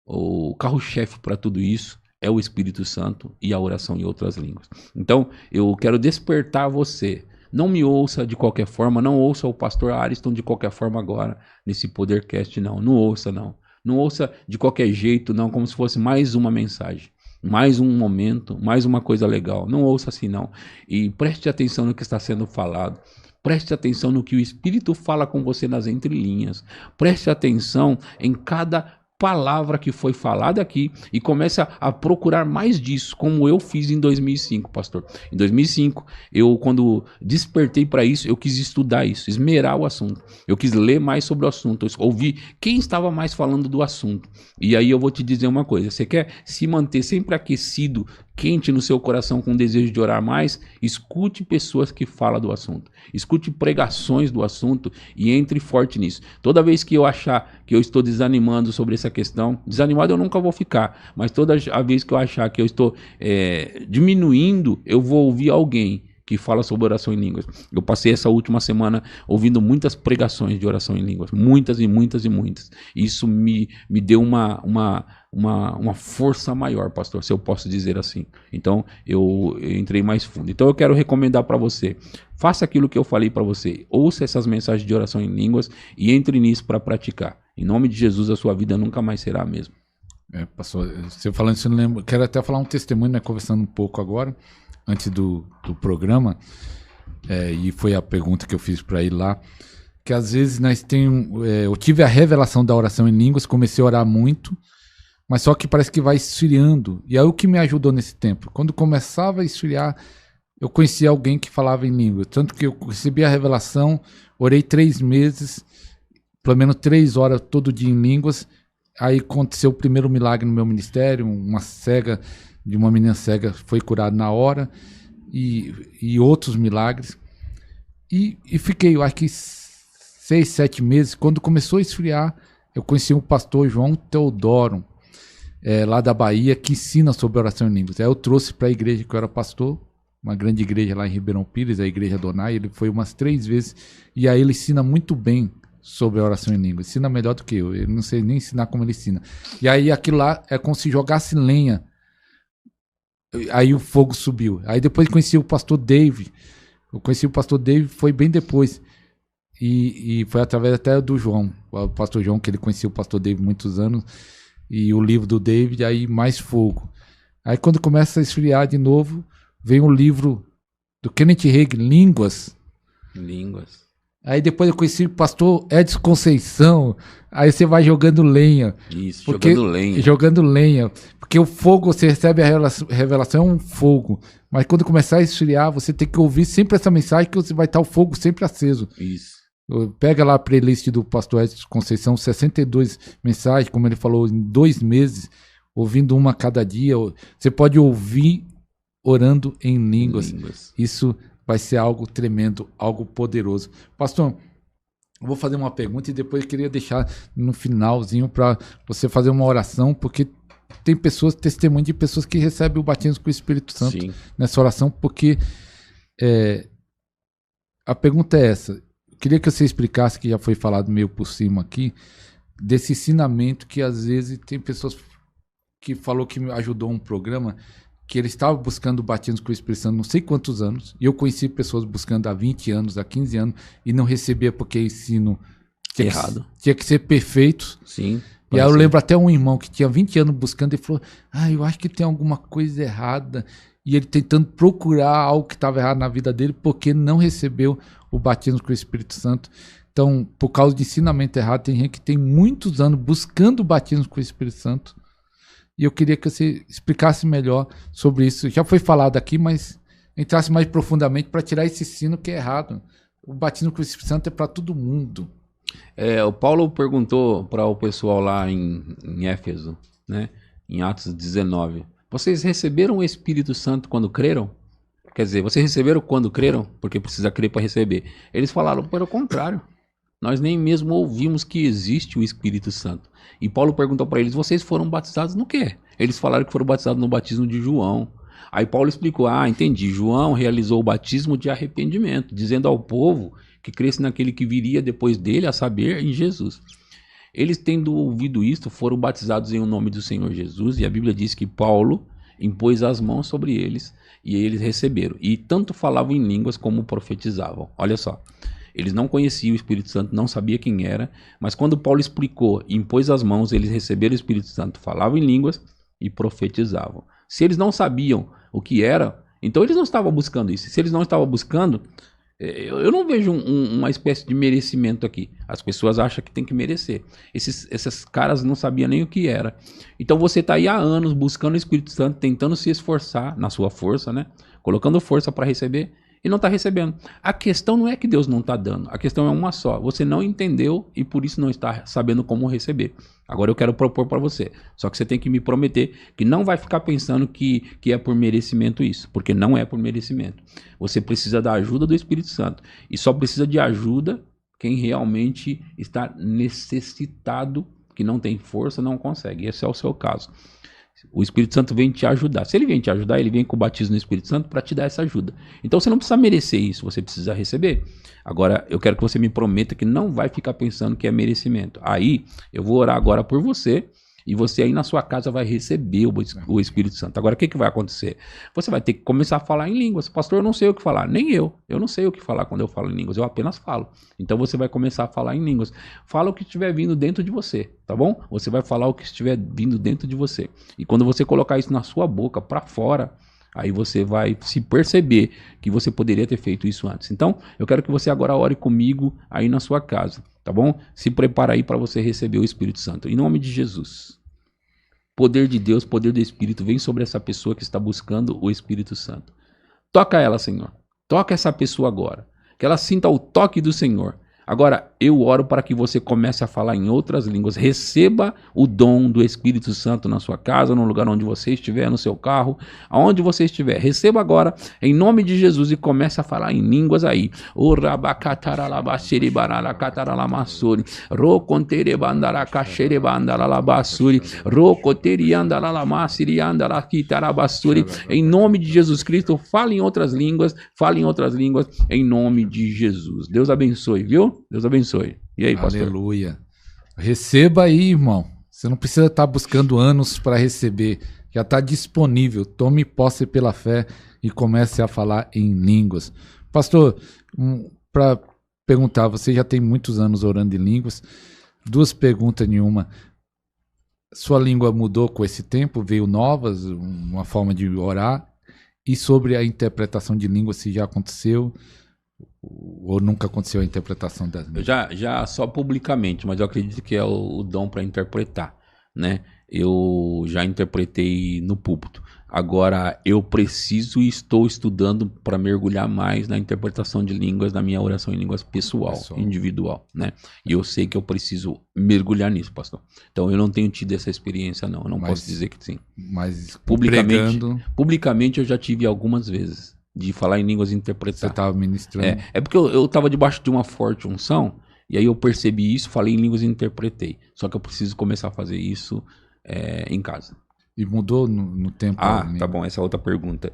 O carro-chefe para tudo isso é o Espírito Santo e a oração em outras línguas. Então, eu quero despertar você. Não me ouça de qualquer forma, não ouça o pastor Ariston de qualquer forma agora, nesse Podercast, não. Não ouça, não. Não ouça de qualquer jeito, não, como se fosse mais uma mensagem, mais um momento, mais uma coisa legal. Não ouça assim, não. E preste atenção no que está sendo falado. Preste atenção no que o Espírito fala com você nas entrelinhas. Preste atenção em cada palavra que foi falada aqui e comece a procurar mais disso, como eu fiz em 2005, pastor. Em 2005, eu quando despertei para isso, eu quis estudar isso, esmerar o assunto. Eu quis ler mais sobre o assunto, ouvir quem estava mais falando do assunto. E aí eu vou te dizer uma coisa, você quer se manter sempre aquecido, quente no seu coração com desejo de orar mais? Escute pessoas que falam do assunto. Escute pregações do assunto e entre forte nisso. Toda vez que eu achar que eu estou desanimando sobre essa questão, desanimado eu nunca vou ficar, mas toda a vez que eu achar que eu estou diminuindo, eu vou ouvir alguém que fala sobre oração em línguas. Eu passei essa última semana ouvindo muitas pregações de oração em línguas, muitas e muitas e muitas. Isso me deu uma força maior, pastor, se eu posso dizer assim. Então eu entrei mais fundo. Então eu quero recomendar para você, faça aquilo que eu falei para você, ouça essas mensagens de oração em línguas e entre nisso para praticar. Em nome de Jesus, a sua vida nunca mais será a mesma. Pastor, você falando isso, eu lembro, quero até falar um testemunho, né, conversando um pouco agora, antes do programa, e foi a pergunta que eu fiz para ele lá, que às vezes eu tive a revelação da oração em línguas, comecei a orar muito, mas só que parece que vai esfriando, e aí o que me ajudou nesse tempo? Quando começava a esfriar, eu conhecia alguém que falava em língua, tanto que eu recebi a revelação, orei 3 meses, pelo menos 3 horas todo dia em línguas, aí aconteceu o primeiro milagre no meu ministério, uma menina cega foi curada na hora, e outros milagres, e fiquei, eu acho que 6, 7 meses, quando começou a esfriar, eu conheci um pastor João Teodoro, lá da Bahia, que ensina sobre oração em línguas. Aí eu trouxe para a igreja que eu era pastor, uma grande igreja lá em Ribeirão Pires, a igreja Donai, ele foi umas 3 vezes, e aí ele ensina muito bem sobre a oração em línguas, ensina melhor do que eu não sei nem ensinar como ele ensina. E aí aquilo lá é como se jogasse lenha, aí o fogo subiu. Aí depois conheci o pastor Dave, foi bem depois, e foi através até do João, o pastor João, que ele conhecia o pastor Dave muitos anos, e o livro do David, aí mais fogo. Aí quando começa a esfriar de novo, vem o livro do Kenneth Hagin, Línguas. Aí depois eu conheci o pastor Edson Conceição. Aí você vai jogando lenha. Isso, jogando lenha. Jogando lenha. Porque o fogo, você recebe a revelação, é um fogo. Mas quando começar a esfriar, você tem que ouvir sempre essa mensagem que você vai estar o fogo sempre aceso. Isso. Pega lá a playlist do pastor Edson Conceição, 62 mensagens, como ele falou, em 2 meses, ouvindo uma a cada dia. Você pode ouvir orando em línguas. Isso vai ser algo tremendo, algo poderoso. Pastor, eu vou fazer uma pergunta e depois eu queria deixar no finalzinho para você fazer uma oração, porque tem pessoas, testemunho de pessoas que recebem o batismo com o Espírito Santo. Sim. Nessa oração, porque a pergunta é essa. Eu queria que você explicasse, que já foi falado meio por cima aqui, desse ensinamento que às vezes tem pessoas que falou que me ajudou um programa que ele estava buscando o batismo com o Espírito Santo não sei quantos anos, e eu conheci pessoas buscando há 20 anos, há 15 anos, e não recebia porque ensino tinha que ser perfeito. Sim. E aí eu lembro até um irmão que tinha 20 anos buscando e falou, eu acho que tem alguma coisa errada, e ele tentando procurar algo que estava errado na vida dele, porque não recebeu o batismo com o Espírito Santo. Então, por causa de ensinamento errado, tem gente que tem muitos anos buscando o batismo com o Espírito Santo. E eu queria que você explicasse melhor sobre isso. Já foi falado aqui, mas entrasse mais profundamente para tirar esse ensino que é errado. O batismo com o Espírito Santo é para todo mundo. O Paulo perguntou para o pessoal lá em Éfeso, né, em Atos 19, vocês receberam o Espírito Santo quando creram? Quer dizer, vocês receberam quando creram? Porque precisa crer para receber. Eles falaram pelo contrário. Nós nem mesmo ouvimos que existe o Espírito Santo. E Paulo perguntou para eles, vocês foram batizados no quê? Eles falaram que foram batizados no batismo de João. Aí Paulo explicou, entendi, João realizou o batismo de arrependimento, dizendo ao povo que cresce naquele que viria depois dele, a saber, em Jesus. Eles, tendo ouvido isto, foram batizados em o nome do Senhor Jesus, e a Bíblia diz que Paulo impôs as mãos sobre eles, e eles receberam. E tanto falavam em línguas como profetizavam. Olha só. Eles não conheciam o Espírito Santo, não sabiam quem era, mas quando Paulo explicou e impôs as mãos, eles receberam o Espírito Santo, falavam em línguas e profetizavam. Se eles não sabiam o que era, então eles não estavam buscando isso. Se eles não estavam buscando, eu não vejo uma espécie de merecimento aqui. As pessoas acham que tem que merecer. Esses caras não sabiam nem o que era. Então você está aí há anos buscando o Espírito Santo, tentando se esforçar na sua força, né? Colocando força para receber, e não está recebendo. A questão não é que Deus não está dando, a questão é uma só. Você não entendeu e por isso não está sabendo como receber. Agora eu quero propor para você, só que você tem que me prometer que não vai ficar pensando que é por merecimento isso, porque não é por merecimento. Você precisa da ajuda do Espírito Santo e só precisa de ajuda quem realmente está necessitado, que não tem força, não consegue. Esse é o seu caso. O Espírito Santo vem te ajudar. Se ele vem te ajudar, ele vem com o batismo no Espírito Santo para te dar essa ajuda. Então você não precisa merecer isso, você precisa receber. Agora, eu quero que você me prometa que não vai ficar pensando que é merecimento. Aí, eu vou orar agora por você, e você aí na sua casa vai receber o Espírito Santo. Agora, o que vai acontecer? Você vai ter que começar a falar em línguas. Pastor, eu não sei o que falar. Nem eu. Eu não sei o que falar quando eu falo em línguas. Eu apenas falo. Então, você vai começar a falar em línguas. Fala o que estiver vindo dentro de você, tá bom? Você vai falar o que estiver vindo dentro de você. E quando você colocar isso na sua boca, para fora, aí você vai se perceber que você poderia ter feito isso antes. Então, eu quero que você agora ore comigo aí na sua casa, tá bom? Se prepara aí para você receber o Espírito Santo. Em nome de Jesus. Poder de Deus, poder do Espírito, vem sobre essa pessoa que está buscando o Espírito Santo. Toca ela, Senhor. Toca essa pessoa agora. Que ela sinta o toque do Senhor. Agora, eu oro para que você comece a falar em outras línguas. Receba o dom do Espírito Santo na sua casa, no lugar onde você estiver, no seu carro, aonde você estiver. Receba agora, em nome de Jesus, e comece a falar em línguas aí. Em nome de Jesus Cristo, fale em outras línguas, em nome de Jesus. Deus abençoe, viu? Deus abençoe. E aí, pastor? Aleluia. Receba aí, irmão. Você não precisa estar buscando anos para receber. Já está disponível. Tome posse pela fé e comece a falar em línguas. Pastor, para perguntar, você já tem muitos anos orando em línguas. 2 perguntas em uma. Sua língua mudou com esse tempo? Veio novas? Uma forma de orar? E sobre a interpretação de línguas, se já aconteceu? Ou nunca aconteceu a interpretação das línguas? Já só publicamente, mas eu acredito que é o dom para interpretar, né? Eu já interpretei no púlpito. Agora, eu preciso e estou estudando para mergulhar mais na interpretação de línguas, na minha oração em línguas pessoal, individual, né? E eu sei que eu preciso mergulhar nisso, pastor. Então, eu não tenho tido essa experiência, não. Eu não posso dizer que sim. Mas publicamente eu já tive algumas vezes de falar em línguas e interpretar. Você estava ministrando? É porque eu estava debaixo de uma forte unção, e aí eu percebi isso, falei em línguas e interpretei. Só que eu preciso começar a fazer isso em casa. E mudou no tempo? Tá bom, essa é outra pergunta.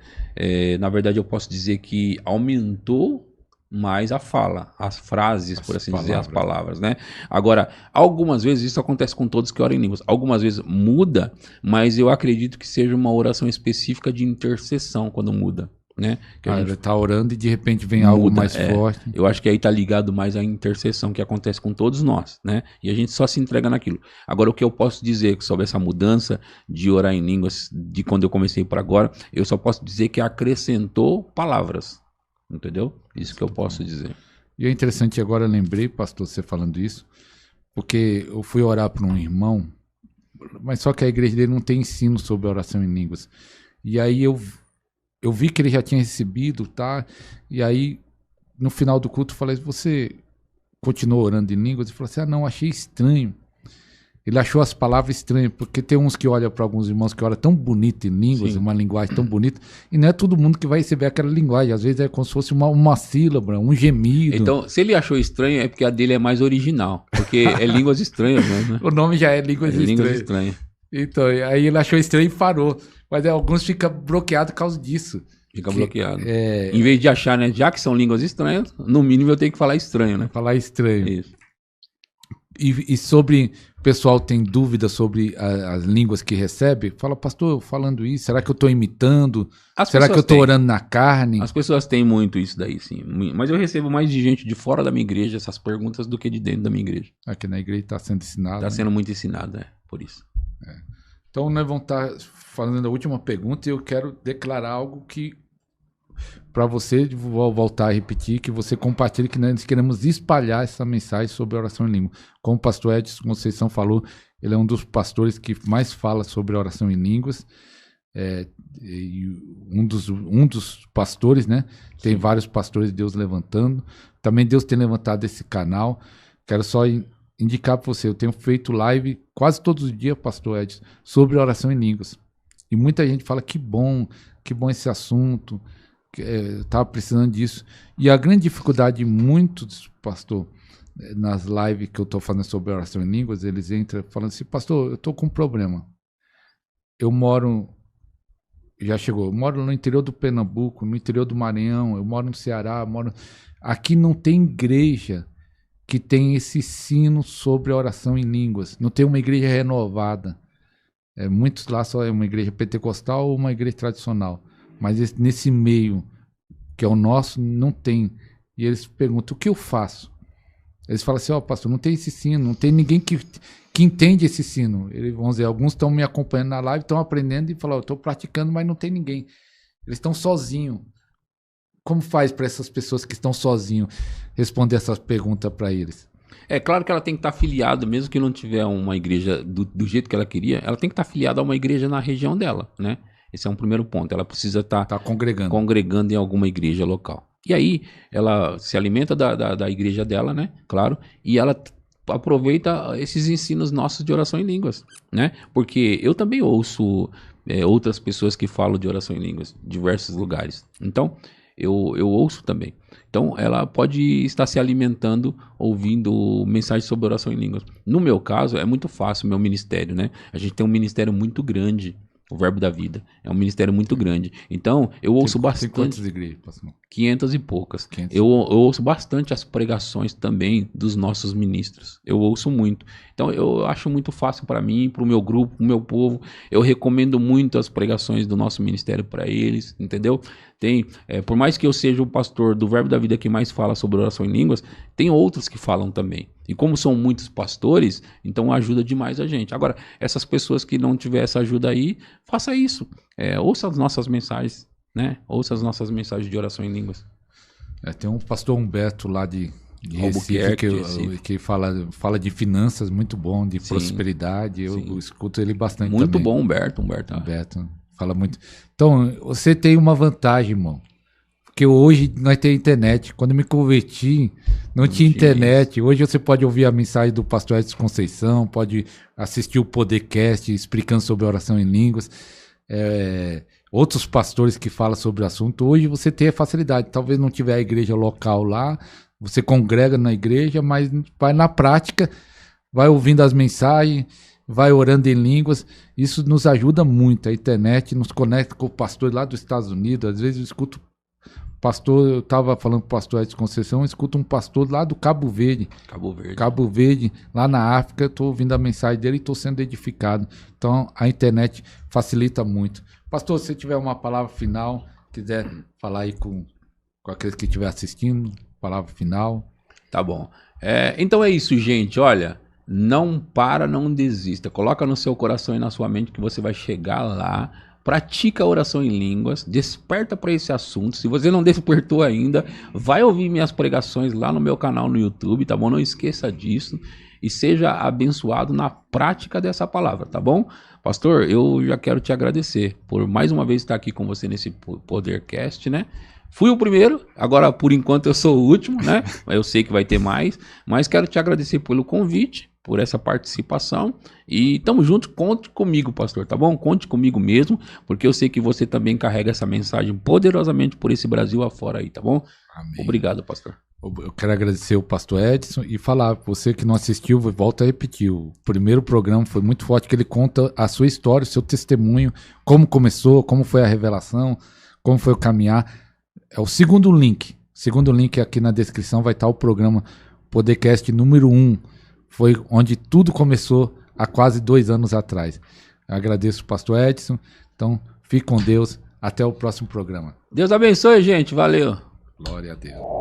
Na verdade, eu posso dizer que aumentou mais a fala, as frases, por assim dizer, as palavras, né? Agora, algumas vezes, isso acontece com todos que oram em línguas, algumas vezes muda, mas eu acredito que seja uma oração específica de intercessão quando muda. Né? Ele está orando e de repente vem algo mais forte. Eu acho que aí está ligado mais à intercessão que acontece com todos nós, né? E a gente só se entrega naquilo. Agora, o que eu posso dizer sobre essa mudança de orar em línguas, de quando eu comecei para agora, eu só posso dizer que acrescentou palavras, entendeu? Isso que eu posso dizer. E é interessante, agora eu lembrei, pastor, você falando isso, porque eu fui orar para um irmão, mas só que a igreja dele não tem ensino sobre oração em línguas. E aí eu vi que ele já tinha recebido, tá? E aí, no final do culto, eu falei, você continuou orando em línguas? Ele falou assim, não, achei estranho. Ele achou as palavras estranhas, porque tem uns que olham para alguns irmãos que oram tão bonito em línguas, uma linguagem tão bonita, e não é todo mundo que vai receber aquela linguagem. Às vezes é como se fosse uma sílaba, um gemido. Então, se ele achou estranho, é porque a dele é mais original, porque é línguas estranhas mesmo, né? O nome já é línguas estranhas. Então, aí ele achou estranho e parou. Mas alguns ficam bloqueados por causa disso. Fica bloqueado. Em vez de achar, né? Já que são línguas estranhas, no mínimo eu tenho que falar estranho, né? Falar estranho. Isso. E sobre, o pessoal tem dúvida sobre as línguas que recebe? Fala, pastor, falando isso, será que eu estou imitando? Será que eu estou orando na carne? As pessoas têm muito isso daí, sim. Mas eu recebo mais de gente de fora da minha igreja essas perguntas do que de dentro da minha igreja. Aqui na igreja está sendo ensinado. Está sendo muito ensinado, por isso. Então, nós vamos estar fazendo a última pergunta e eu quero declarar algo que, para você, vou voltar a repetir, que você compartilhe, que nós queremos espalhar essa mensagem sobre oração em língua. Como o pastor Edson Conceição falou, ele é um dos pastores que mais fala sobre oração em línguas. Um dos pastores, né? Tem vários pastores de Deus levantando. Também Deus tem levantado esse canal. Quero só indicar para você, eu tenho feito live quase todos os dias, pastor Edson, sobre oração em línguas. E muita gente fala, que bom esse assunto, eu estava precisando disso. E a grande dificuldade de muitos, pastor, nas lives que eu estou fazendo sobre oração em línguas, eles entram falando assim, pastor, eu estou com um problema. Eu moro no interior do Pernambuco, no interior do Maranhão, eu moro no Ceará, aqui não tem igreja que tem esse ensino sobre a oração em línguas. Não tem uma igreja renovada. Muitos lá só é uma igreja pentecostal ou uma igreja tradicional. Mas nesse meio, que é o nosso, não tem. E eles perguntam, o que eu faço? Eles falam assim, pastor, não tem esse ensino, não tem ninguém que entende esse ensino. Eles vão dizer, alguns estão me acompanhando na live, estão aprendendo e falam, eu estou praticando, mas não tem ninguém. Eles estão sozinhos. Como faz para essas pessoas que estão sozinhos responder essas perguntas para eles? É claro que ela tem que estar afiliada, mesmo que não tiver uma igreja do jeito que ela queria, ela tem que estar afiliada a uma igreja na região dela, né? Esse é um primeiro ponto. Ela precisa estar congregando em alguma igreja local. E aí, ela se alimenta da igreja dela, né? Claro. E ela aproveita esses ensinos nossos de oração em línguas, né? Porque eu também ouço outras pessoas que falam de oração em línguas em diversos lugares. Então, eu ouço também. Então, ela pode estar se alimentando, ouvindo mensagens sobre oração em línguas. No meu caso, é muito fácil o meu ministério, né? A gente tem um ministério muito grande, o Verbo da Vida. É um ministério muito grande. Então, eu ouço bastante... Tem quantas igrejas, pastor? 500 e poucas. Eu ouço bastante as pregações também dos nossos ministros. Eu ouço muito. Então, eu acho muito fácil para mim, para o meu grupo, para o meu povo. Eu recomendo muito as pregações do nosso ministério para eles, entendeu? Por mais que eu seja o pastor do Verbo da Vida que mais fala sobre oração em línguas, tem outros que falam também. E como são muitos pastores, então ajuda demais a gente. Agora, essas pessoas que não tiver essa ajuda aí, faça isso. Ouça as nossas mensagens, né? Ouça as nossas mensagens de oração em línguas. Tem um pastor Humberto lá de Albuquerque, Recife, que fala de finanças muito bom, de prosperidade. Eu escuto ele bastante muito também. Muito bom, Humberto. Humberto fala muito. Então, você tem uma vantagem, irmão. Porque hoje nós temos internet. Quando eu me converti, não tinha internet. Isso. Hoje você pode ouvir a mensagem do pastor Edson Conceição, pode assistir o podcast explicando sobre oração em línguas. Outros pastores que falam sobre o assunto. Hoje você tem a facilidade. Talvez não tiver a igreja local lá, você congrega na igreja, mas vai na prática, vai ouvindo as mensagens, vai orando em línguas. Isso nos ajuda muito. A internet nos conecta com o pastor lá dos Estados Unidos. Às vezes eu escuto pastor, eu estava falando com o pastor Edson Conceição, eu escuto um pastor lá do Cabo Verde. Cabo Verde, lá na África, estou ouvindo a mensagem dele e estou sendo edificado. Então, a internet facilita muito. Pastor, se tiver uma palavra final, quiser falar aí com aqueles que estiver assistindo, palavra final. Tá bom. Então é isso, gente. Olha, não desista. Coloca no seu coração e na sua mente que você vai chegar lá. Pratica a oração em línguas, desperta para esse assunto. Se você não despertou ainda, vai ouvir minhas pregações lá no meu canal no YouTube, tá bom? Não esqueça disso e seja abençoado na prática dessa palavra, tá bom? Pastor, eu já quero te agradecer por mais uma vez estar aqui com você nesse Podercast, né? Fui o primeiro, agora por enquanto eu sou o último, né? Eu sei que vai ter mais, mas quero te agradecer pelo convite, por essa participação e tamo junto, conte comigo, pastor, tá bom? Conte comigo mesmo, porque eu sei que você também carrega essa mensagem poderosamente por esse Brasil afora aí, tá bom? Amém. Obrigado, pastor. Eu quero agradecer o pastor Edson e falar, você que não assistiu, volta a repetir, o primeiro programa foi muito forte, que ele conta a sua história, o seu testemunho, como começou, como foi a revelação, como foi o caminhar. É o segundo link aqui na descrição vai estar o programa Podercast número 1, foi onde tudo começou há quase 2 anos atrás. Eu agradeço o pastor Edson. Então, fique com Deus. Até o próximo programa. Deus abençoe, gente. Valeu. Glória a Deus.